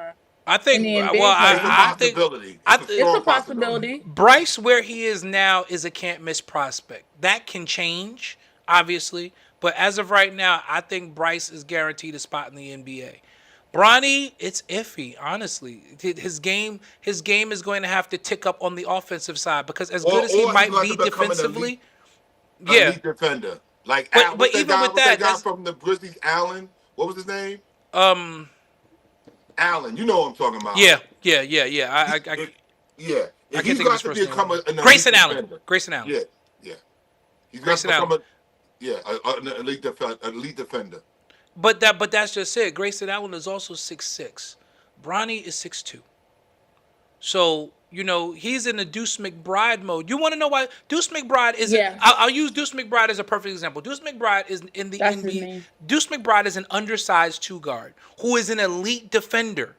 I think. in the NBA Well, It's a I think possibility. It's strong a possibility. Bryce, where he is now, is a can't miss prospect. That can change, obviously, but as of right now, I think Bryce is guaranteed a spot in the NBA. Bronny, it's iffy, honestly. His game is going to have to tick up on the offensive side because as good as he Or might he's going be to become an defensively, elite defender. Like, But what's even guy, with what's that, guy that's- from the Grizzlies, Allen? What was his name? um, Allen. You know what I'm talking about. yeah. Yeah. I If can't he's think of got his to first name. become an elite Grayson Allen. defender. Grayson Allen. Yeah. He's got to Grayson become Allen. an elite defender. But that's just it. Grayson Allen is also 6'6". Bronny is 6'2". So, he's in the Deuce McBride mode. You want to know why? Deuce McBride is Yeah. I'll use Deuce McBride as a perfect example. Deuce McBride is in the That's his NBA. name. Deuce McBride is an undersized two guard who is an elite defender.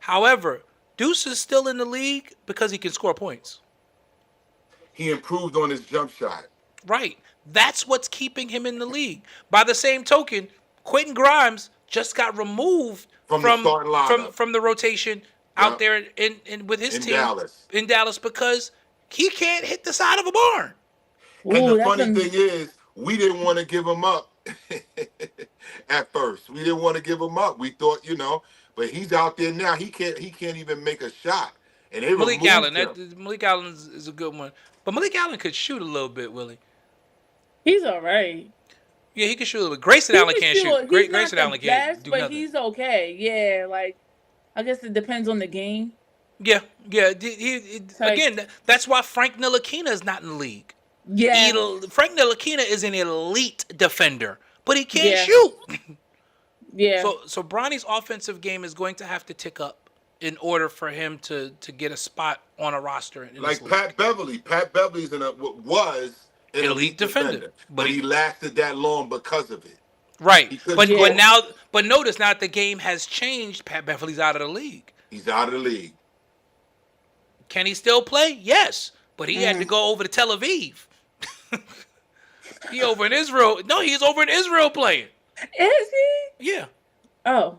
However, Deuce is still in the league because he can score points. He improved on his jump shot. Right. That's what's keeping him in the league. By the same token, Quentin Grimes just got removed From the starting lineup. from the rotation out there in with his team in Dallas because he can't hit the side of a barn. And the funny thing is, we didn't want to give him up at first. We didn't want to give him up. We thought, but he's out there now. He can't even make a shot. And they Malik Allen. him. Malik Allen is a good one. But Malik Allen could shoot a little bit, Willie. He's all right. Yeah, he can shoot a little bit. Grayson Allen can't shoot. Grayson Allen can't do but nothing. He's okay. Yeah, like I guess it depends on the game. Yeah. Again, that's why Frank Ntilikina is not in the league. Yeah. Frank Ntilikina is an elite defender, but he can't shoot. Yeah. So Bronny's offensive game is going to have to tick up in order for him to get a spot on a roster. Like Pat Beverly. Pat Beverly was an elite defender, but he lasted that long because of it. Right. But notice now that the game has changed, Pat Beverly's out of the league. He's out of the league. Can he still play? Yes. But he had to go over to Tel Aviv. He over in Israel. No, he's over in Israel playing. Is he? Yeah. Oh.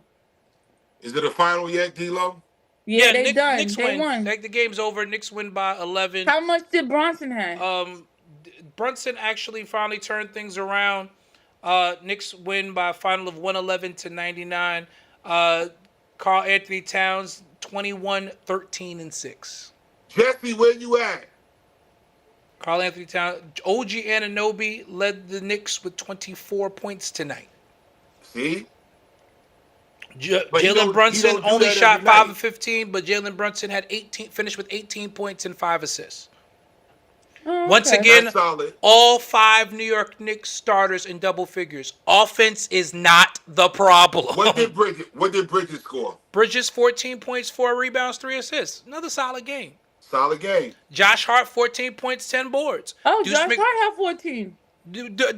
Is it a final yet, D-Lo? Yeah, they done. Knicks they won. The game's over. Knicks win by 11. How much did Bronson have? Brunson actually finally turned things around. Knicks win by a final of 111-99. Karl Anthony Towns 21, 13, and 6. Jesse, where you at? Karl Anthony Towns. OG Anunoby led the Knicks with 24 points tonight. See? Jalen Brunson only shot 5 of 15, but Jalen Brunson had finished with 18 points and 5 assists. Oh, Once again, solid. all 5 New York Knicks starters in double figures. Offense is not the problem. What did Bridges score? Bridges 14 points, 4 rebounds, 3 assists. Another solid game. Solid game. Josh Hart 14 points, 10 boards. Oh, Josh Hart had 14.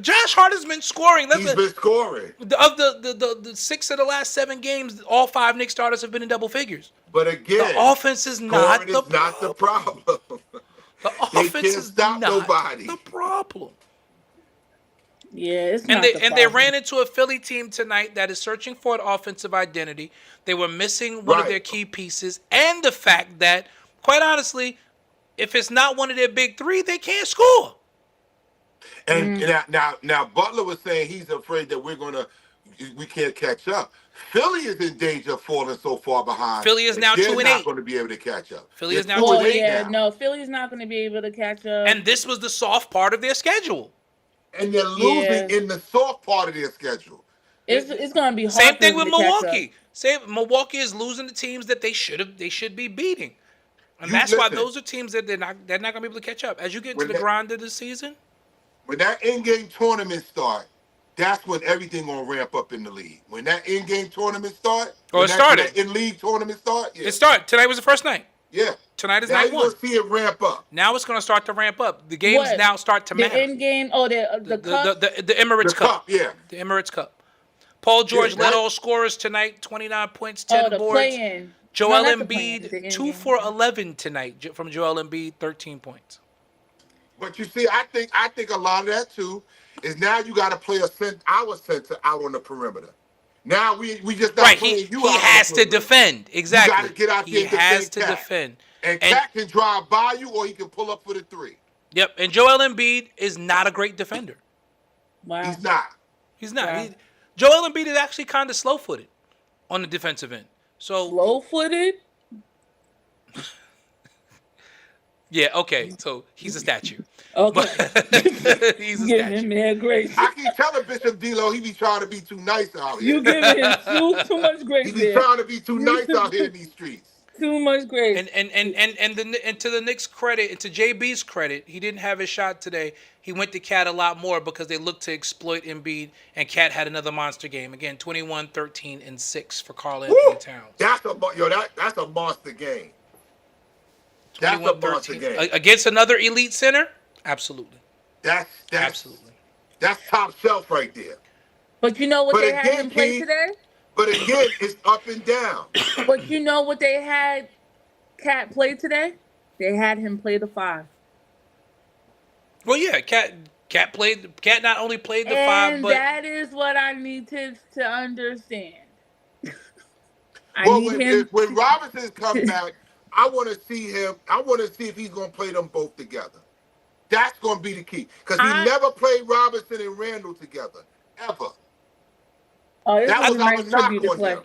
Josh Hart has been scoring. He's been scoring. Of the 6 of the last 7 games, all 5 Knicks starters have been in double figures. But again, the offense is not the problem. The offense is not nobody. the problem. Yeah, it's not the problem. And they ran into a Philly team tonight that is searching for an offensive identity. They were missing one of their key pieces, and the fact that, quite honestly, if it's not one of their big 3, they can't score. And now Butler was saying he's afraid that we can't catch up. Philly is in danger of falling so far behind. Philly is now 2-8. They're not going to be able to catch up. Philly is now 2-8. No, Philly's not going to be able to catch up. And this was the soft part of their schedule. And they're losing in the soft part of their schedule. It's going to be hard. Same thing with Milwaukee. Milwaukee is losing the teams that they should be beating. And that's why those are teams that they're not going to be able to catch up. As you get into the grind of the season, when that in-game tournament starts, that's when everything gonna ramp up in the league. When that in-game tournament start, it started. That in-league tournament start, It started. Tonight was the first night. Yeah. Tonight is now night 1. You're gonna see it ramp up. Now it's gonna start to ramp up. The games now start to matter. The in-game, the cup? The Emirates Cup. Yeah. The Emirates Cup. Paul George led all scorers tonight, 29 points, 10 boards. Play-in. Joel Embiid, 2 for 11 tonight from Joel Embiid, 13 points. But you see, I think a lot of that too is now you got to play our center out on the perimeter. Now we just not playing you out. He has to defend. Exactly. You got to get out there. He has to defend. And Cat can drive by you, or he can pull up for the 3. Yep. And Joel Embiid is not a great defender. Wow. He's not. He's not. Wow. Joel Embiid is actually kind of slow-footed on the defensive end. So slow-footed. Yeah, okay. So he's a statue. Okay. He's a statue. Him mad grace. I keep telling Bishop D-Lo he be trying to be too nice out here. You giving him too much grace. He be trying to be too nice out here in these streets. Too much grace. And to the Knicks' credit, and to JB's credit, he didn't have his shot today. He went to Cat a lot more because they looked to exploit Embiid, and Cat had another monster game. Again, 21, 13, and 6 for Karl Anthony Towns. That's a monster game. That's a monster 21-13 game. against another elite center. Absolutely. That's Absolutely. top shelf right there. But you know what But they had again, him play Keith, today? it's up and down. But you know what they had Cat play today? They had him play the 5. Well, yeah, Cat not only played the 5, And but that is what I need to understand. I Well, need him when Robinson comes back, I want to see him. I want to see if he's going to play them both together. That's going to be the key because he never played Robinson and Randall together ever. Oh, this That is was a our nice knock tribute to on Clay. him.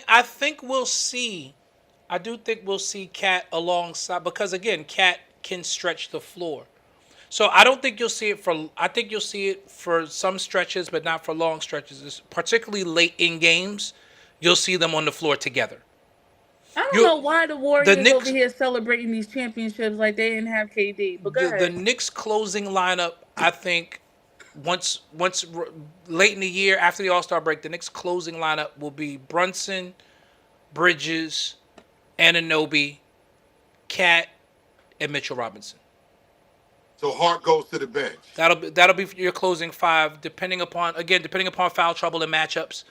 I think we'll see. I do think we'll see Cat alongside because again, Cat can stretch the floor. So I don't think you'll see it for. I think you'll see it for some stretches, but not for long stretches. Particularly late in games, you'll see them on the floor together. I don't know why the Warriors Knicks, over here celebrating these championships like they didn't have KD. But go the ahead. Knicks closing lineup, I think, once late in the year after the All-Star break, the Knicks closing lineup will be Brunson, Bridges, Anunoby, Cat, and Mitchell Robinson. So Hart goes to the bench. That'll be your closing 5, depending upon foul trouble and matchups.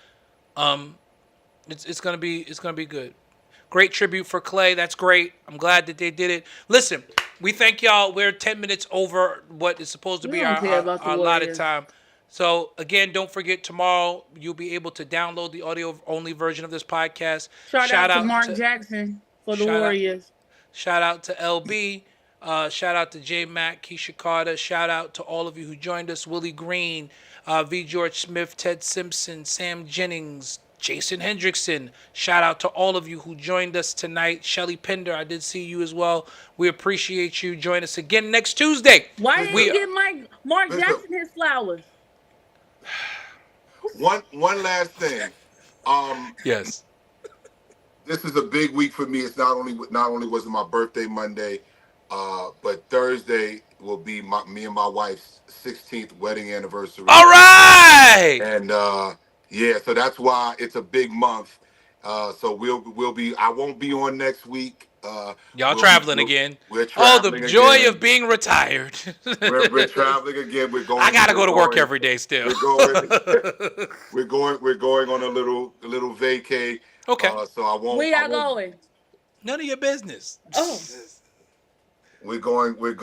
It's gonna be good. Great tribute for Clay. That's great. I'm glad that they did it. Listen, we thank y'all. We're 10 minutes over what is supposed to be our allotted time. So again, don't forget tomorrow you'll be able to download the audio only version of this podcast. Shout out to Mark Jackson for the Warriors. Shout out to LB. Shout out to J Mac, Keisha Carter. Shout out to all of you who joined us. Willie Green, V. George Smith, Ted Simpson, Sam Jennings, Jason Hendrickson. Shout out to all of you who joined us tonight. Shelly Pender, I did see you as well. We appreciate you. Join us again next Tuesday. Why didn't you give Mark Jackson his flowers? One last thing. Yes. This is a big week for me. It's not only was it my birthday Monday, but Thursday will be me and my wife's 16th wedding anniversary. All right. And yeah, so that's why it's a big month. So we'll be. I won't be on next week. Y'all traveling again. We're traveling the joy again. of being retired. we're traveling again. We're going. I gotta go to work every day still. We're going on a little vacay. Okay. So I won't. Where y'all going? None of your business. Oh. We're going. We're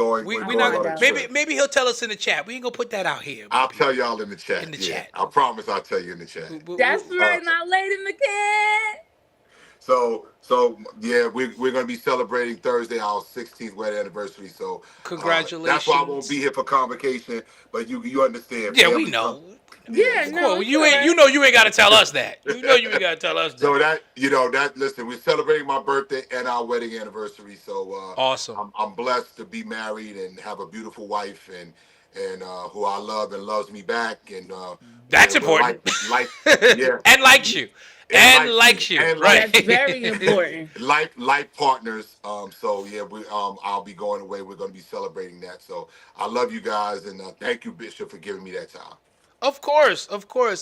not. Maybe he'll tell us in the chat. We ain't gonna put that out here. I'll tell y'all in the chat. Chat. I promise I'll tell you in the chat. That's right. Not late in the cat. So yeah, we're gonna be celebrating Thursday our 16th wedding anniversary. So congratulations. That's why I won't be here for convocation. But you understand? Yeah, we know. Yeah, no. You ain't gotta tell us that. You ain't gotta tell us that. So listen, we're celebrating my birthday and our wedding anniversary. So awesome. I'm blessed to be married and have a beautiful wife and who I love and loves me back and that's important. Yeah. And likes you. And likes you. Right. That's very important. Life partners. So yeah, I'll be going away. We're gonna be celebrating that. So I love you guys and thank you, Bishop, for giving me that time. Of course.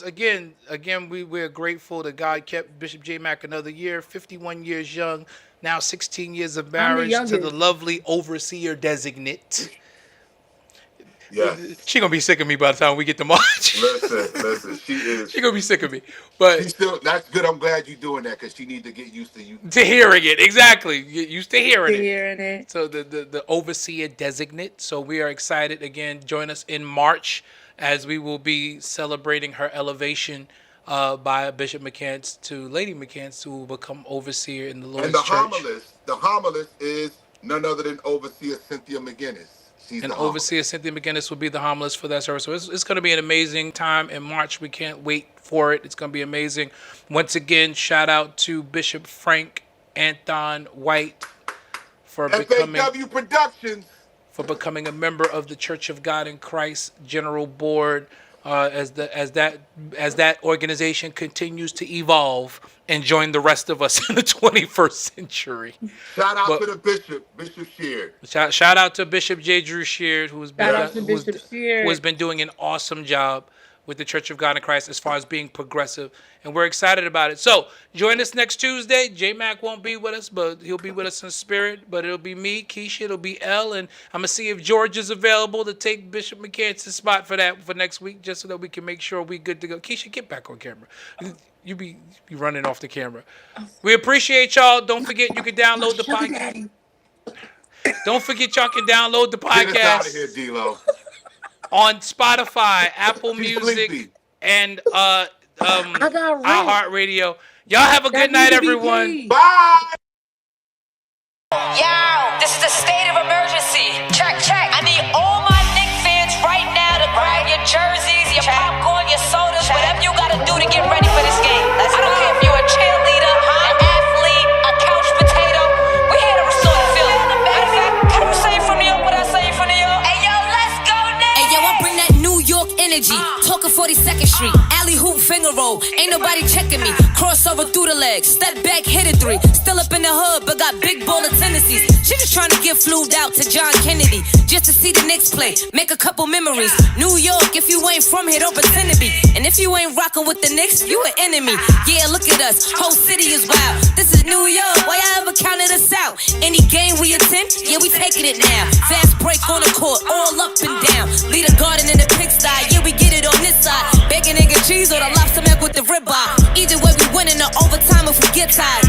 Again, we're grateful that God kept Bishop J Mac another year, 51 years young, now 16 years of marriage to the lovely overseer designate. Yes. She gonna be sick of me by the time we get to March. Listen, she is. She gonna be sick of me, but that's good. I'm glad you're doing that because she needs to get used to you to hearing it. Exactly, get used to hearing it. So the overseer designate. So we are excited again. Join us in March as we will be celebrating her elevation by Bishop McCants to Lady McCants, who will become overseer in the Lord's church. And the homilist is none other than overseer Cynthia McGinnis. Overseer Cynthia McGinnis will be the homilist for that service. So it's going to be an amazing time in March. We can't wait for it. It's going to be amazing. Once again, shout out to Bishop Frank Anthon White for becoming a member of the Church of God in Christ General Board. As that organization continues to evolve and join the rest of us in the 21st century. Shout out to the Bishop Sheard. Shout out to Bishop J. Drew Sheard, who has been doing an awesome job with the Church of God in Christ as far as being progressive, and we're excited about it. So join us next Tuesday. J-Mac won't be with us, but he'll be with us in spirit. But it'll be me, Keisha, it'll be Elle, and I'm going to see if George is available to take Bishop McCants' spot for next week, just so that we can make sure we're good to go. Keisha, get back on camera. You be running off the camera. We appreciate y'all. Don't forget you can download the podcast. Don't forget y'all can download the podcast. Get us out of here, D-Lo. On Spotify, Apple Music, and iHeartRadio. Y'all have a good night, everyone. Bye. Yo, this is a state of emergency. Check. I need all my Knicks fans right now to grab your jerseys, your popcorn, your sodas, whatever you gotta do to get ready for this game. I don't care if you're a cheerleader, an athlete, a couch potato. We're here to restore the feeling. Matter of fact, can you say it from New York what I say from New York? Hey yo, let's go now. Hey yo, I bring that New York energy. Talking 42nd Street, alley hoop finger roll. Ain't nobody checking me. Crossover through the legs, step back, hit a three. Still up in the hood, but got big baller tendencies. She just trying to get flued out to John Kennedy, just to see the Knicks play, make a couple memories. New York, if you ain't from here, don't pretend to be. And if you ain't rocking with the Knicks, you an enemy. Yeah, look at us, whole city is wild. This is New York, why y'all ever counted us out? Any game we attend, yeah, we taking it now. Fast break on the court, all up and down. Lead a garden in the pigsty, yeah, we get it on this side. Bacon, egg, and cheese, or the lobster milk with the ribeye. Either way, we winning the overtime if we get tired.